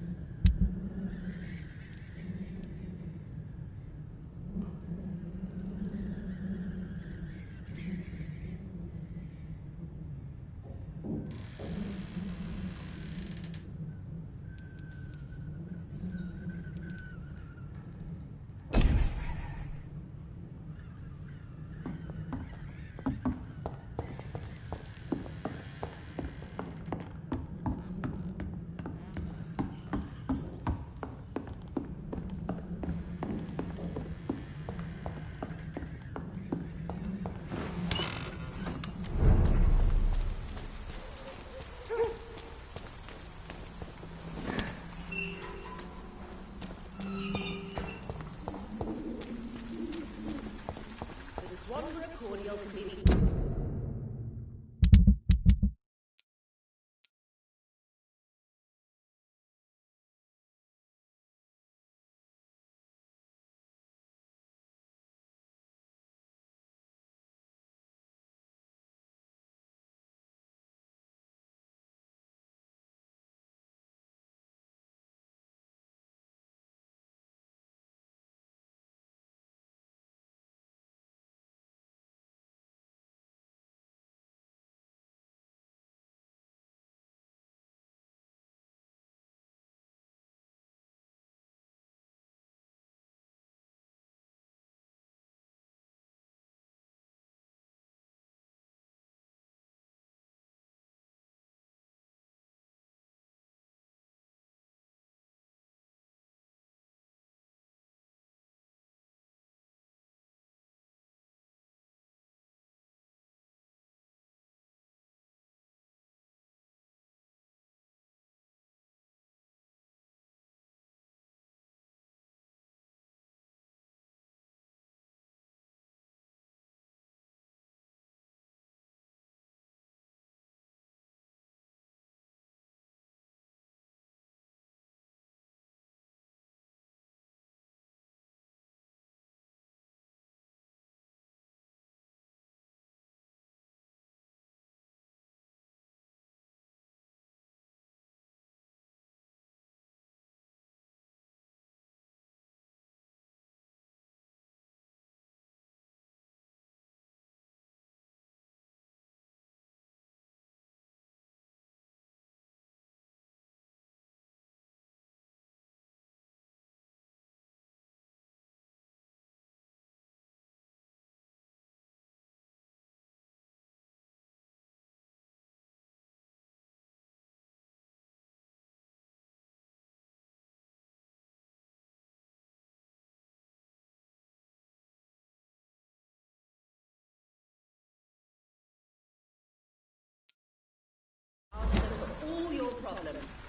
problems.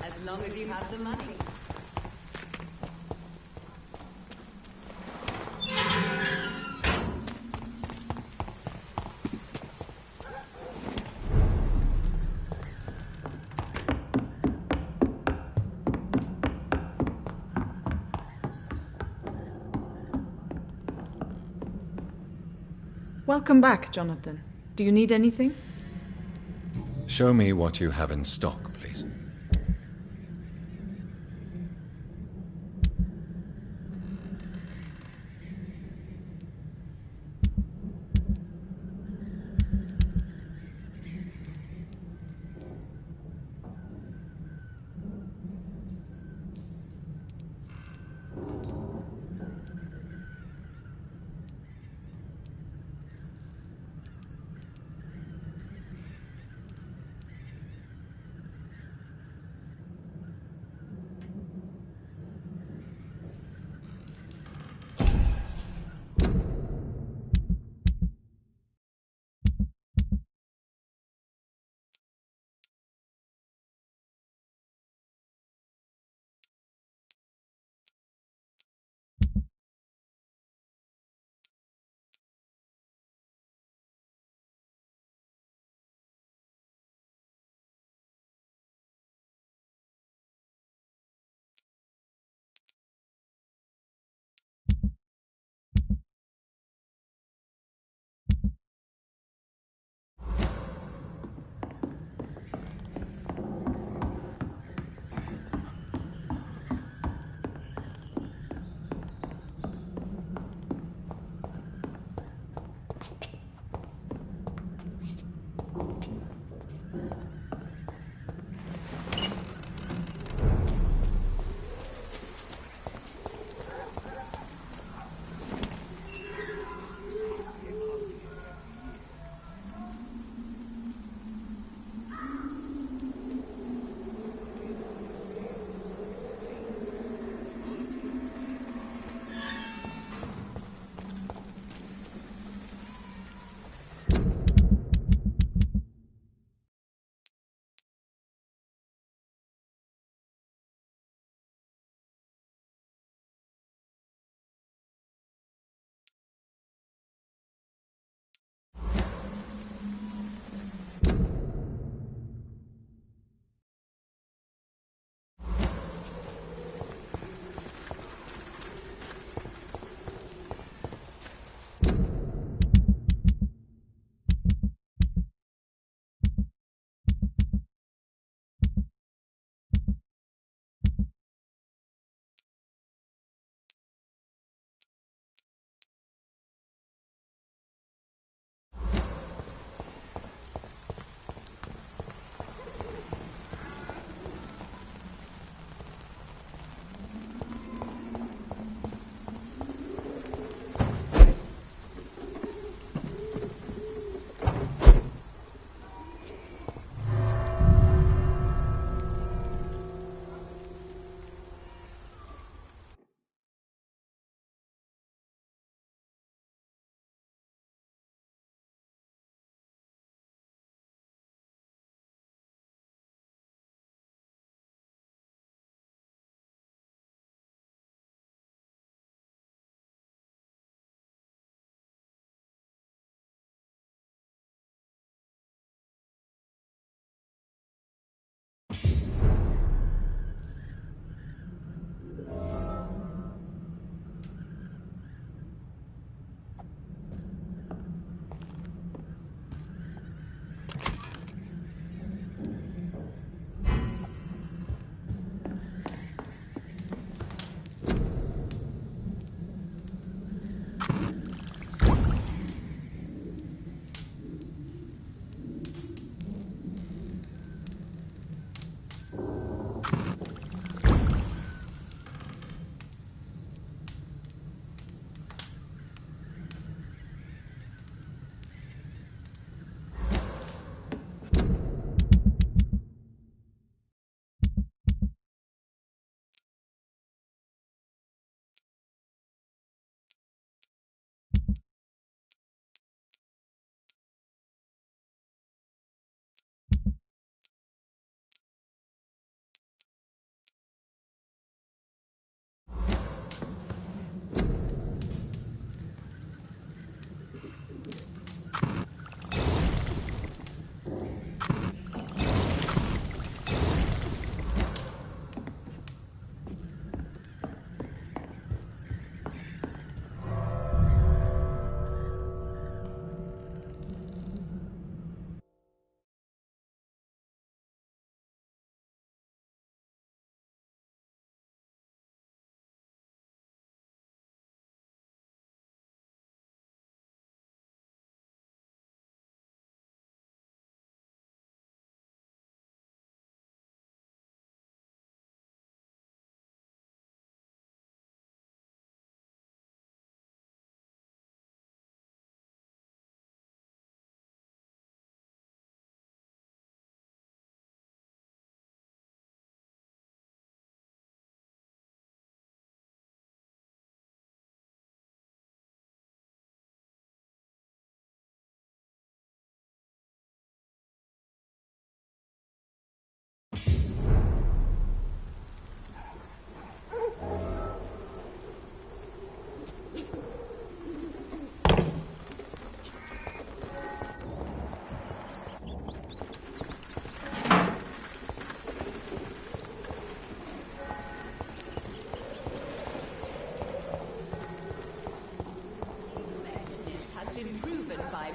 As long as you have the money. Welcome back, Jonathan. Do you need anything? Show me what you have in stock, please.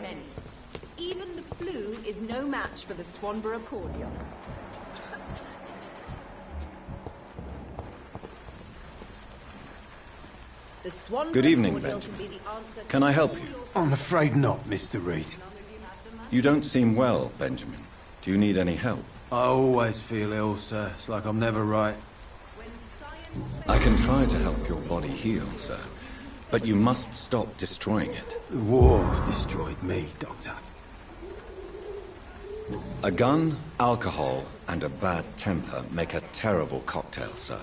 many. Even the flu is no match for the Swanborough accordion. The Swanborough Good evening, accordion Benjamin. can be the answer to Can I help all you? your I'm afraid not, Mr. Reed. You don't seem well, Benjamin. Do you need any help? I always feel ill, sir. It's like I'm never right. I can try to help your body heal, sir. But you must stop destroying it. The war destroyed me, Doctor. A gun, alcohol, and a bad temper make a terrible cocktail, sir.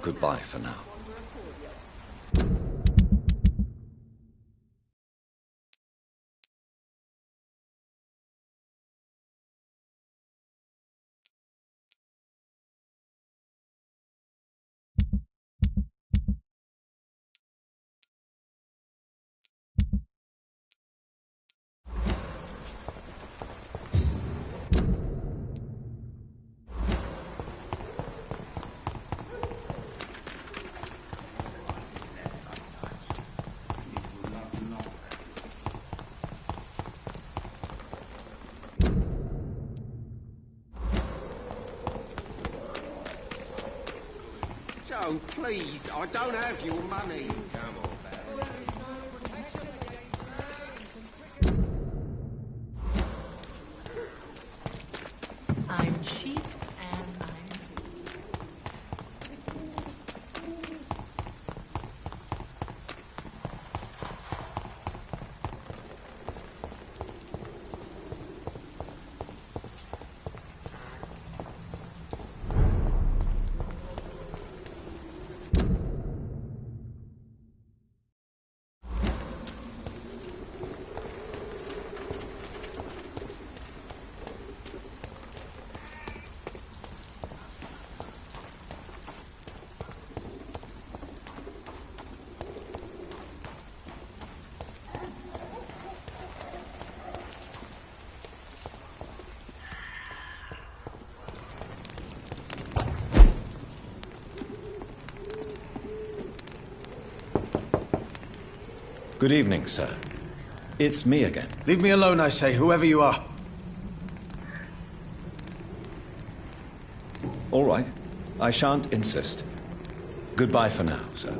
Goodbye for now. Joe, please, I don't have your money. Come on. I'm cheap and I'm Good evening, sir. It's me again. Leave me alone, I say, whoever you are. All right. I shan't insist. Goodbye for now, sir.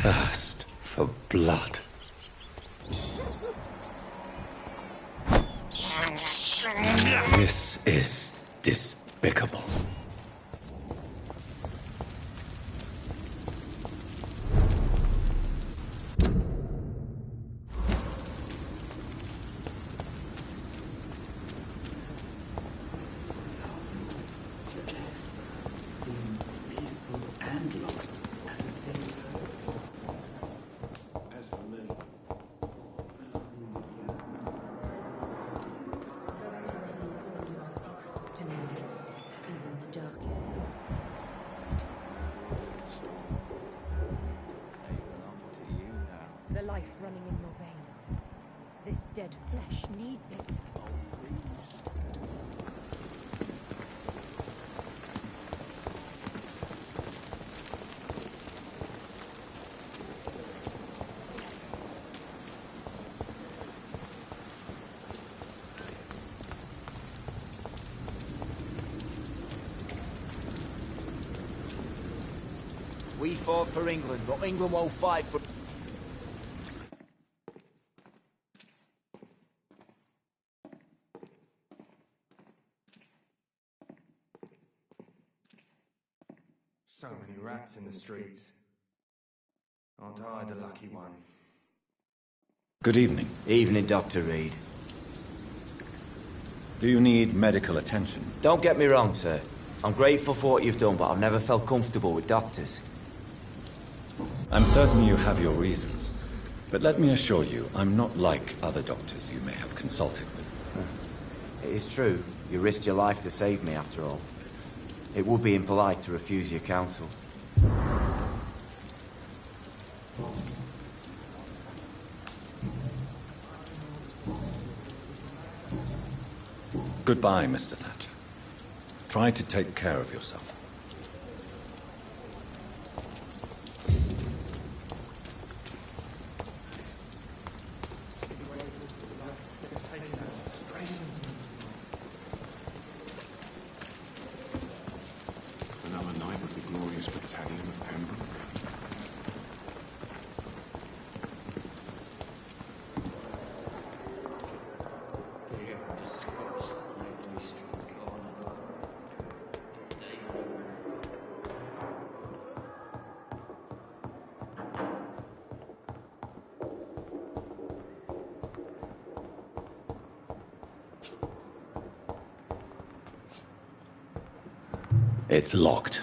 thirst for blood. This is despicable. The life running in your veins. This dead flesh needs it. We fought for England, but England won't fight for... So many rats in the streets. Aren't I the lucky one? Good evening. Evening, Dr. Reed. Do you need medical attention? Don't get me wrong, sir. I'm grateful for what you've done, but I've never felt comfortable with doctors. I'm certain you have your reasons. But let me assure you, I'm not like other doctors you may have consulted with. It is true. You risked your life to save me, after all. It would be impolite to refuse your counsel. Goodbye, Mr. Thatcher. Try to take care of yourself. Another night with the glorious battalion of Pembroke. It's locked.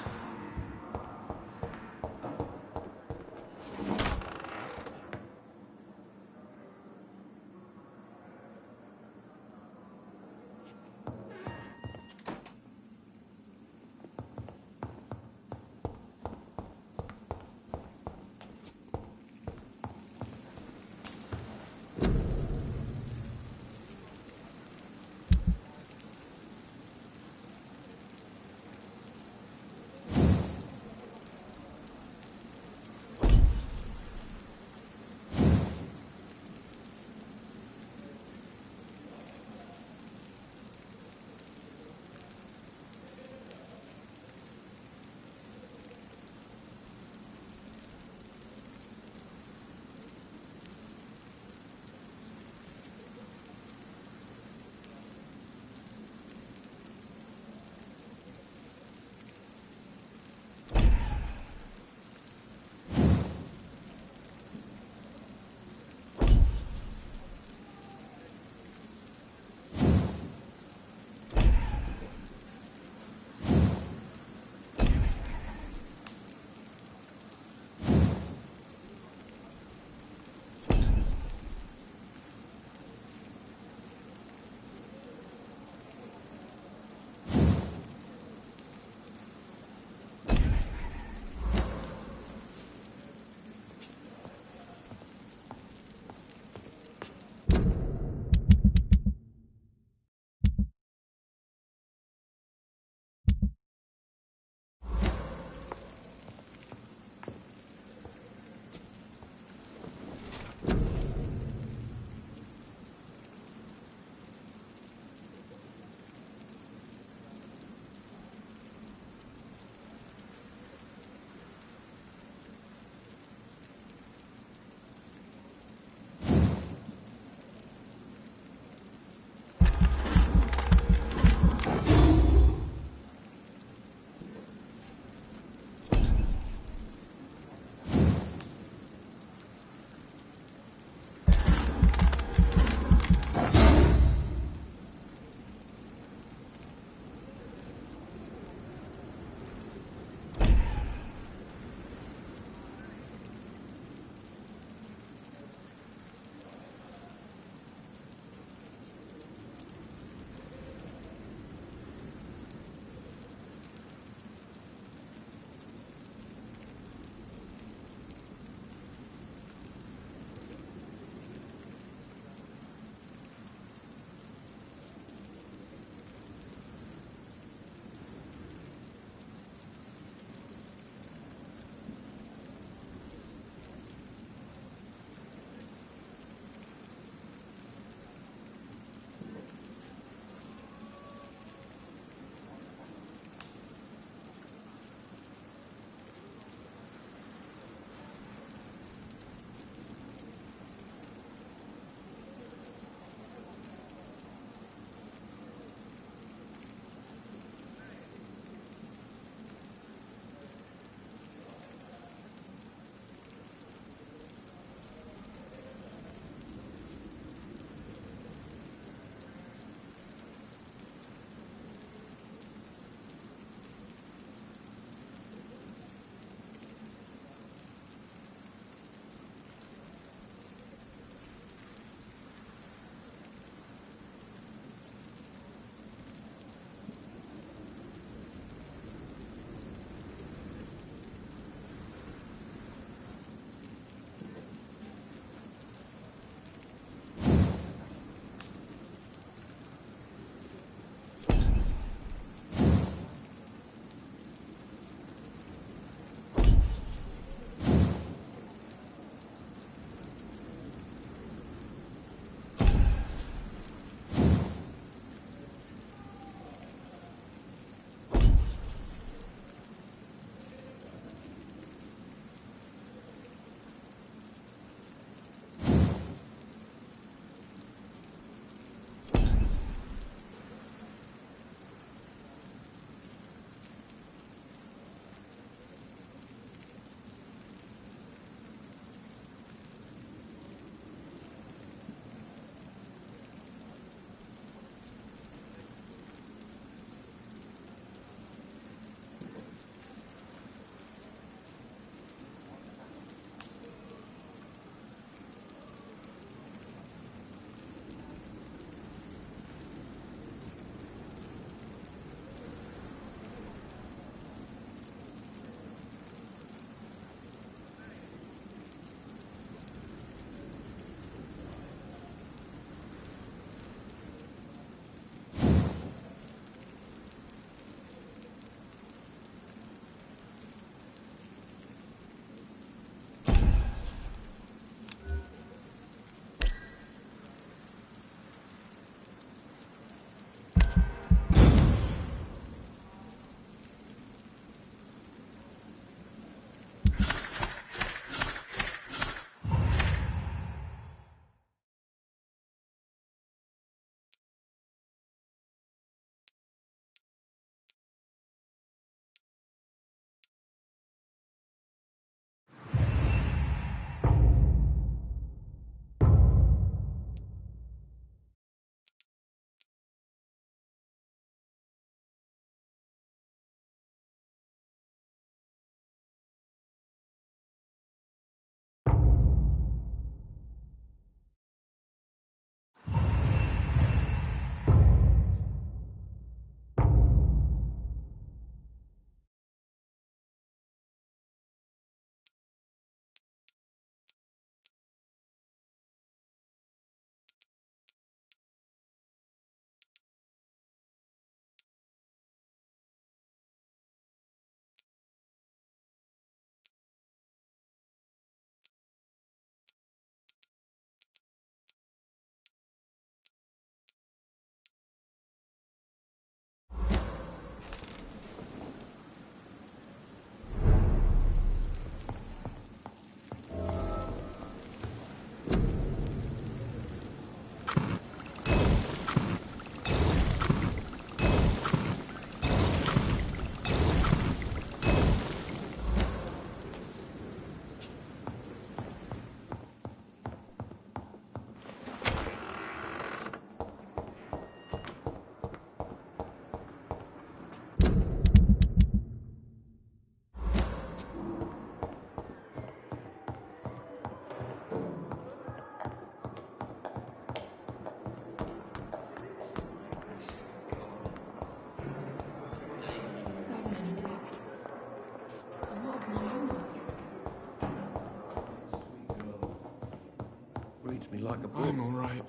like a book. I'm all right.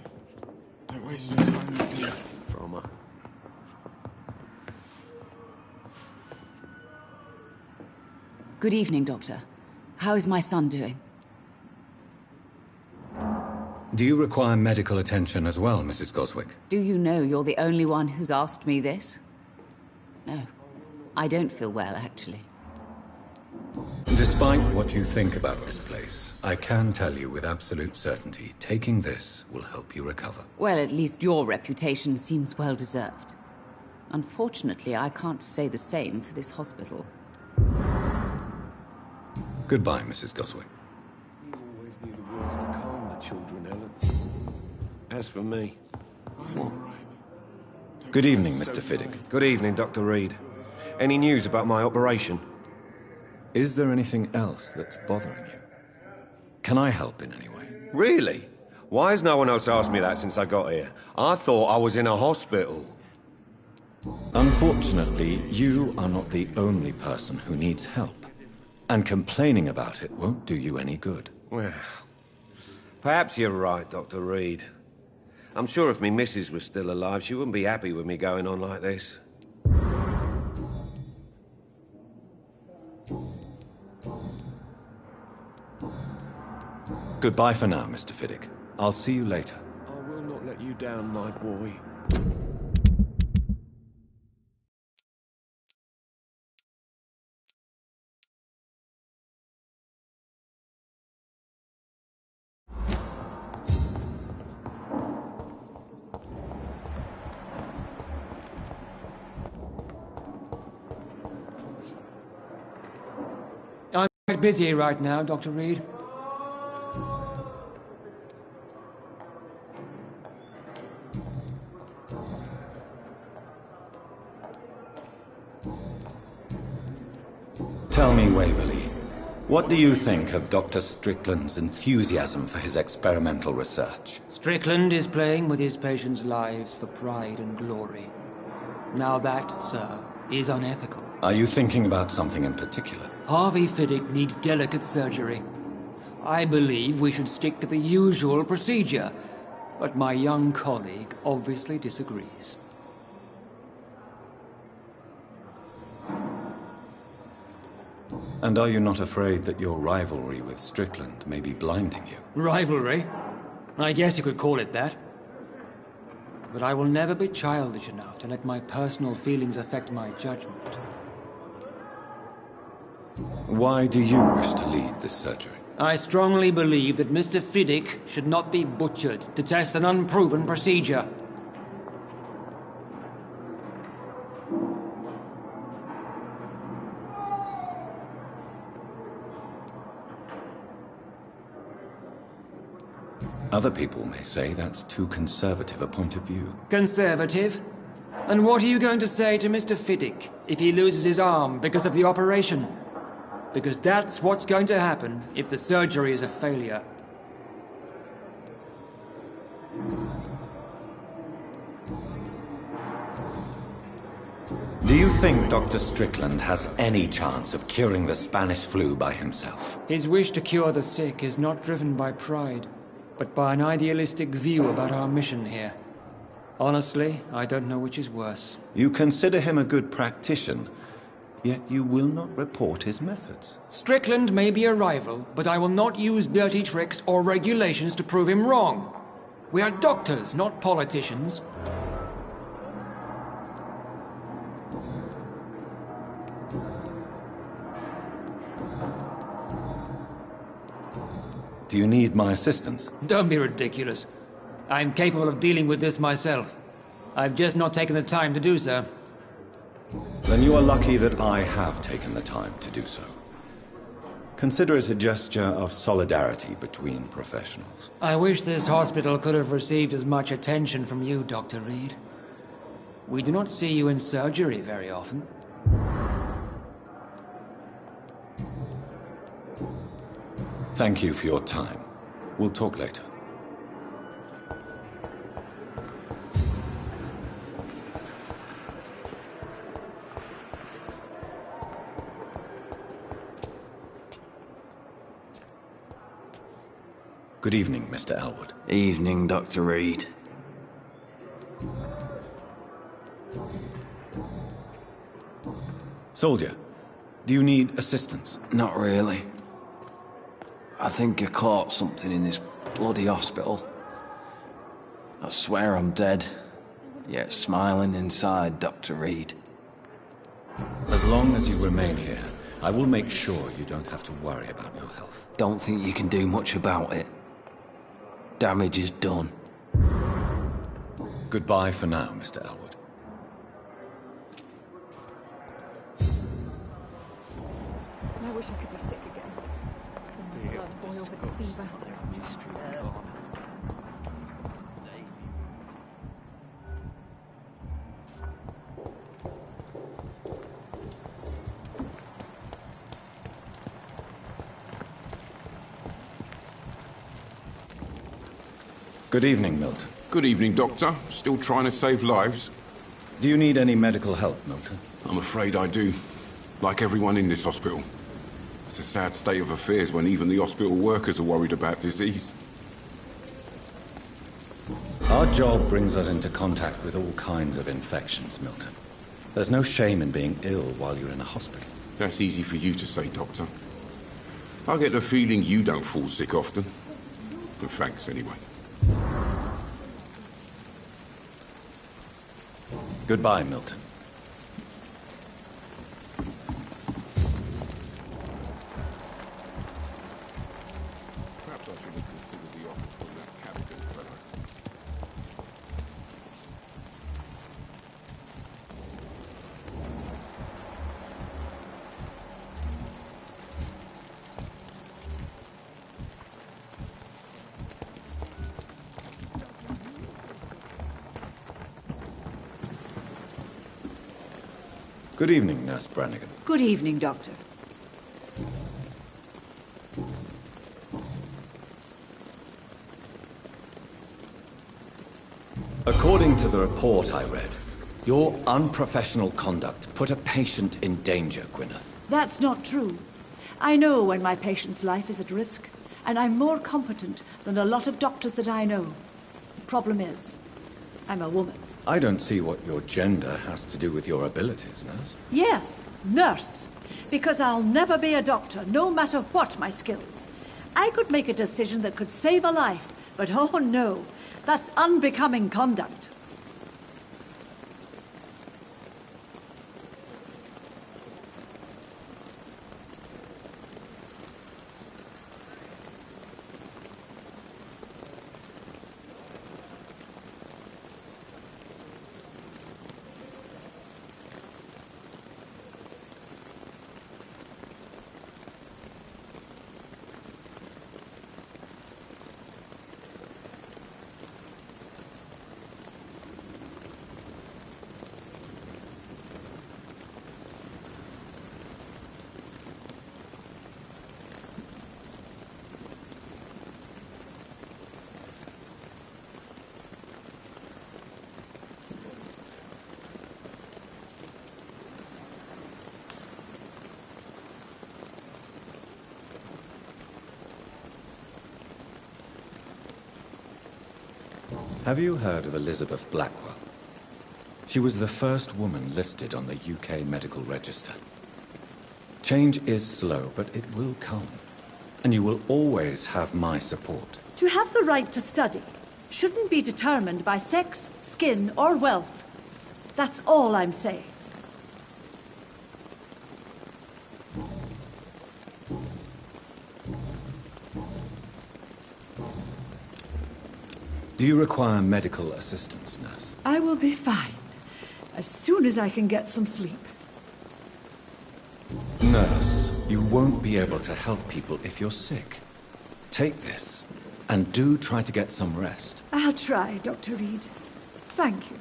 Don't waste your time with me. From her. Good evening, Doctor. How is my son doing? Do you require medical attention as well, Mrs. Goswick? Do you know you're the only one who's asked me this? No. I don't feel well, actually. Despite what you think about this place, I can tell you with absolute certainty, taking this will help you recover. Well, at least your reputation seems well deserved. Unfortunately, I can't say the same for this hospital. Goodbye, Mrs. Goswick. You always knew the words to calm the children, Ellen. As for me... I'm all right. Good evening, Mr. Fiddick. Good evening, Dr. Reed. Any news about my operation? Is there anything else that's bothering you? Can I help in any way? Really? Why has no one else asked me that since I got here? I thought I was in a hospital. Unfortunately, you are not the only person who needs help. And complaining about it won't do you any good. Well, perhaps you're right, Dr. Reed. I'm sure if me missus was still alive, she wouldn't be happy with me going on like this. Goodbye for now, Mr. Fiddick. I'll see you later. I will not let you down, my boy. I'm quite busy right now, Dr. Reed. Tell me, Waverley, what do you think of Dr. Strickland's enthusiasm for his experimental research? Strickland is playing with his patients' lives for pride and glory. Now that, sir, is unethical. Are you thinking about something in particular? Harvey Fiddick needs delicate surgery. I believe we should stick to the usual procedure, but my young colleague obviously disagrees. And are you not afraid that your rivalry with Strickland may be blinding you? Rivalry? I guess you could call it that. But I will never be childish enough to let my personal feelings affect my judgment. Why do you wish to lead this surgery? I strongly believe that Mr. Fiddick should not be butchered to test an unproven procedure. Other people may say that's too conservative a point of view. Conservative? And what are you going to say to Mr. Fiddick if he loses his arm because of the operation? Because that's what's going to happen if the surgery is a failure. Do you think Dr. Strickland has any chance of curing the Spanish flu by himself? His wish to cure the sick is not driven by pride, but by an idealistic view about our mission here. Honestly, I don't know which is worse. You consider him a good practitioner, yet you will not report his methods. Strickland may be a rival, but I will not use dirty tricks or regulations to prove him wrong. We are doctors, not politicians. Do you need my assistance? Don't be ridiculous. I'm capable of dealing with this myself. I've just not taken the time to do so. Then you are lucky that I have taken the time to do so. Consider it a gesture of solidarity between professionals. I wish this hospital could have received as much attention from you, Dr. Reed. We do not see you in surgery very often. Thank you for your time. We'll talk later. Good evening, Mr. Elwood. Evening, Dr. Reed. Soldier, do you need assistance? Not really. I think I caught something in this bloody hospital. I swear I'm dead, yet smiling inside, Dr. Reed. As long as you remain here, I will make sure you don't have to worry about your health. Don't think you can do much about it. Damage is done. Goodbye for now, Mr. Elwood. I wish I could be sick again. Blood boil with the fever. Good evening, Milton. Good evening, Doctor. Still trying to save lives? Do you need any medical help, Milton? I'm afraid I do. Like everyone in this hospital. It's a sad state of affairs when even the hospital workers are worried about disease. Our job brings us into contact with all kinds of infections, Milton. There's no shame in being ill while you're in a hospital. That's easy for you to say, Doctor. I get the feeling you don't fall sick often. But thanks, anyway. Goodbye, Milton. Perhaps I should have considered the offer from that Captain fellow. Good evening, Nurse Brannigan. Good evening, Doctor. According to the report I read, your unprofessional conduct put a patient in danger, Gwyneth. That's not true. I know when my patient's life is at risk, and I'm more competent than a lot of doctors that I know. The problem is, I'm a woman. I don't see what your gender has to do with your abilities, Nurse. Yes, nurse. Because I'll never be a doctor, no matter what my skills. I could make a decision that could save a life, but oh no, that's unbecoming conduct. Have you heard of Elizabeth Blackwell? She was the first woman listed on the UK Medical Register. Change is slow, but it will come. And you will always have my support. To have the right to study shouldn't be determined by sex, skin, or wealth. That's all I'm saying. Do you require medical assistance, Nurse? I will be fine, as soon as I can get some sleep. Nurse, you won't be able to help people if you're sick. Take this, and do try to get some rest. I'll try, Dr. Reed. Thank you.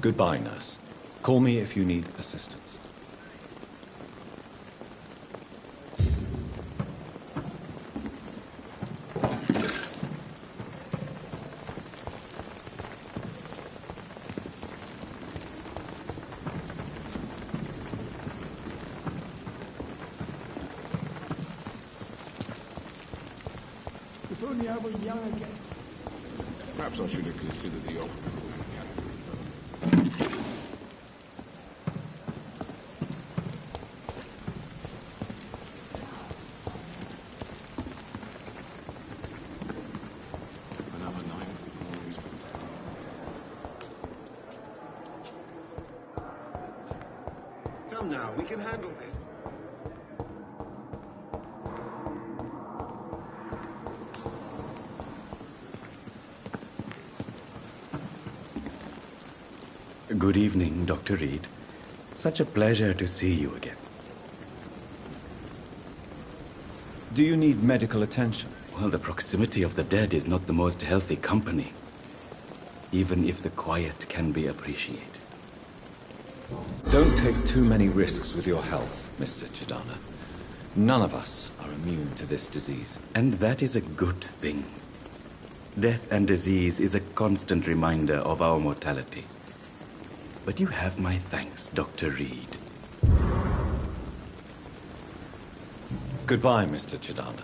Goodbye, Nurse. Call me if you need assistance. only ever young again. Perhaps I should have considered the offer. Come now, we can handle this. Good evening, Dr. Reed. Such a pleasure to see you again. Do you need medical attention? Well, the proximity of the dead is not the most healthy company, even if the quiet can be appreciated. Don't take too many risks with your health, Mr. Chidana. None of us are immune to this disease. And that is a good thing. Death and disease is a constant reminder of our mortality. But you have my thanks, Dr. Reed. Goodbye, Mr. Chidana.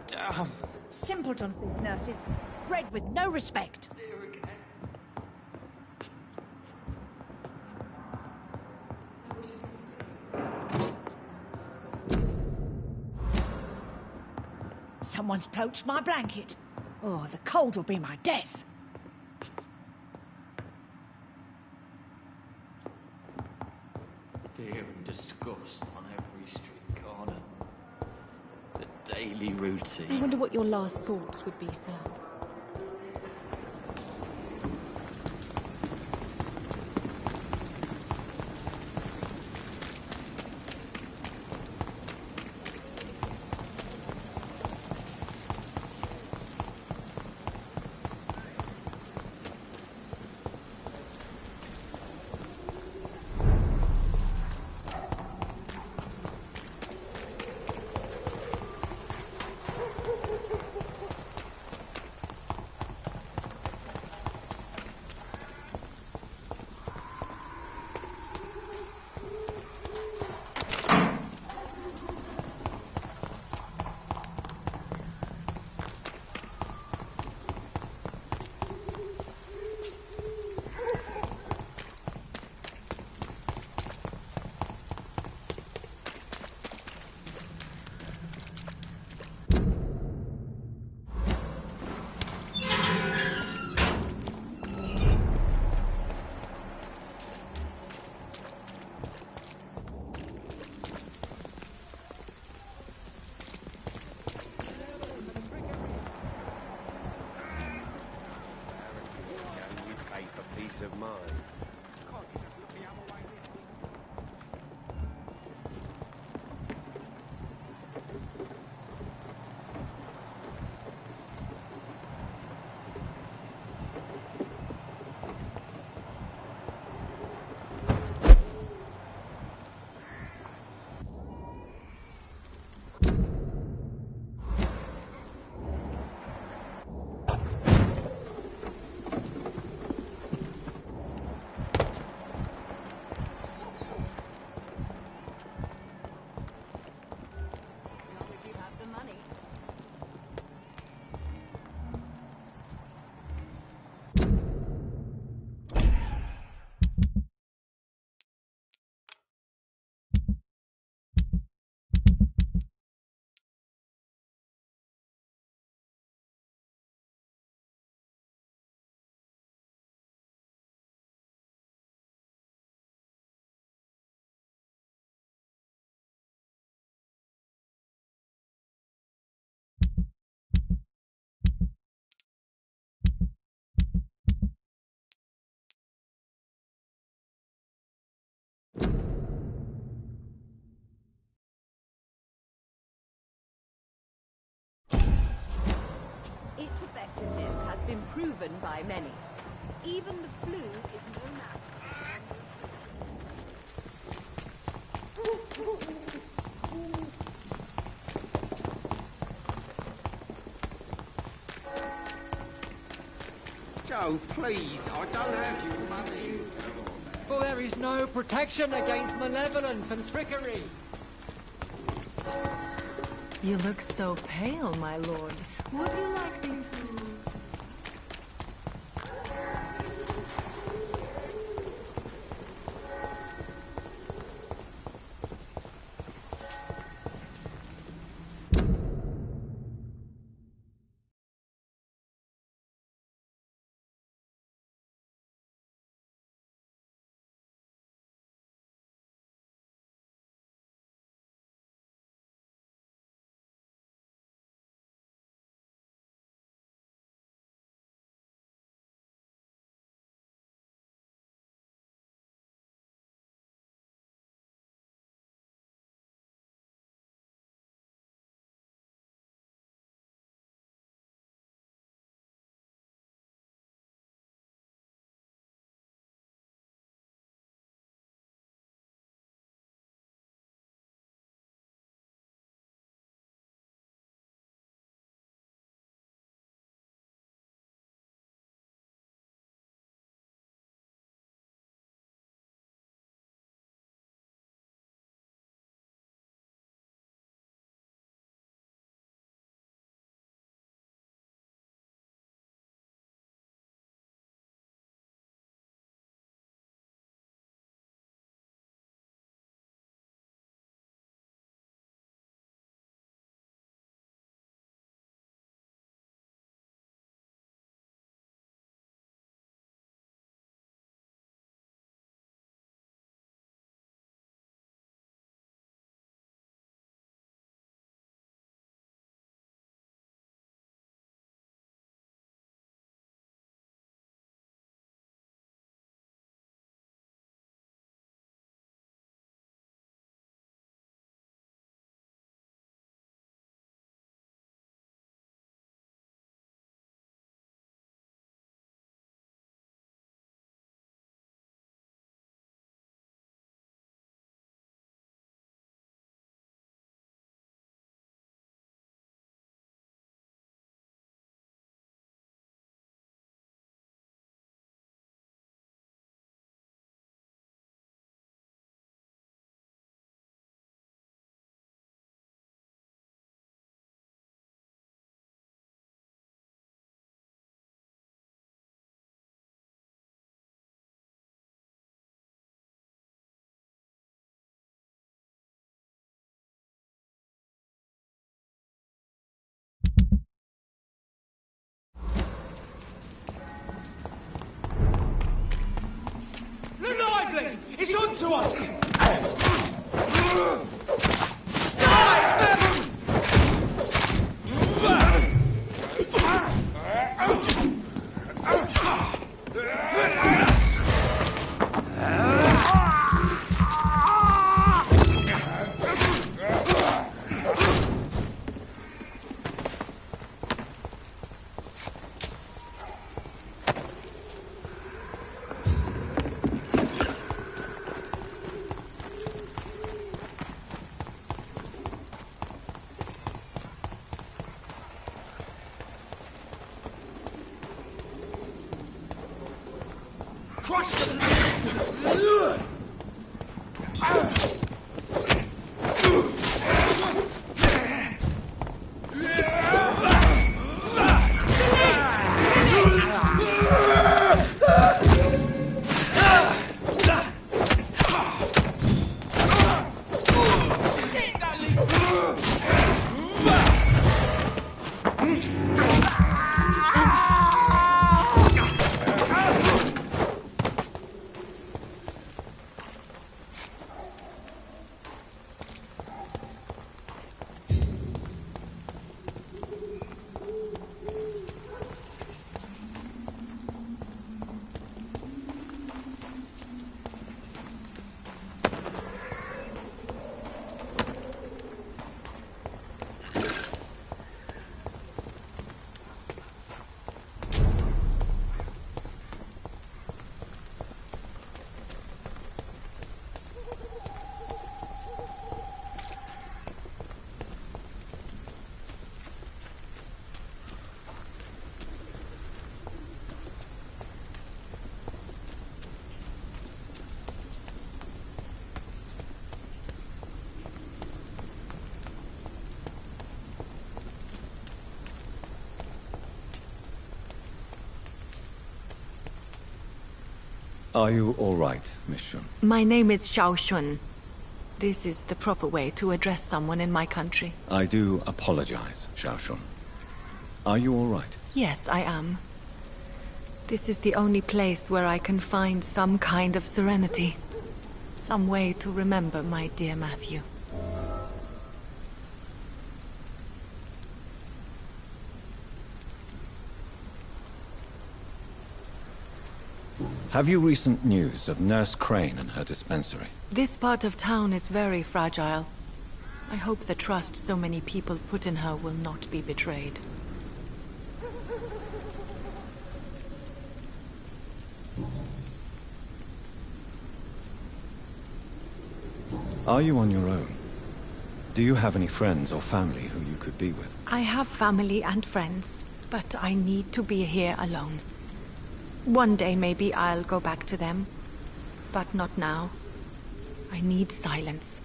Damn. Simpletons, these nurses. Bred with no respect. Someone's poached my blanket. Oh, the cold will be my death. Fear and disgust on every street corner. The daily routine. I wonder what your last thoughts would be, sir. of mind. Its effectiveness has been proven by many. Even the flu is no match. Joe, please, I don't have your money. For there is no protection against malevolence and trickery. You look so pale, my lord. Would you like these? It's on to us! Crush them! Are you all right, Miss Shun? My name is Xiao Shun. This is the proper way to address someone in my country. I do apologize, Xiao Shun. Are you all right? Yes, I am. This is the only place where I can find some kind of serenity. Some way to remember my dear Matthew. Have you recent news of Nurse Crane and her dispensary? This part of town is very fragile. I hope the trust so many people put in her will not be betrayed. Are you on your own? Do you have any friends or family who you could be with? I have family and friends, but I need to be here alone. One day maybe I'll go back to them, but not now. I need silence,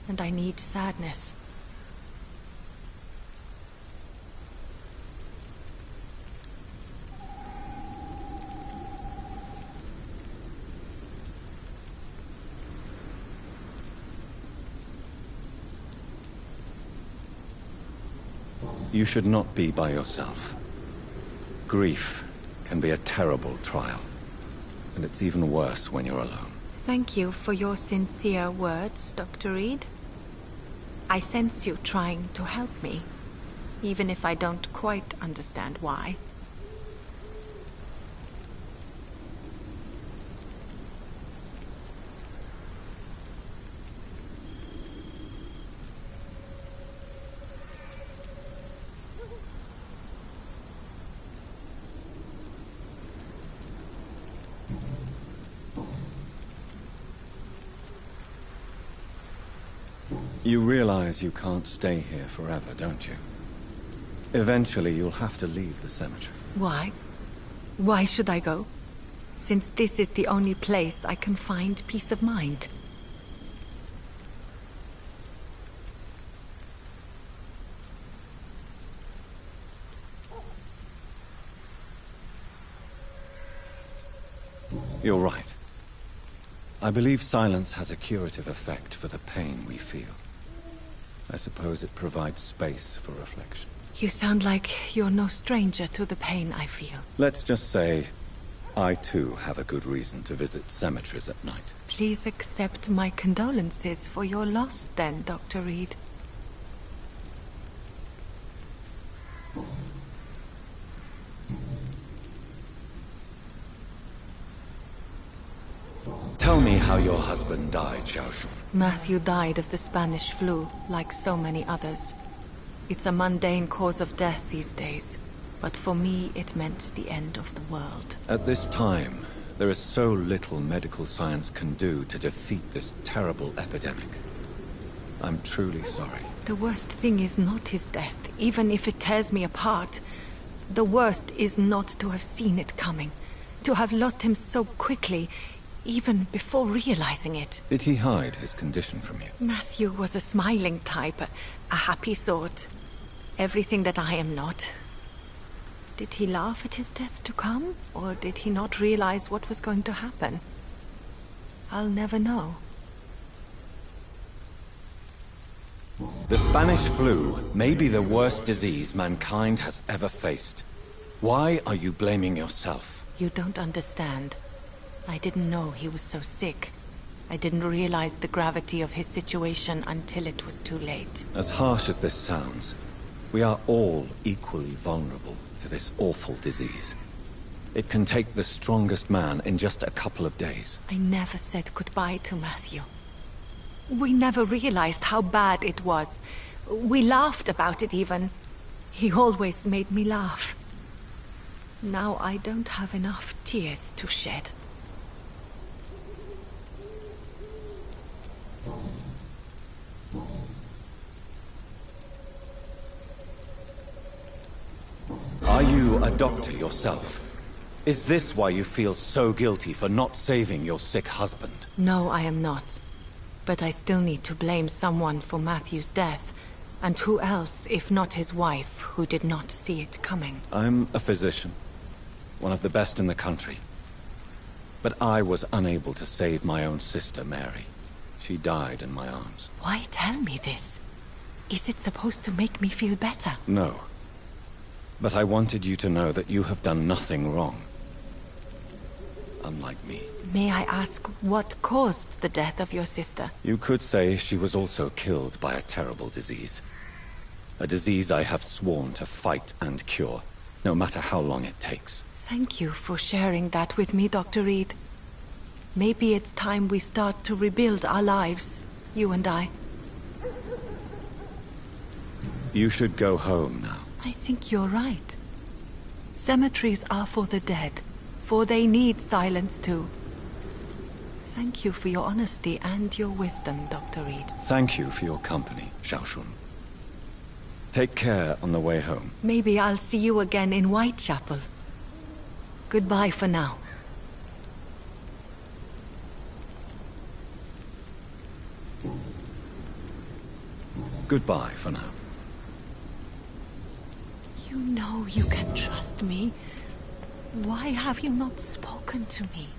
and I need sadness. You should not be by yourself. Grief can be a terrible trial, and it's even worse when you're alone. Thank you for your sincere words, Dr. Reed. I sense you trying to help me, even if I don't quite understand why. You realize you can't stay here forever, don't you? Eventually, you'll have to leave the cemetery. Why? Why should I go? Since this is the only place I can find peace of mind. You're right. I believe silence has a curative effect for the pain we feel. I suppose it provides space for reflection. You sound like you're no stranger to the pain I feel. Let's just say, I too have a good reason to visit cemeteries at night. Please accept my condolences for your loss then, Dr. Reed. Tell me how your husband died, Xiao. Matthew died of the Spanish flu, like so many others. It's a mundane cause of death these days, but for me it meant the end of the world. At this time, there is so little medical science can do to defeat this terrible epidemic. I'm truly sorry. The worst thing is not his death, even if it tears me apart. The worst is not to have seen it coming, To have lost him so quickly, even before realizing it. Did he hide his condition from you? Matthew was a smiling type, a happy sort. Everything that I am not. Did he laugh at his death to come? Or did he not realize what was going to happen? I'll never know. The Spanish flu may be the worst disease mankind has ever faced. Why are you blaming yourself? You don't understand. I didn't know he was so sick. I didn't realize the gravity of his situation until it was too late. As harsh as this sounds, we are all equally vulnerable to this awful disease. It can take the strongest man in just a couple of days. I never said goodbye to Matthew. We never realized how bad it was. We laughed about it even. He always made me laugh. Now I don't have enough tears to shed. Are you a doctor yourself? Is this why you feel so guilty for not saving your sick husband? No, I am not. But I still need to blame someone for Matthew's death. And who else, if not his wife, who did not see it coming? I'm a physician. One of the best in the country. But I was unable to save my own sister, Mary. She died in my arms. Why tell me this? Is it supposed to make me feel better? No. But I wanted you to know that you have done nothing wrong. Unlike me. May I ask what caused the death of your sister? You could say she was also killed by a terrible disease. A disease I have sworn to fight and cure, no matter how long it takes. Thank you for sharing that with me, Dr. Reed. Maybe it's time we start to rebuild our lives, you and I. You should go home now. I think you're right. Cemeteries are for the dead, for they need silence too. Thank you for your honesty and your wisdom, Dr. Reed. Thank you for your company, Xiaoshun. Take care on the way home. Maybe I'll see you again in Whitechapel. Goodbye for now. Goodbye for now. You know you can trust me. Why have you not spoken to me?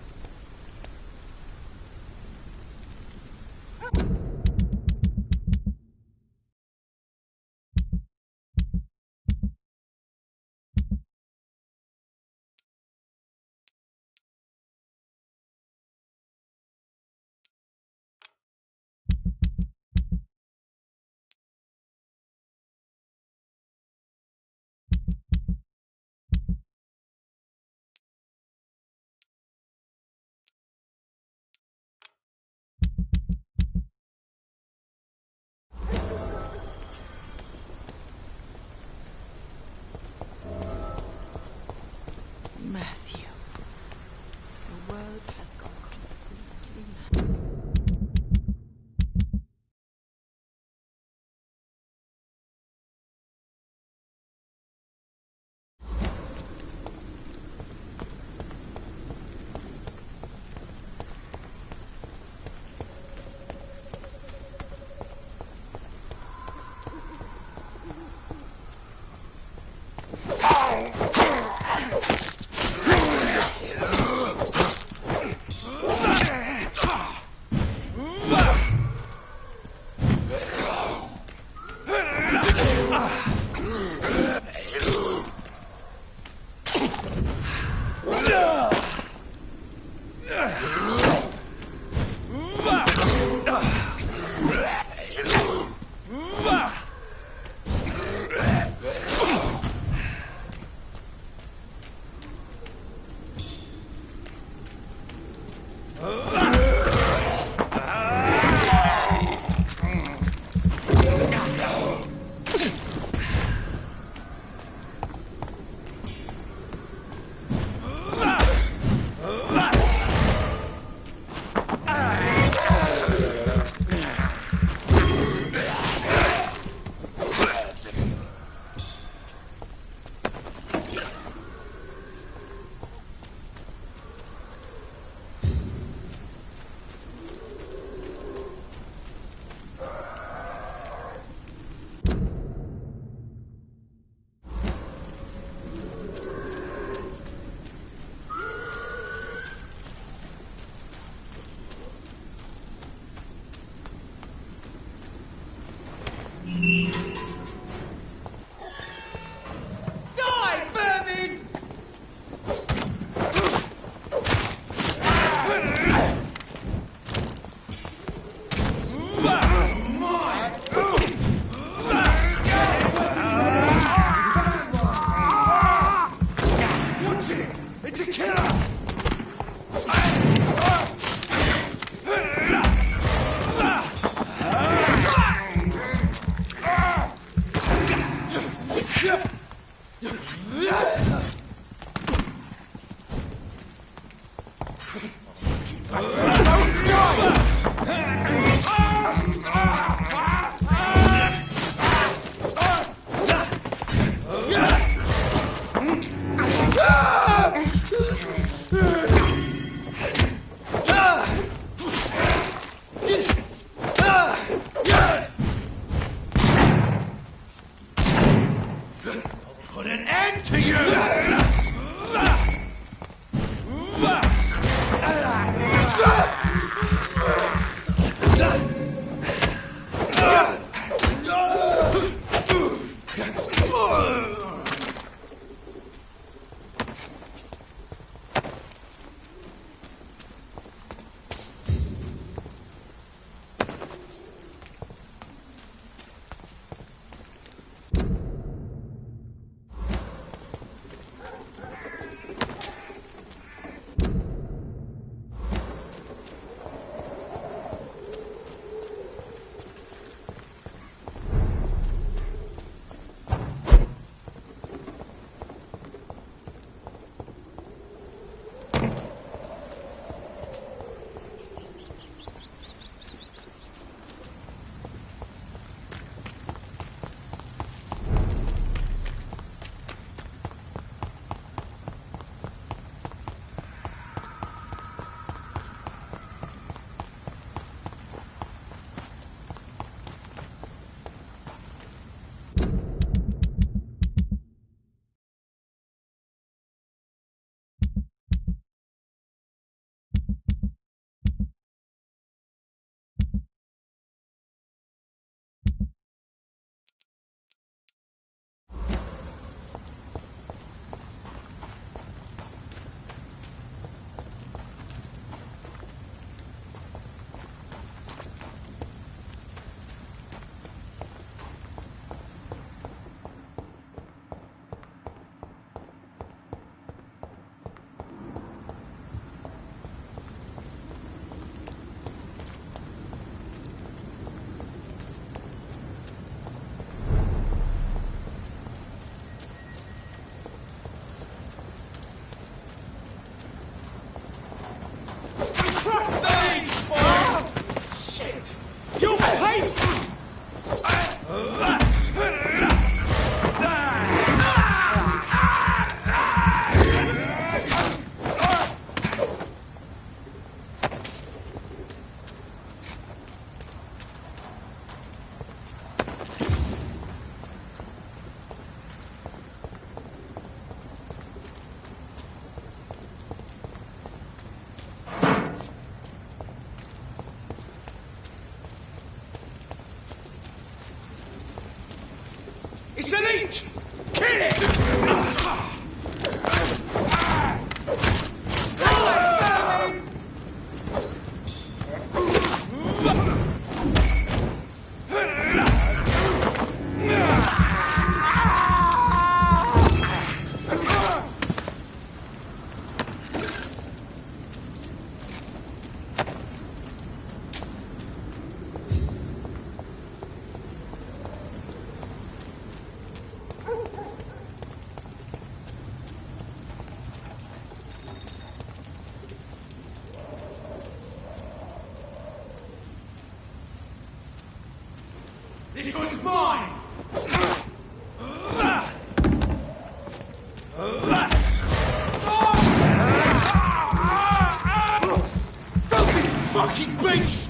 Matthew. The world has gone completely mad. Put an end to you! Shit! You hate! It's an leech! Kill it! This one's mine! Filthy fucking beast!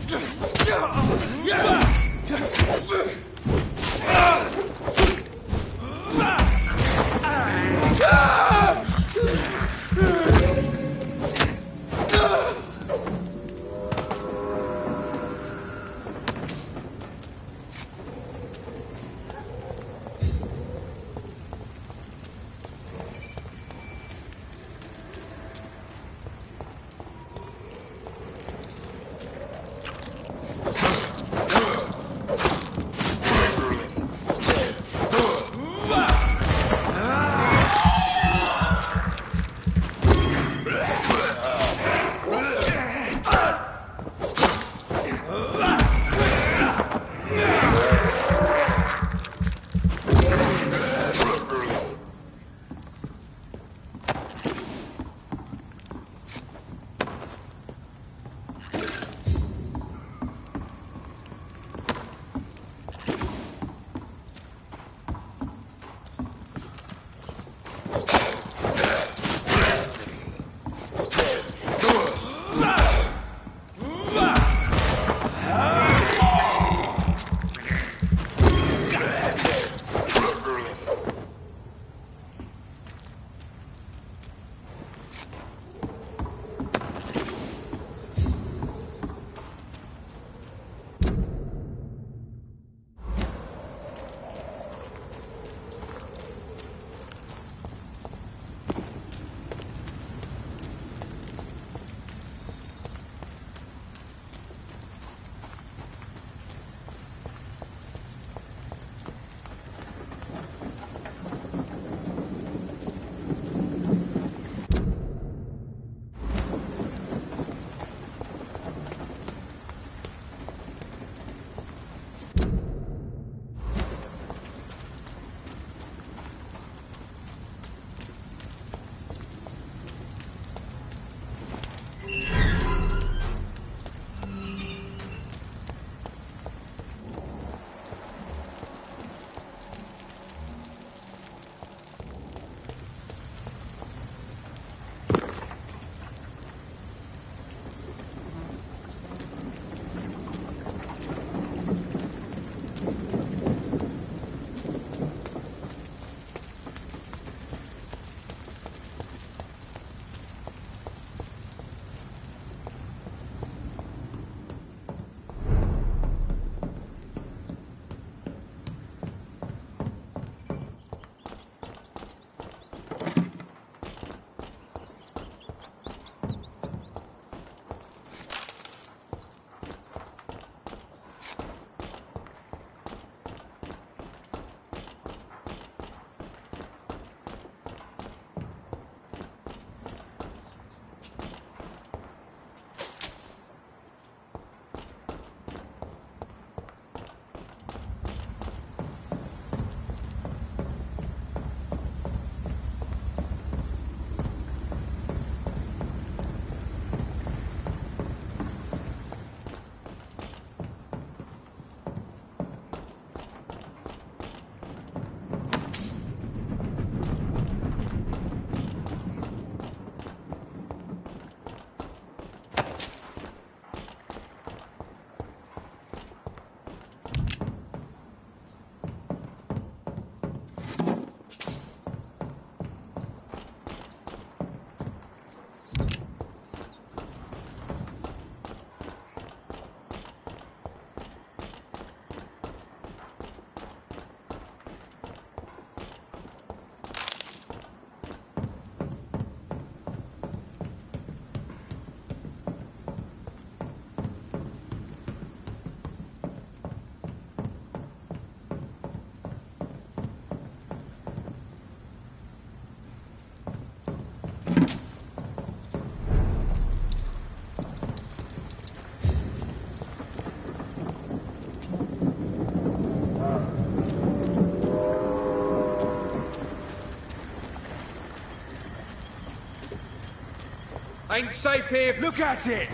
Ain't safe here. Look at it!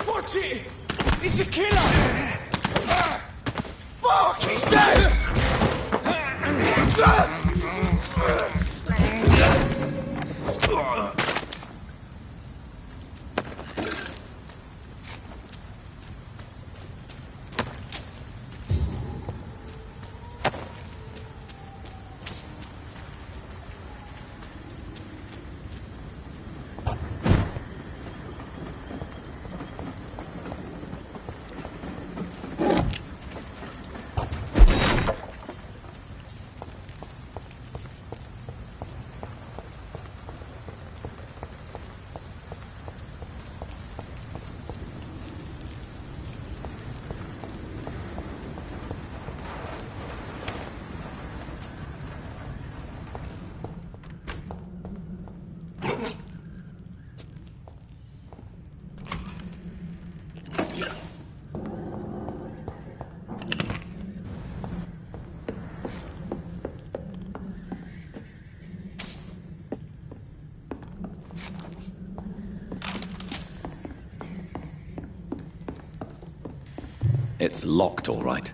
Watch it! It's a killer! Fuck! He's dead! It's locked, all right.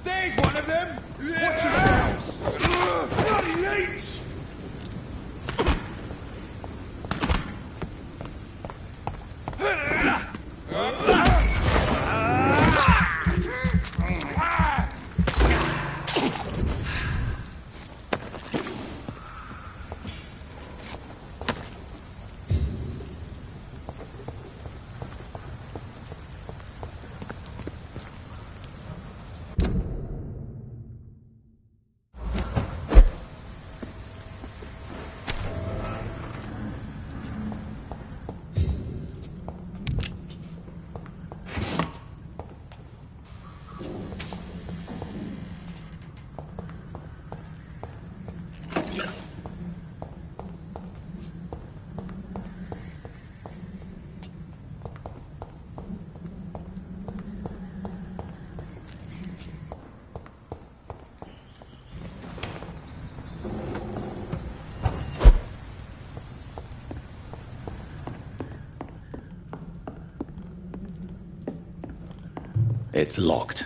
There's one of them! Watch yourselves! Bloody leech! It's locked.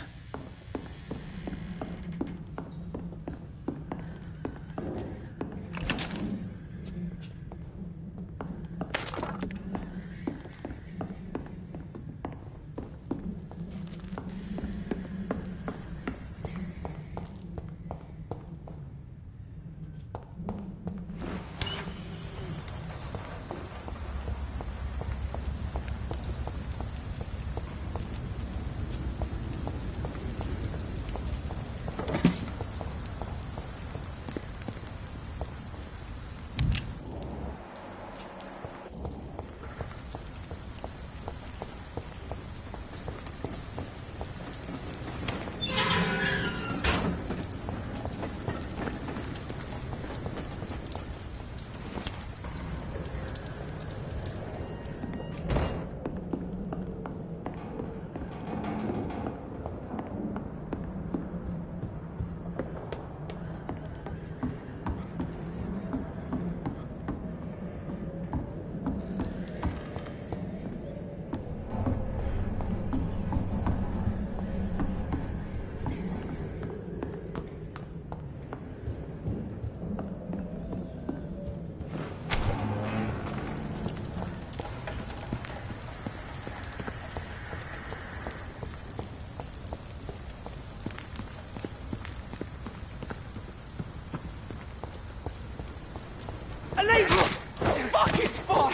Fuck, it's far!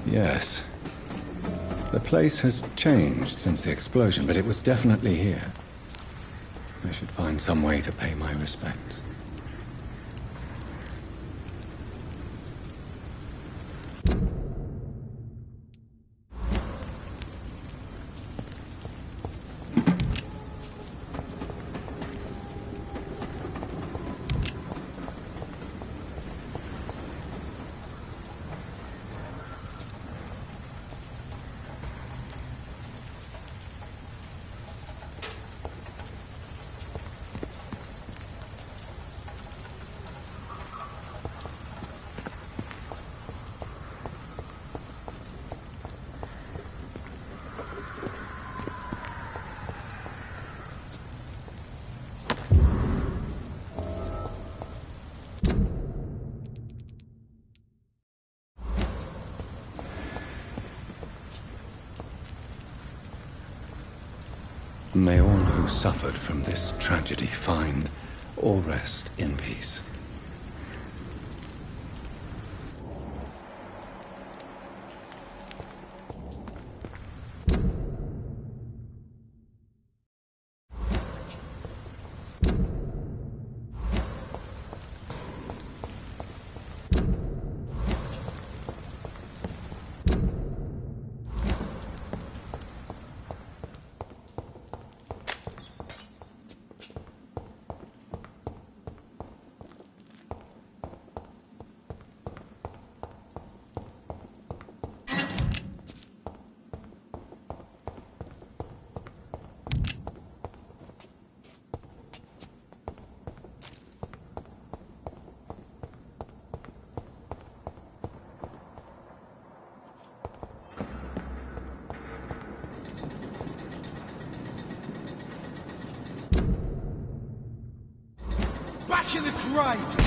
Yes. The place has changed since the explosion, but it was definitely here. I should find some way to pay my respects. May all who suffered from this tragedy find or rest in peace. Back in the grave!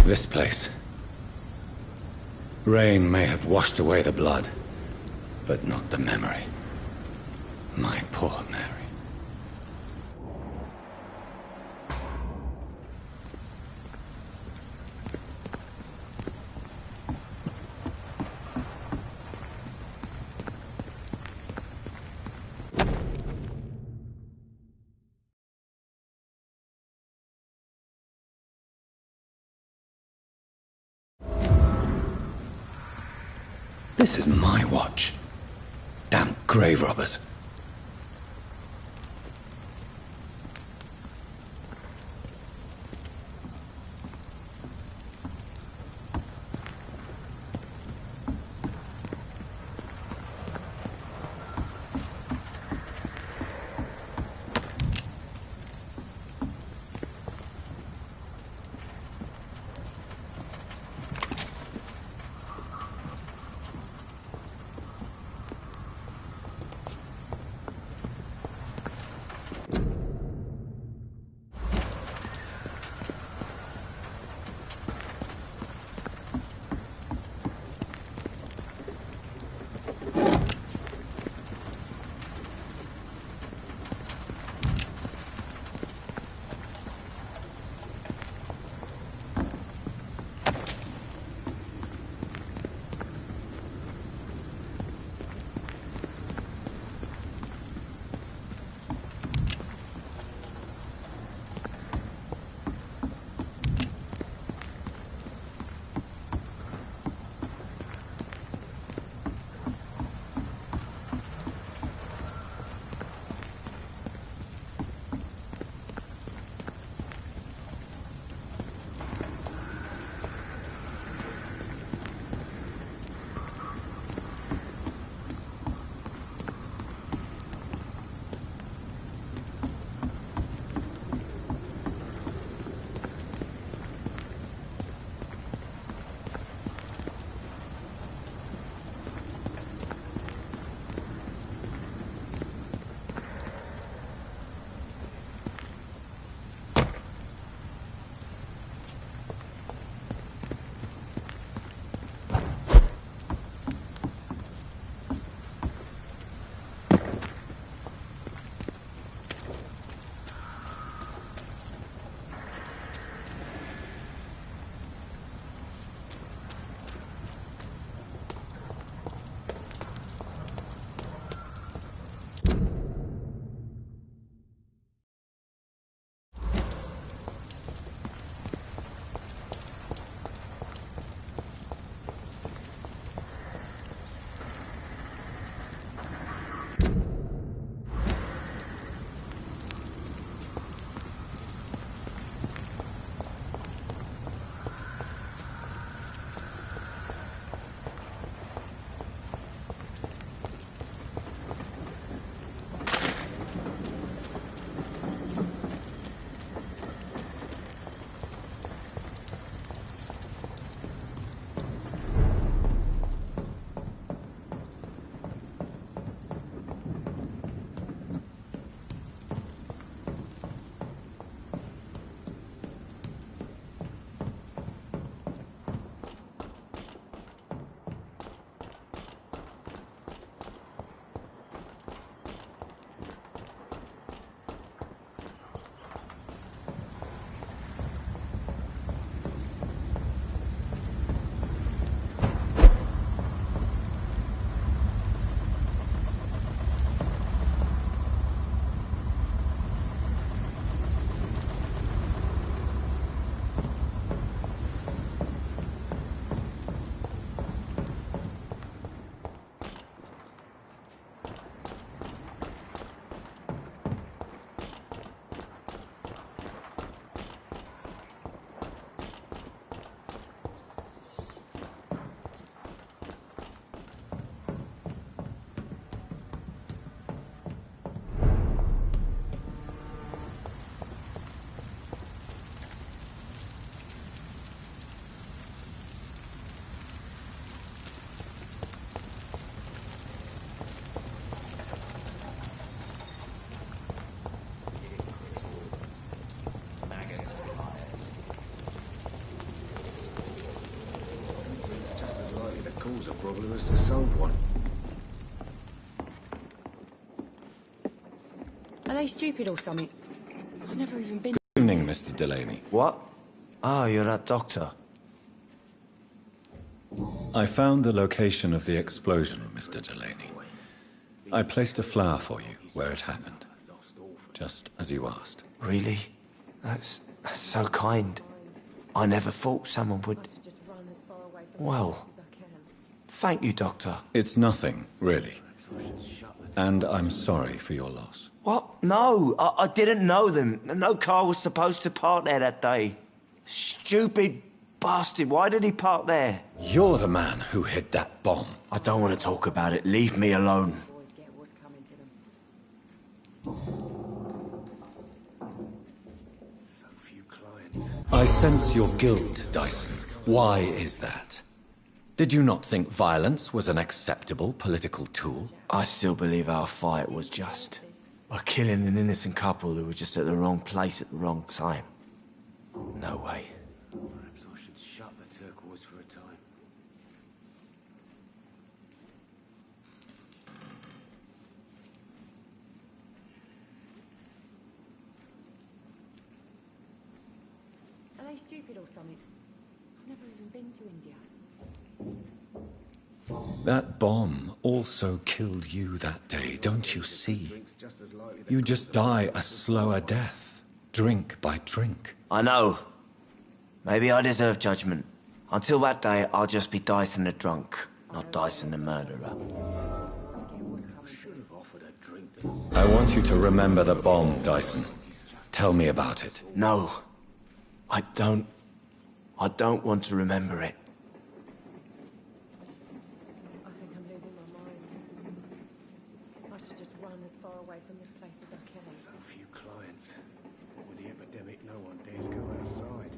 This place. Rain may have washed away the blood, but not the memory. My poor Mary. This is my watch. Damn grave robbers. cause a problem as to solve one. Are they stupid or something? I've never even been... Good evening, Mr. Delaney. What? Oh, you're that doctor. I found the location of the explosion, Mr. Delaney. I placed a flower for you where it happened, just as you asked. Really? That's so kind. I never thought someone would... Well, thank you, Doctor. It's nothing, really. And I'm sorry for your loss. What? No, I didn't know them. No car was supposed to park there that day. Stupid bastard, why did he park there? You're the man who hid that bomb. I don't want to talk about it. Leave me alone. I sense your guilt, Dyson. Why is that? Did you not think violence was an acceptable political tool? I still believe our fight was just. By killing an innocent couple who were just at the wrong place at the wrong time. No way. Perhaps I should shut the turquoise for a time. Are they stupid or something? I've never even been to India. That bomb also killed you that day, don't you see? You just die a slower death, drink by drink. I know. Maybe I deserve judgment. Until that day, I'll just be Dyson the drunk, not Dyson the murderer. I want you to remember the bomb, Dyson. Tell me about it. No. I don't want to remember it. I think I'm losing my mind. I should just run as far away from this place as I can. So few clients. With the epidemic, no one dares go outside.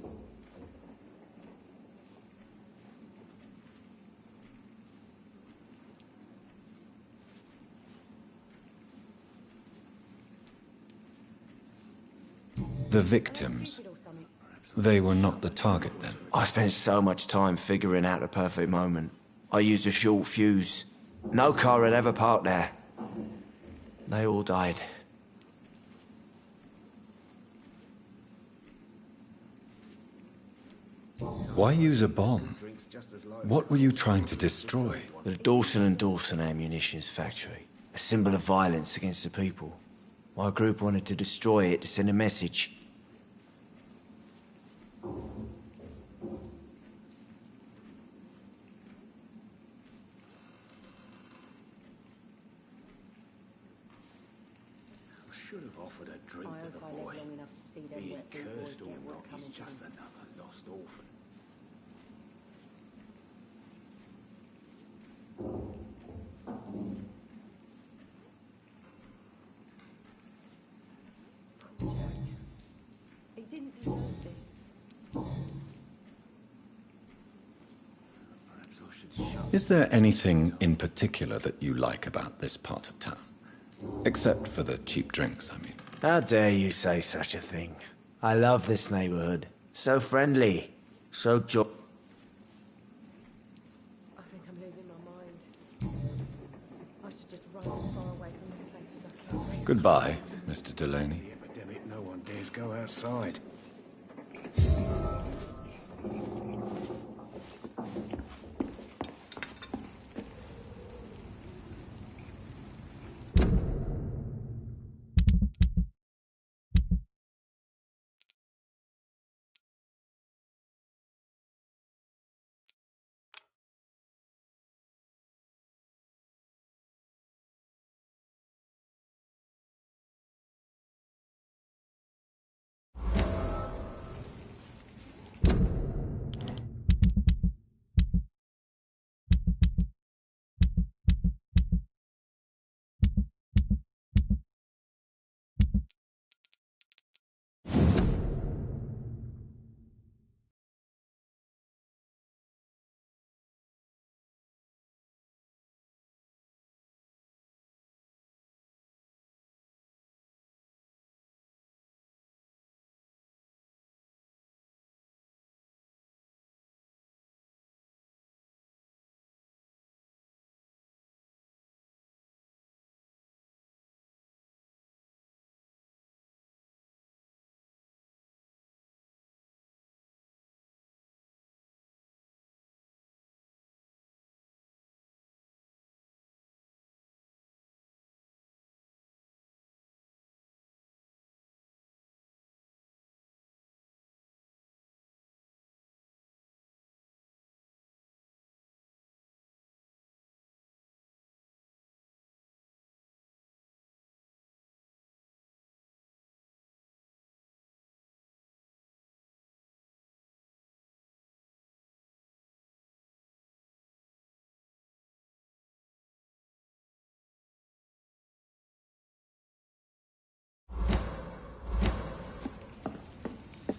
The victims. They were not the target then. I spent so much time figuring out the perfect moment. I used a short fuse. No car had ever parked there. They all died. Why use a bomb? What were you trying to destroy? The Dawson & Dawson ammunitions factory. A symbol of violence against the people. My group wanted to destroy it to send a message. Should have offered a drink to the boy. Be it cursed or not, he's just another lost orphan. He didn't deserve this. Perhaps I should shut. Is there anything in particular that you like about this part of town? Except for the cheap drinks, I mean. How dare you say such a thing? I love this neighborhood. So friendly. So joy. I think I'm losing my mind. I should just run as far away from this place as I can. Goodbye, Mr. Delaney. The epidemic, no one dares go outside.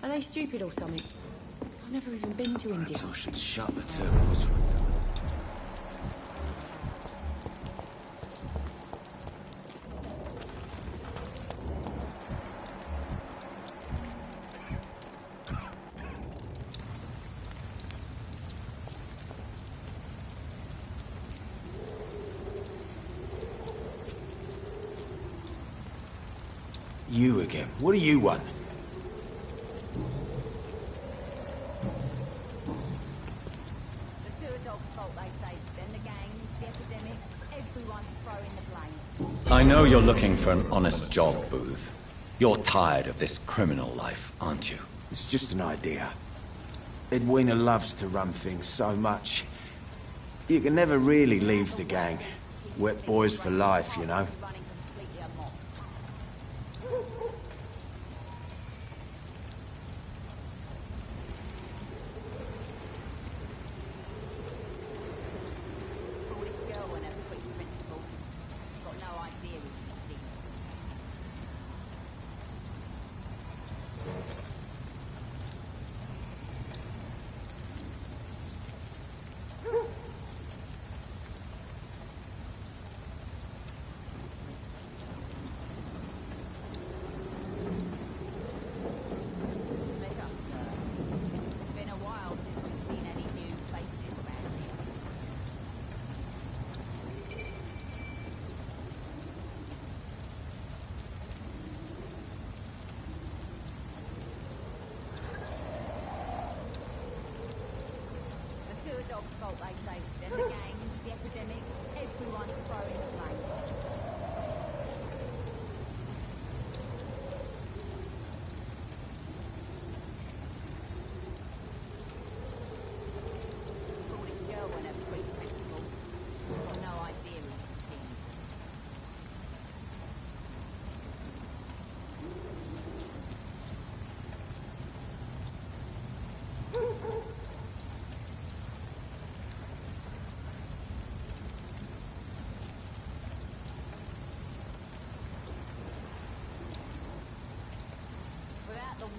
Are they stupid or something? I've never even been to India. I should shut the turtles for a You again. What do you want? I know you're looking for an honest job, Booth. You're tired of this criminal life, aren't you? It's just an idea. Edwina loves to run things so much. You can never really leave the gang. Wet boys for life, you know.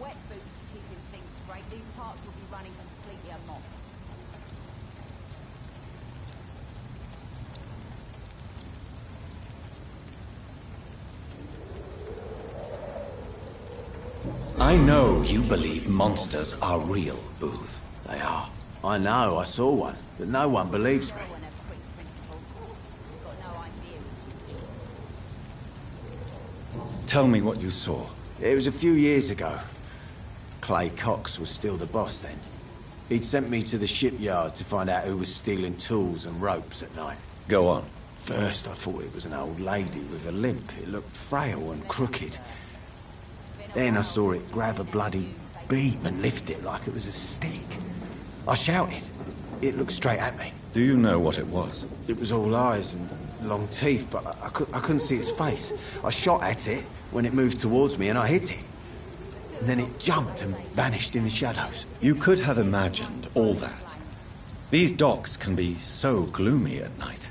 Wet boots keeping things straight, these parts will be running completely amok. I know you believe monsters are real, Booth. They are. I know, I saw one, but no one believes me. Tell me what you saw. It was a few years ago. Clay Cox was still the boss then. He'd sent me to the shipyard to find out who was stealing tools and ropes at night. Go on. First I thought it was an old lady with a limp. It looked frail and crooked. Then I saw it grab a bloody beam and lift it like it was a stick. I shouted. It looked straight at me. Do you know what it was? It was all eyes and long teeth, but I couldn't see its face. I shot at it when it moved towards me and I hit it. And then it jumped and vanished in the shadows. You could have imagined all that. These docks can be so gloomy at night.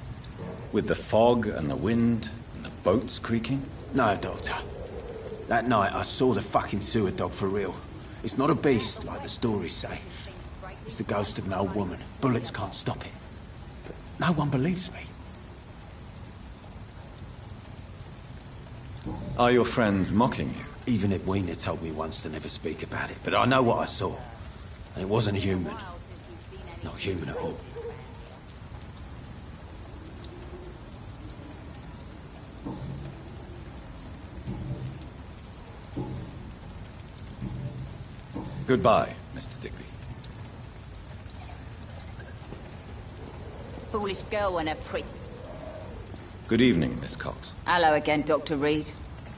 With the fog and the wind and the boats creaking. No, Doctor. That night I saw the fucking sewer dog for real. It's not a beast like the stories say. It's the ghost of an old woman. Bullets can't stop it. But no one believes me. Are your friends mocking you? Even Edwina told me once to never speak about it, but I know what I saw. And it wasn't a human. Not human at all. Goodbye, Mr. Digby. Foolish girl and a prick. Good evening, Miss Cox. Hello again, Dr. Reed.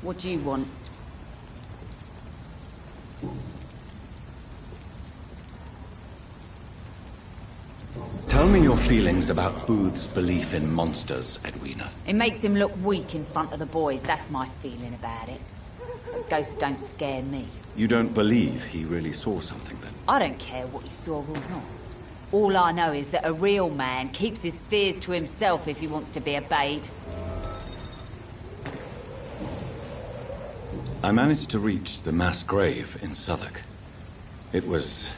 What do you want? Tell me your feelings about Booth's belief in monsters, Edwina. It makes him look weak in front of the boys. That's my feeling about it. But ghosts don't scare me. You don't believe he really saw something, then? I don't care what he saw or not. All I know is that a real man keeps his fears to himself if he wants to be obeyed. I managed to reach the mass grave in Southwark. It was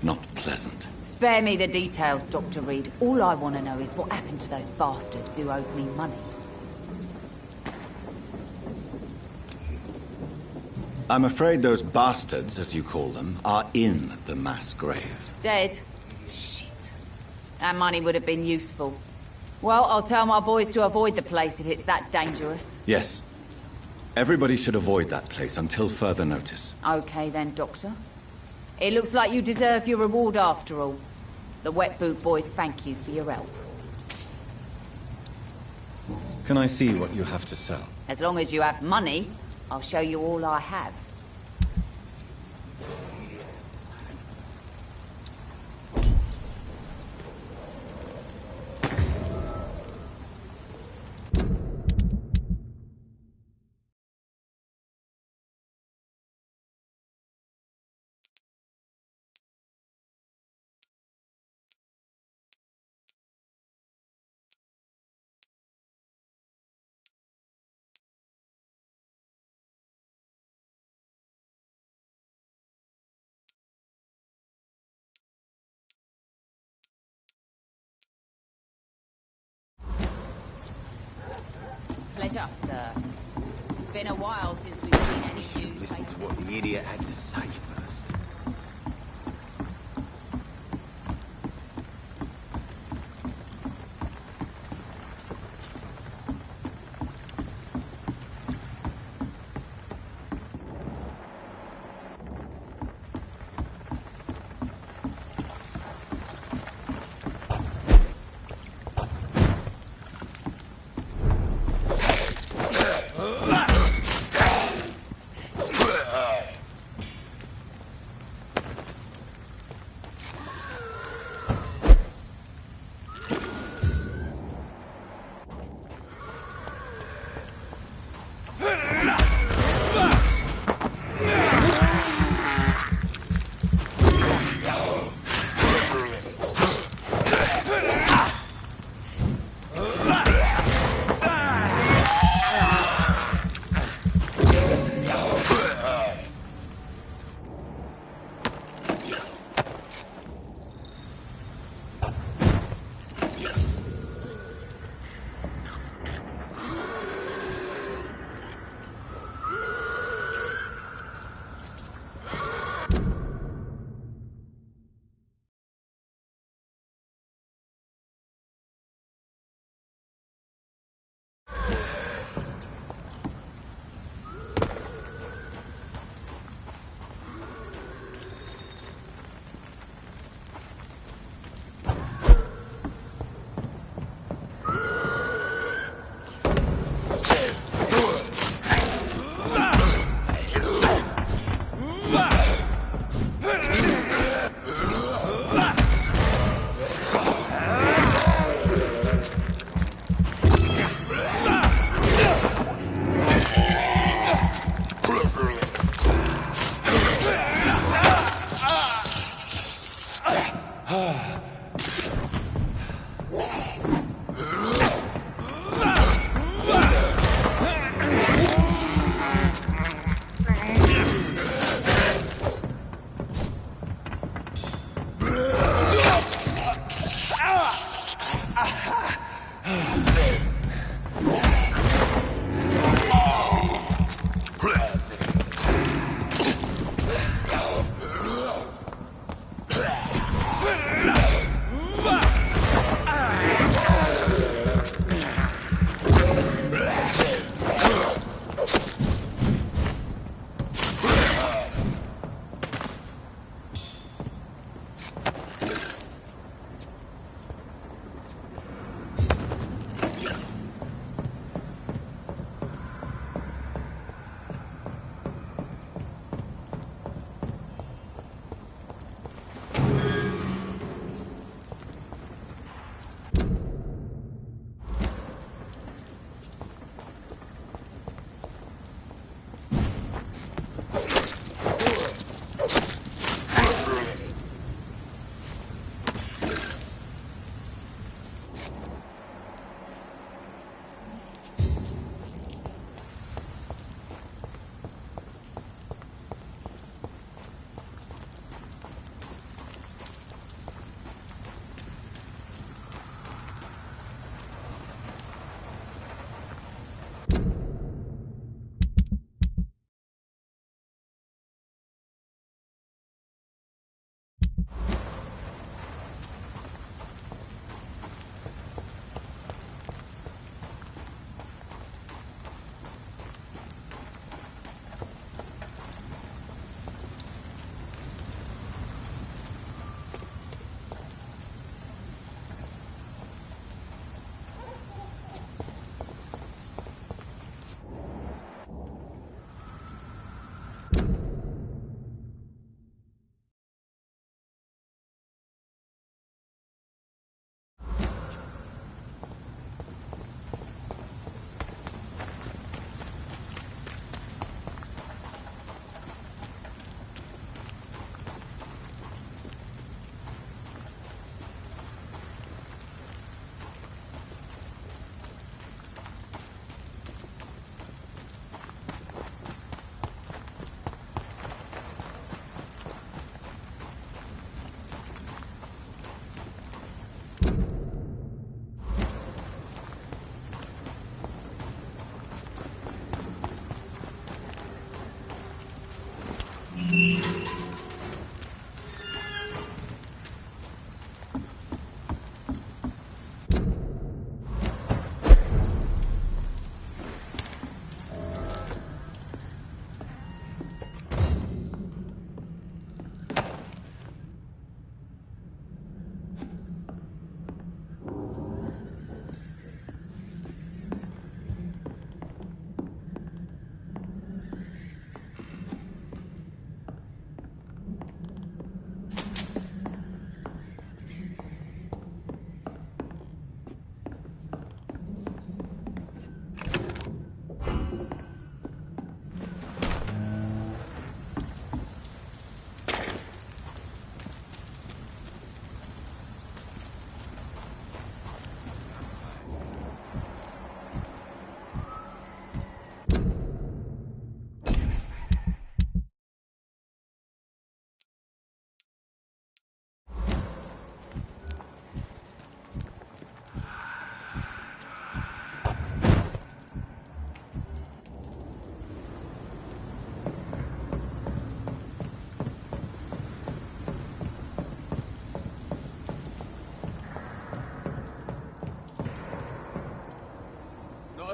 not pleasant. Spare me the details, Dr. Reed. All I want to know is what happened to those bastards who owed me money. I'm afraid those bastards, as you call them, are in the mass grave. Dead? Shit. That money would have been useful. Well, I'll tell my boys to avoid the place if it's that dangerous. Yes. Everybody should avoid that place until further notice. Okay then, Doctor. It looks like you deserve your reward after all. The Wet Boot boys thank you for your help. Can I see what you have to sell? As long as you have money, I'll show you all I have. Pleasure, sir. Been a while since we've seen you. Listen to what the idiot had to say first.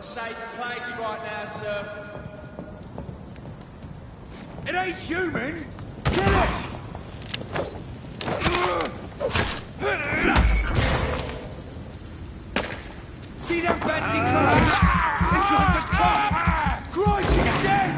a safe place right now, sir. It ain't human! Get it! See them fancy clothes? This one's a top! Christ, he's dead!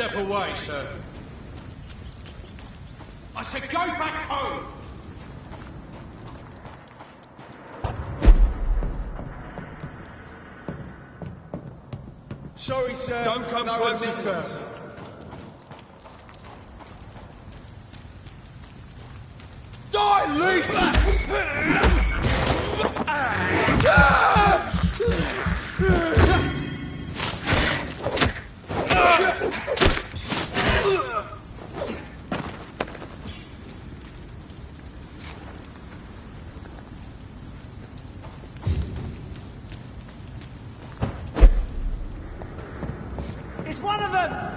Step away, sir. I said go back home! Sorry, sir. Don't come closer, sir. Die, leech! It's one of them!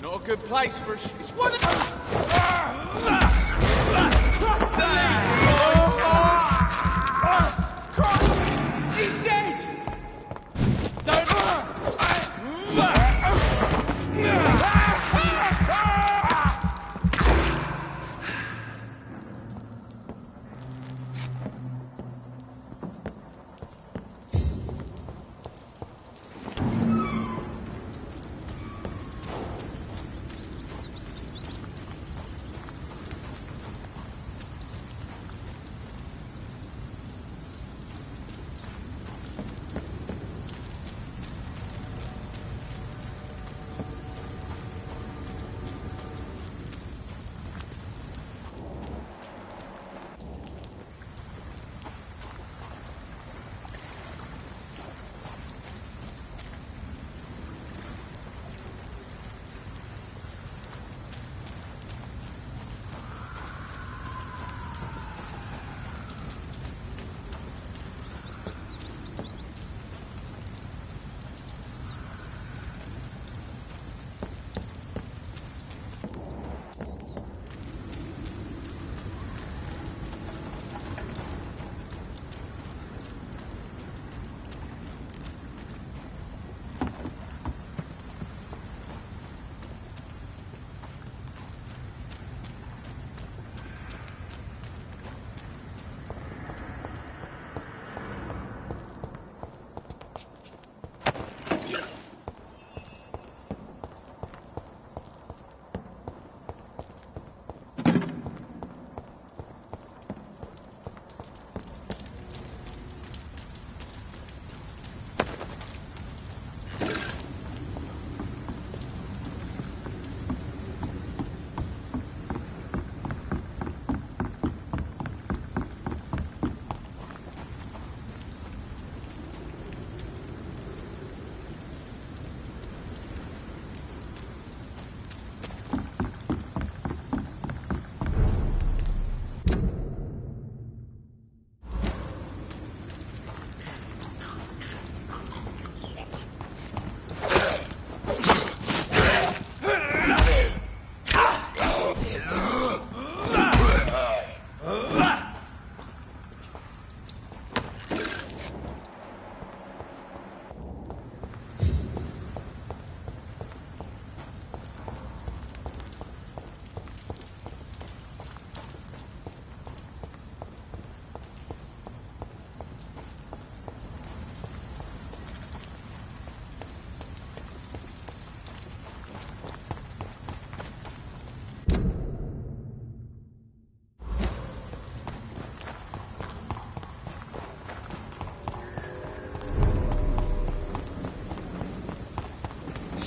Not a good place for a It's one of Christ! He's dead! Don't...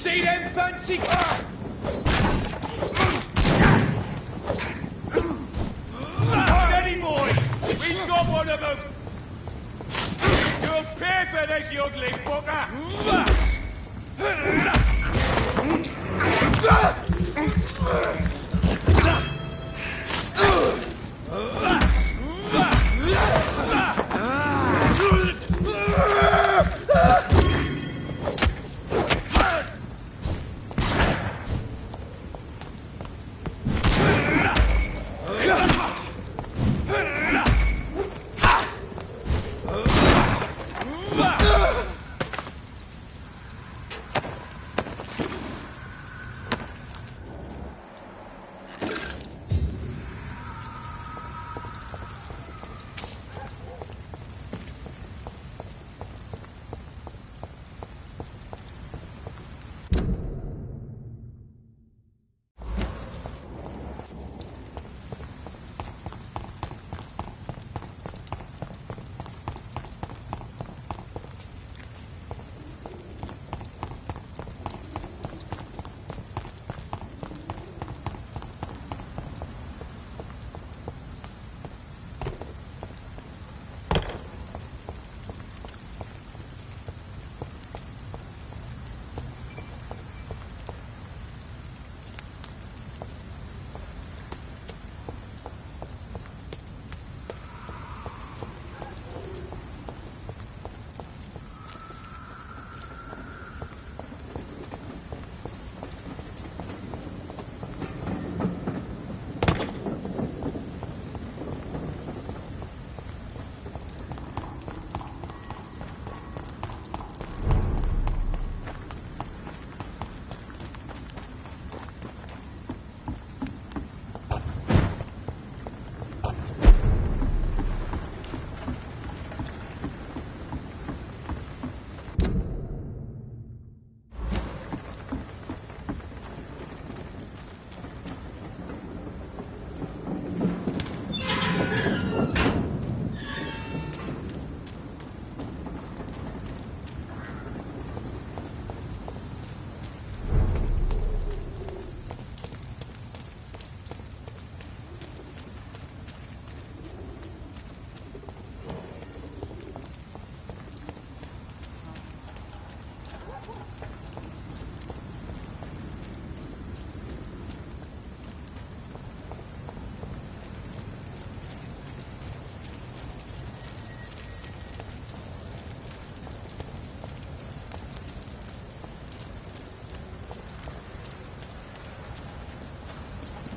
See them fancy... Steady, boy! We've got one of them! You'll pay for this, you ugly fucker!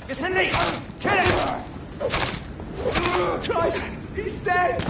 It's a knee! Kill him! Christ! He's dead!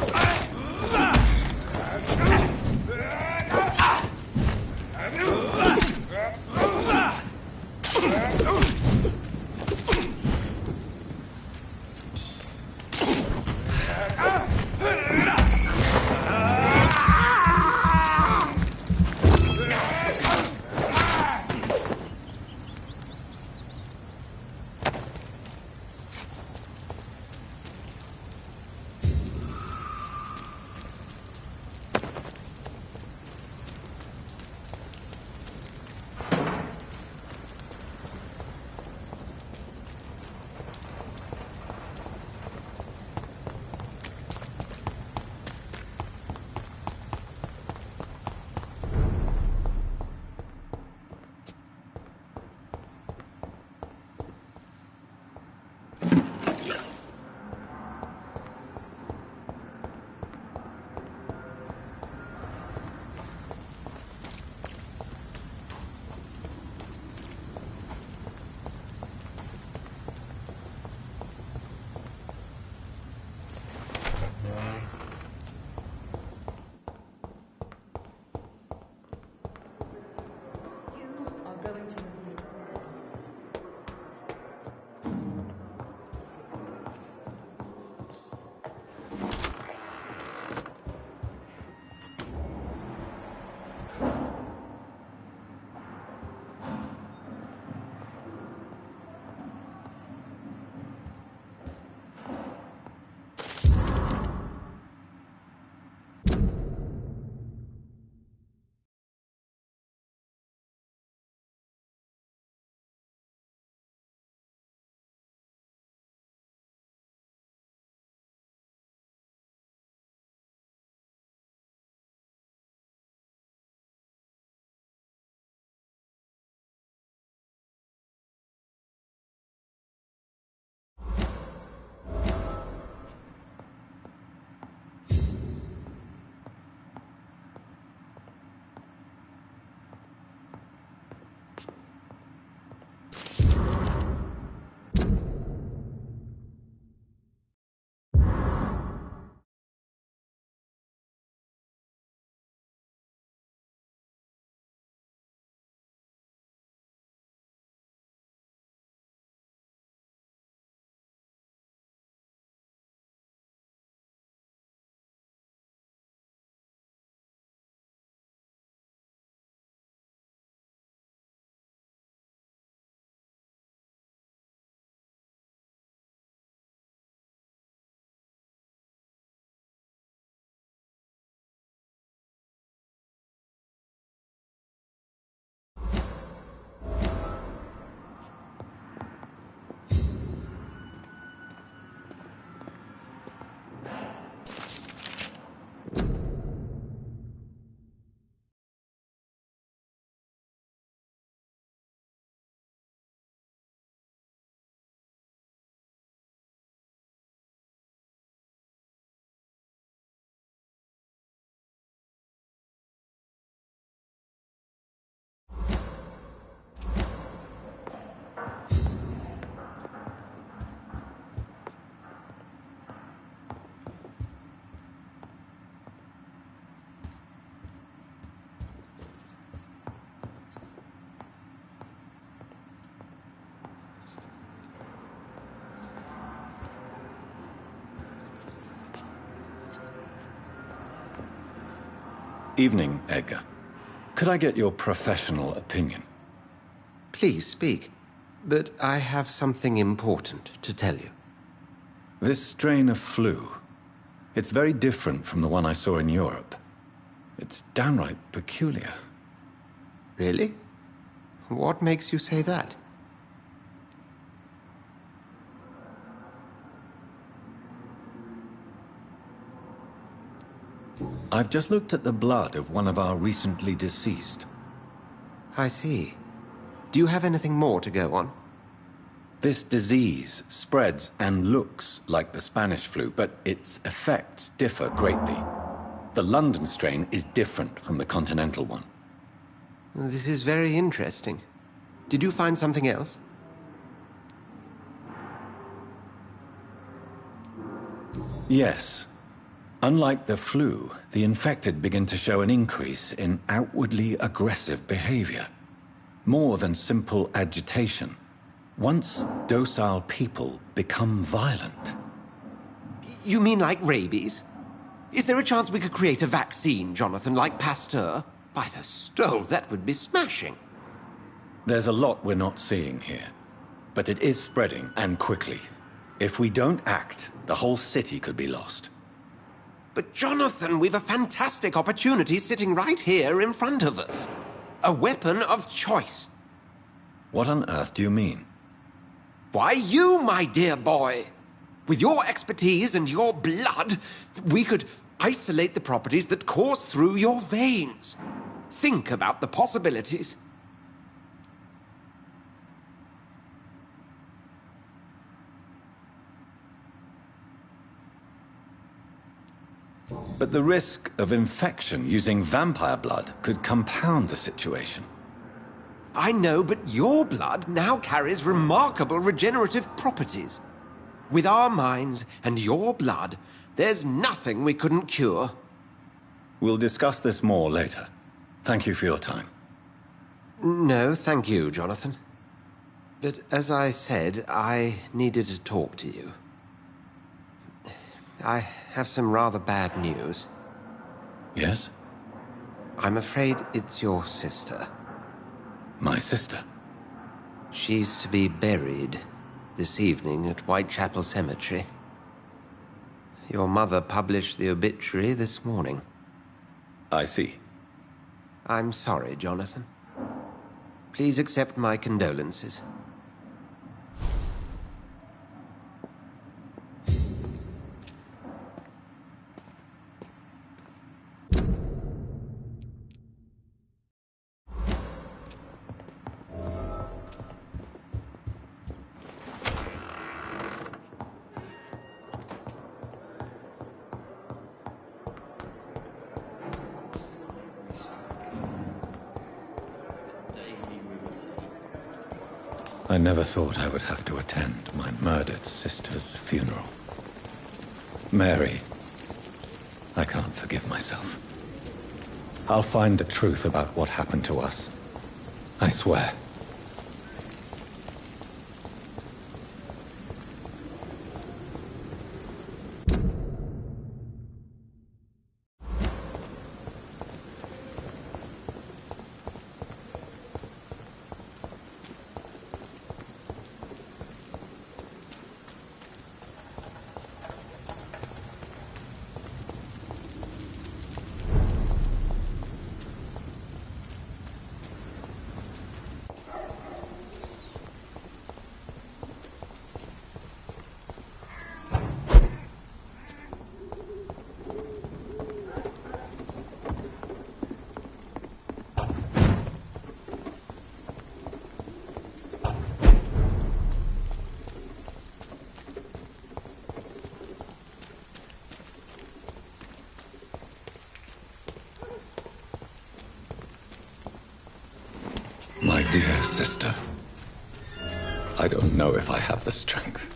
Evening, Edgar. Could I get your professional opinion? Please speak. But I have something important to tell you. This strain of flu, it's very different from the one I saw in Europe. It's downright peculiar. Really? What makes you say that? I've just looked at the blood of one of our recently deceased. I see. Do you have anything more to go on? This disease spreads and looks like the Spanish flu, but its effects differ greatly. The London strain is different from the continental one. This is very interesting. Did you find something else? Yes. Unlike the flu, the infected begin to show an increase in outwardly aggressive behavior. More than simple agitation. Once docile people become violent. You mean like rabies? Is there a chance we could create a vaccine, Jonathan, like Pasteur? By the stove, that would be smashing. There's a lot we're not seeing here. But it is spreading, and quickly. If we don't act, the whole city could be lost. But Jonathan, we've a fantastic opportunity sitting right here in front of us. A weapon of choice. What on earth do you mean? Why, you, my dear boy. With your expertise and your blood, we could isolate the properties that course through your veins. Think about the possibilities. But the risk of infection using vampire blood could compound the situation. I know, but your blood now carries remarkable regenerative properties. With our minds and your blood, there's nothing we couldn't cure. We'll discuss this more later. Thank you for your time. No, thank you, Jonathan. But as I said, I needed to talk to you. I have some rather bad news. Yes? I'm afraid it's your sister. My sister? She's to be buried this evening at Whitechapel Cemetery. Your mother published the obituary this morning. I see. I'm sorry, Jonathan. Please accept my condolences. I never thought I would have to attend my murdered sister's funeral. Mary, I can't forgive myself. I'll find the truth about what happened to us. I swear. My dear sister, I don't know if I have the strength.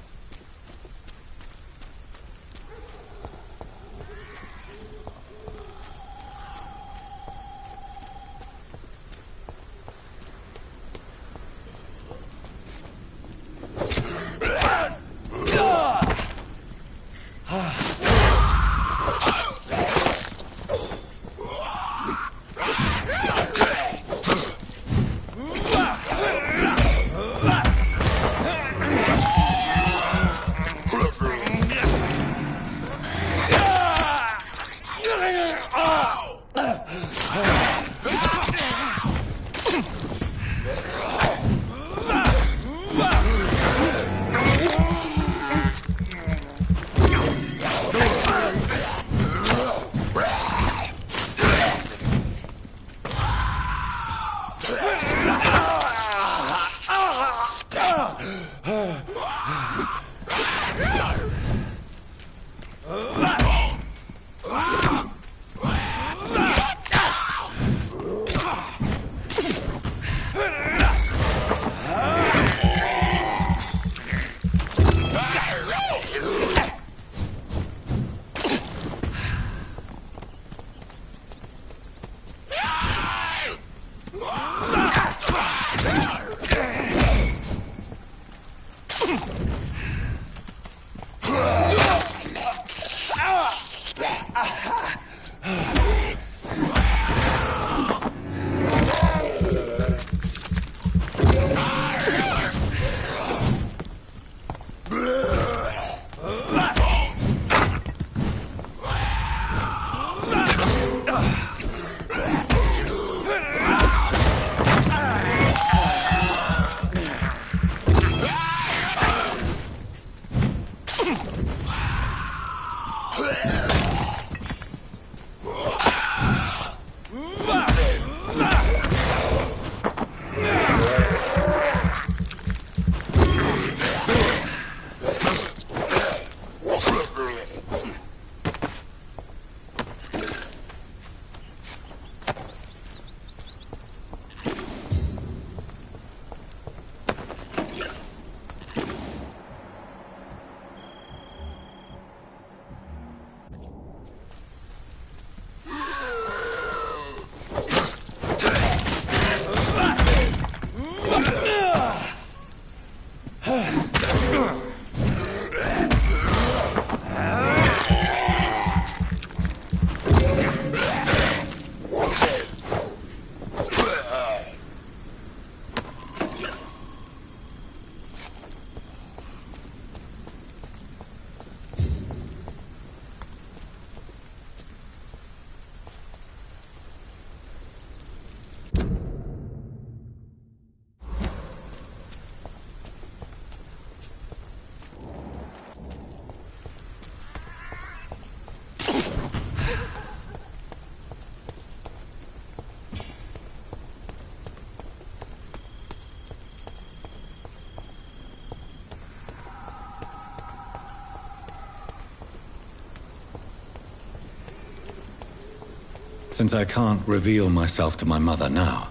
Since I can't reveal myself to my mother now,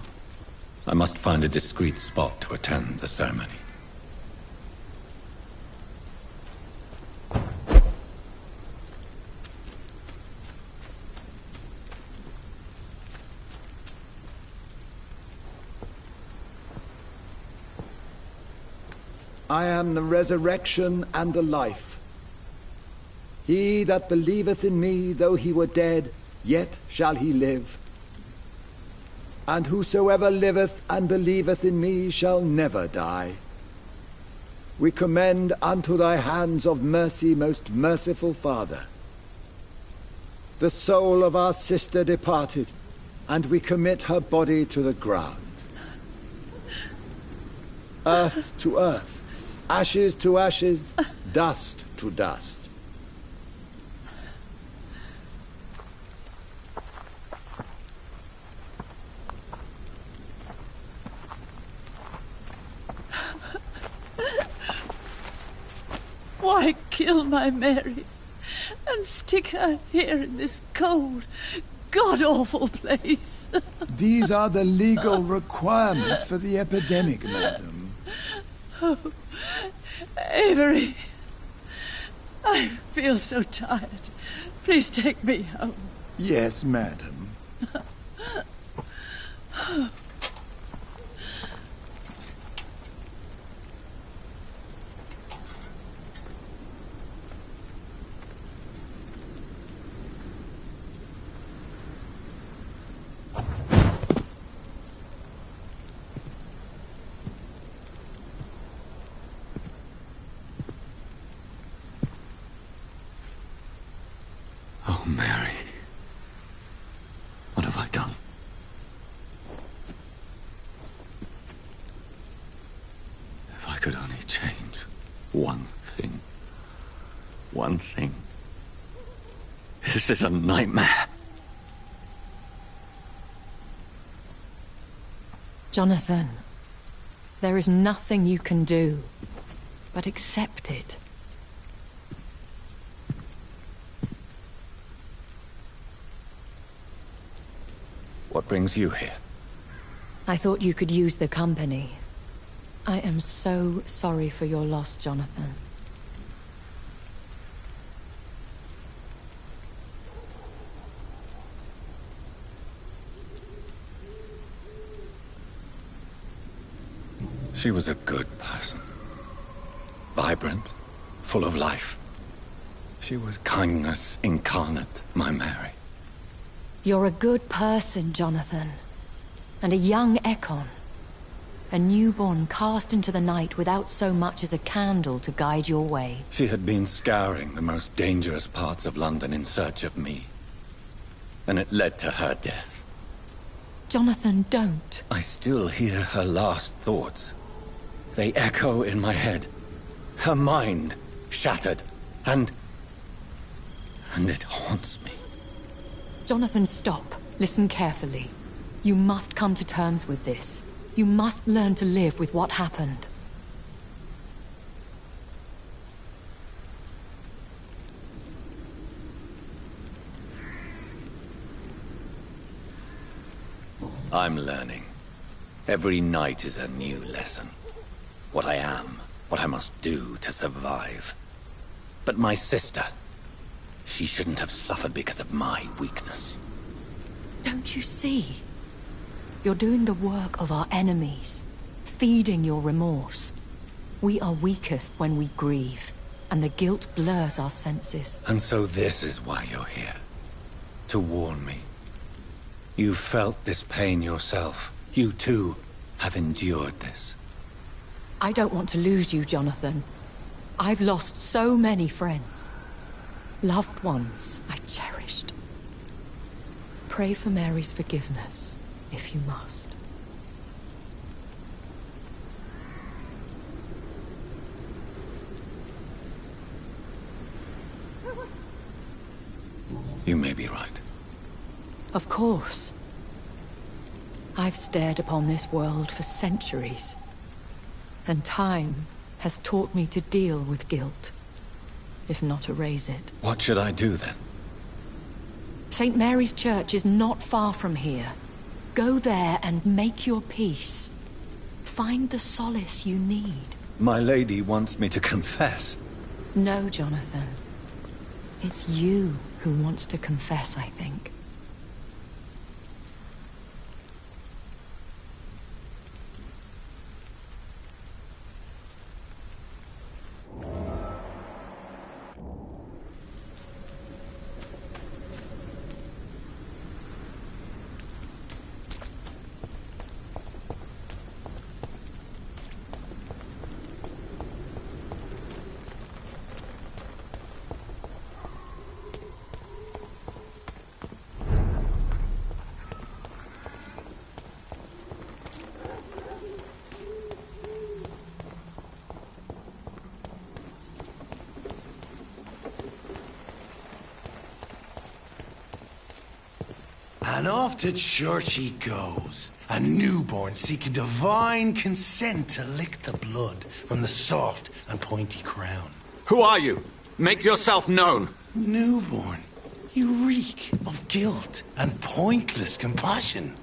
I must find a discreet spot to attend the ceremony. I am the resurrection and the life. He that believeth in me, though he were dead, yet shall he live. And whosoever liveth and believeth in me shall never die. We commend unto thy hands of mercy, most merciful Father, the soul of our sister departed, and we commit her body to the ground. Earth to earth, ashes to ashes, dust to dust. Why kill my Mary and stick her here in this cold, god-awful place? These are the legal requirements for the epidemic, madam. Oh, Avery, I feel so tired. Please take me home. Yes, madam. Oh, Mary. What have I done? If I could only change one thing. One thing. This is a nightmare. Jonathan, there is nothing you can do but accept it. What brings you here? I thought you could use the company. I am so sorry for your loss, Jonathan. She was a good person. Vibrant, full of life. She was kindness incarnate, my Mary. You're a good person, Jonathan. And a young Ekon. A newborn cast into the night without so much as a candle to guide your way. She had been scouring the most dangerous parts of London in search of me. And it led to her death. Jonathan, don't. I still hear her last thoughts. They echo in my head. Her mind shattered, and and it haunts me. Jonathan, stop. Listen carefully. You must come to terms with this. You must learn to live with what happened. I'm learning. Every night is a new lesson. What I am, what I must do to survive. But my sister, she shouldn't have suffered because of my weakness. Don't you see? You're doing the work of our enemies, feeding your remorse. We are weakest when we grieve, and the guilt blurs our senses. And so this is why you're here. To warn me. You felt this pain yourself. You too have endured this. I don't want to lose you, Jonathan. I've lost so many friends. Loved ones I cherished. Pray for Mary's forgiveness, if you must. You may be right. Of course. I've stared upon this world for centuries, and time has taught me to deal with guilt, if not erase it. What should I do then? St. Mary's Church is not far from here. Go there and make your peace. Find the solace you need. My lady wants me to confess. No, Jonathan. It's you who wants to confess, I think. And off to church he goes, a newborn seeking divine consent to lick the blood from the soft and pointy crown. Who are you? Make yourself known. Newborn, you reek of guilt and pointless compassion.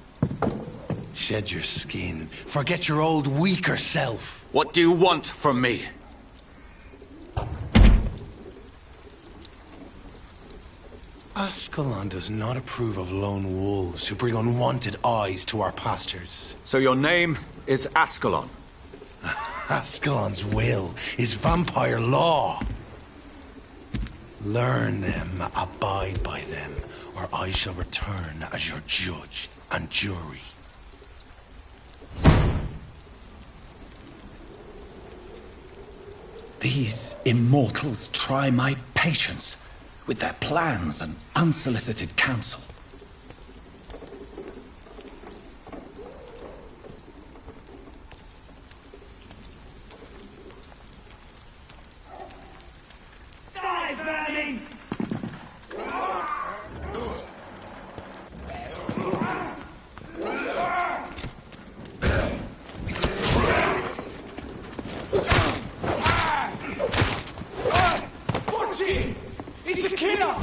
Shed your skin, forget your old weaker self. What do you want from me? Ascalon does not approve of lone wolves who bring unwanted eyes to our pastures. So your name is Ascalon? Ascalon's will is vampire law. Learn them, abide by them, or I shall return as your judge and jury. These immortals try my patience with their plans and unsolicited counsel. Die, vermin! Watch it! It's a killer!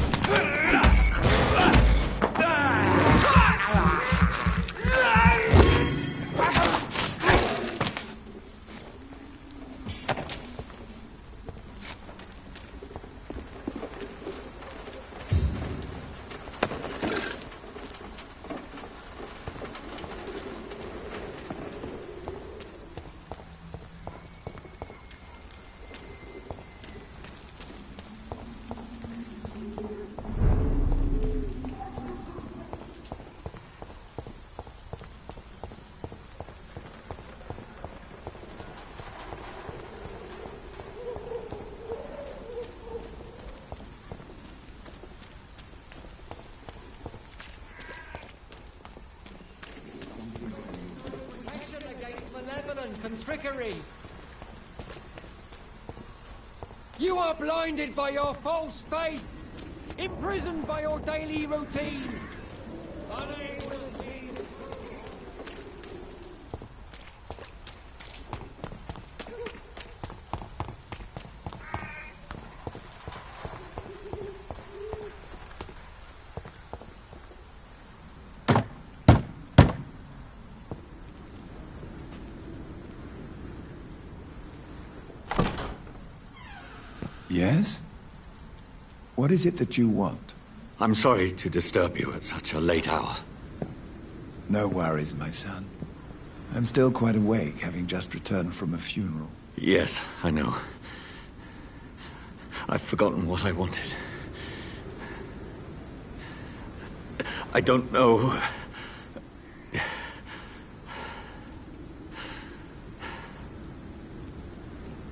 And trickery. You are blinded by your false faith. imprisoned by your daily routine, unable to see. Yes? What is it that you want? I'm sorry to disturb you at such a late hour. No worries, my son. I'm still quite awake, having just returned from a funeral. Yes, I know. I've forgotten what I wanted. I don't know.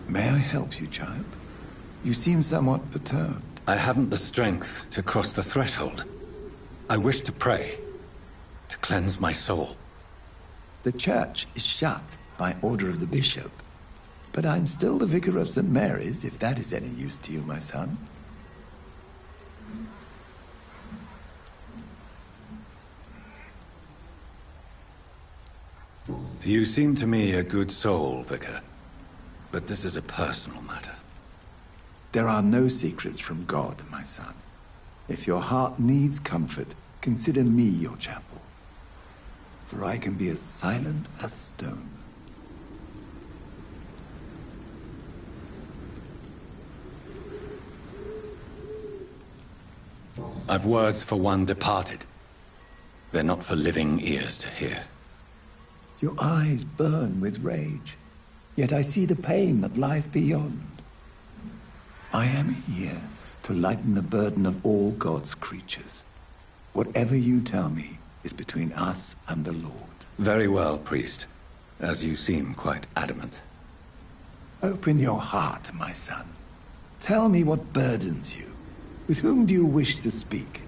May I help you, child? You seem somewhat perturbed. I haven't the strength to cross the threshold. I wish to pray, to cleanse my soul. The church is shut by order of the bishop. But I'm still the vicar of St. Mary's, if that is any use to you, my son. You seem to me a good soul, Vicar. But this is a personal matter. There are no secrets from God, my son. If your heart needs comfort, consider me your chapel. For I can be as silent as stone. I've words for one departed. They're not for living ears to hear. Your eyes burn with rage, yet I see the pain that lies beyond. I am here to lighten the burden of all God's creatures. Whatever you tell me is between us and the Lord. Very well, priest, as you seem quite adamant. Open your heart, my son. Tell me what burdens you. With whom do you wish to speak?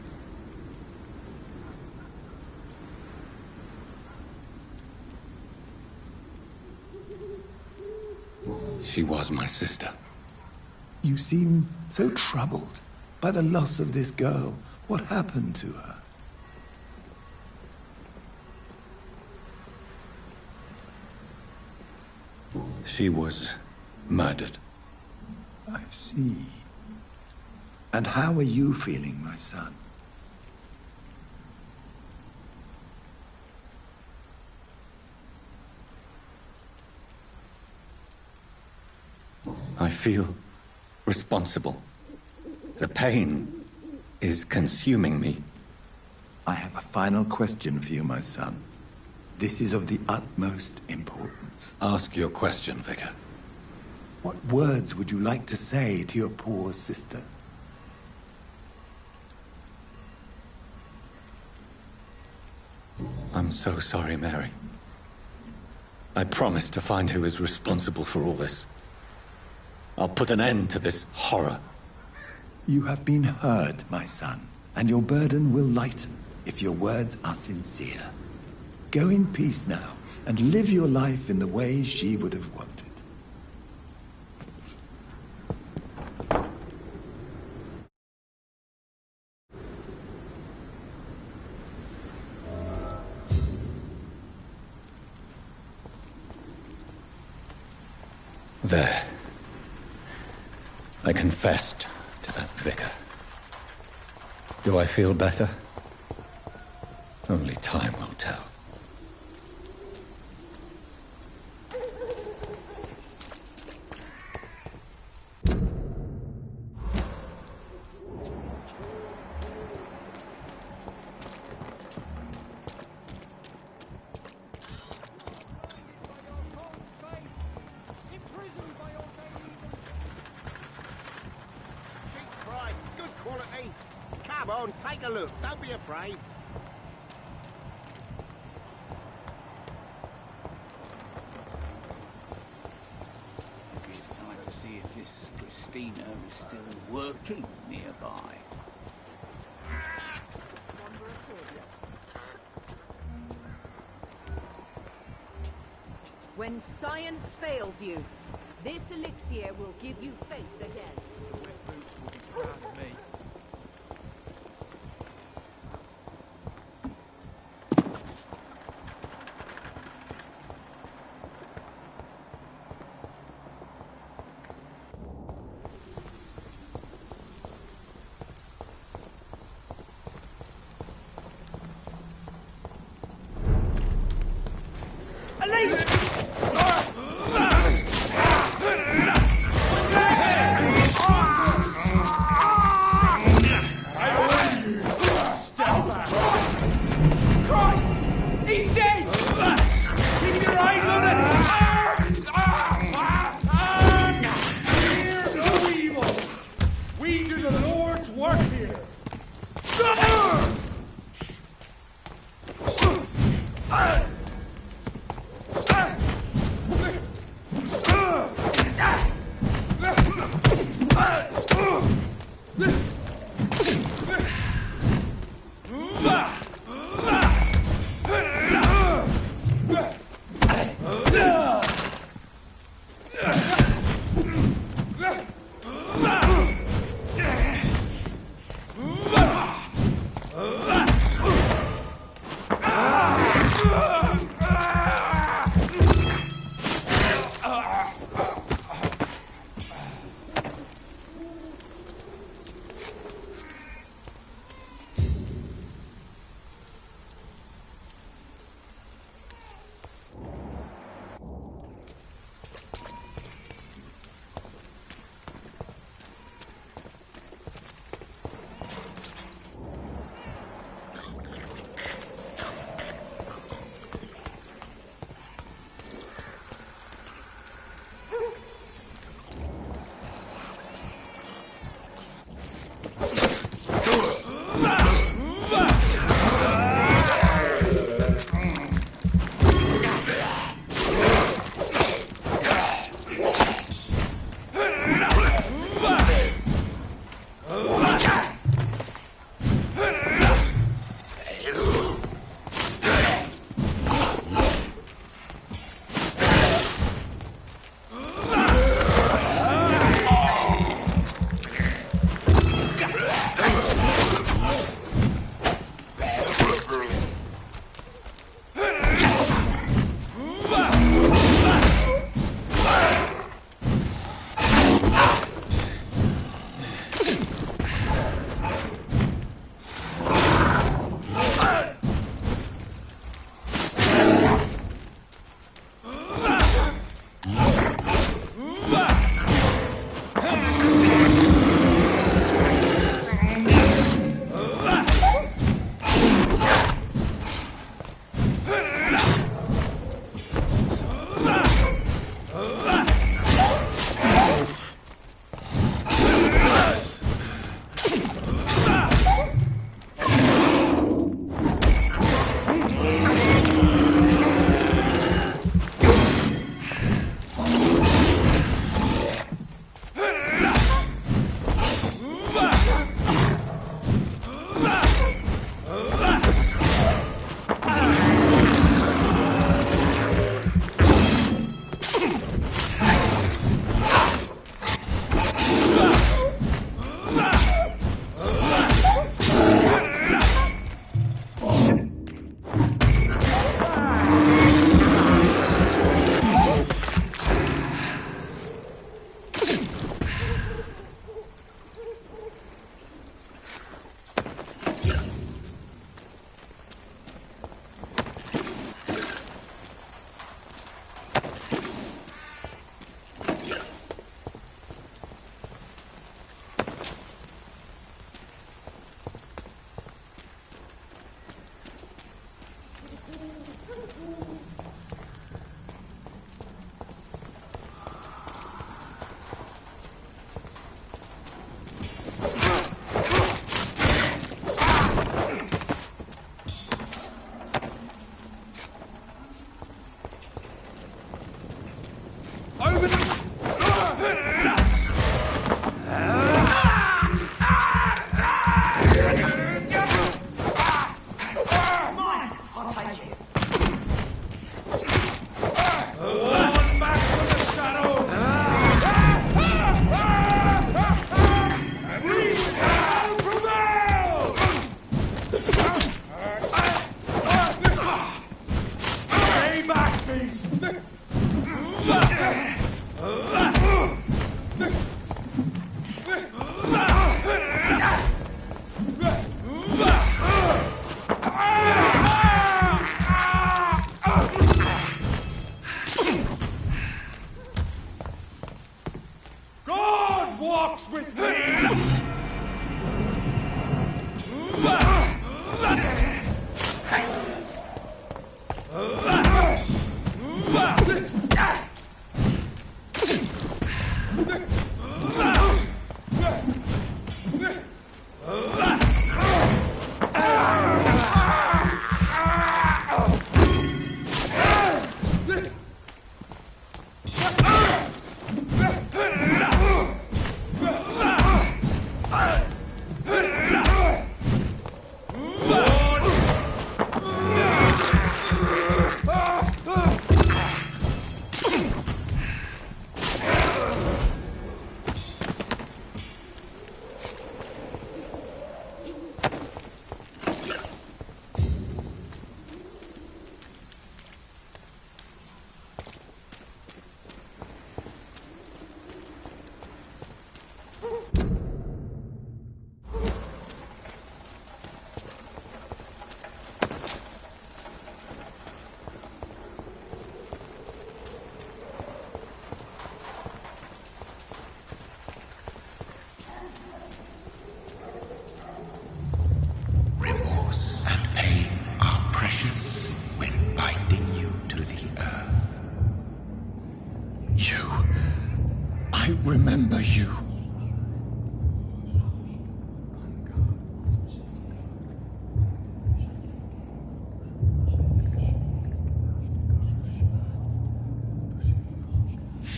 She was my sister. You seem so troubled by the loss of this girl. What happened to her? She was murdered. I see. And how are you feeling, my son? I feel responsible. The pain is consuming me. I have a final question for you, my son. This is of the utmost importance. Ask your question, Vicar. What words would you like to say to your poor sister? I'm so sorry, Mary. I promise to find who is responsible for all this. I'll put an end to this horror. You have been heard, my son, and your burden will lighten if your words are sincere. Go in peace now, and live your life in the way she would have wanted. There. I confessed to that vicar. Do I feel better? Only time will tell. Come on, take a look. Don't be afraid. It's time to see if this Christina is still working nearby. When science fails you, this elixir will give you faith again. Red Boots will be proud of me.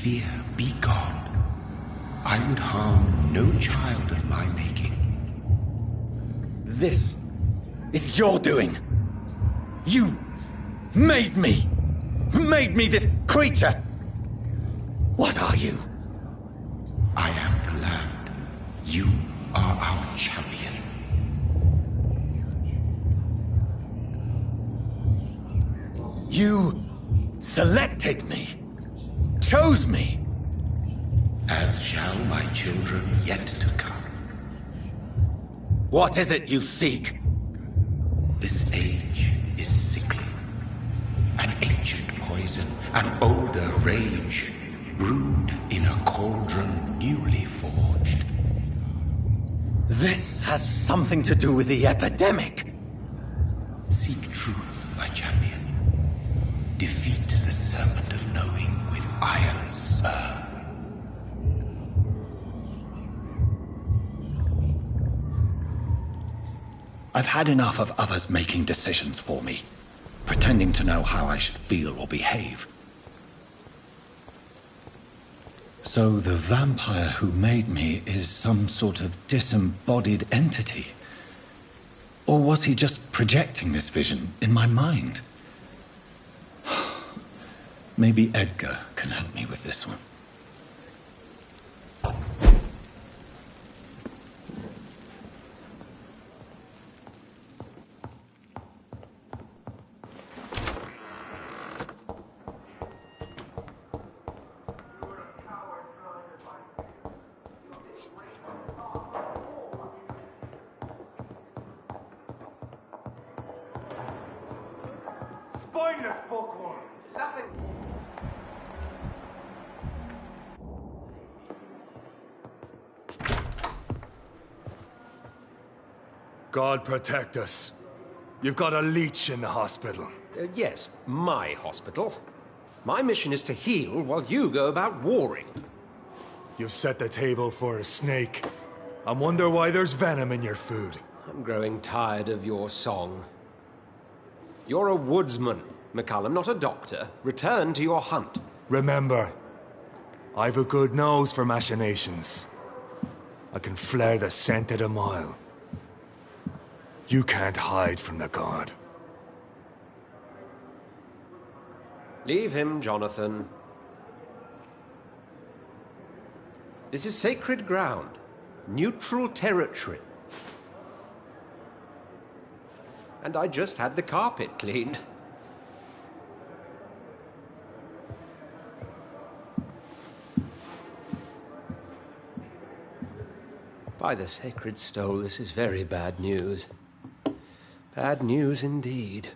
fear be gone. I would harm no child of my making. This is your doing. You made me. Made me this creature. What are you? I am the land. You are our champion. You selected me. Chose me. As shall my children yet to come. What is it you seek? This age is sickly. An ancient poison, an older rage, brewed in a cauldron newly forged. This has something to do with the epidemic. Seek truth, my champion. Defeat the serpent of knowing with iron spur. I've had enough of others making decisions for me, pretending to know how I should feel or behave. So the vampire who made me is some sort of disembodied entity? Or was he just projecting this vision in my mind? Maybe Edgar can help me with this one. Spineless bookworm! Nothing. God protect us. You've got a leech in the hospital. Yes, my hospital. My mission is to heal while you go about warring. You've set the table for a snake. I wonder why there's venom in your food. I'm growing tired of your song. You're a woodsman, McCallum, not a doctor. Return to your hunt. Remember, I've a good nose for machinations. I can flare the scent at a mile. You can't hide from the god. Leave him, Jonathan. This is sacred ground. Neutral territory. And I just had the carpet cleaned. By the sacred stole, this is very bad news. Bad news indeed.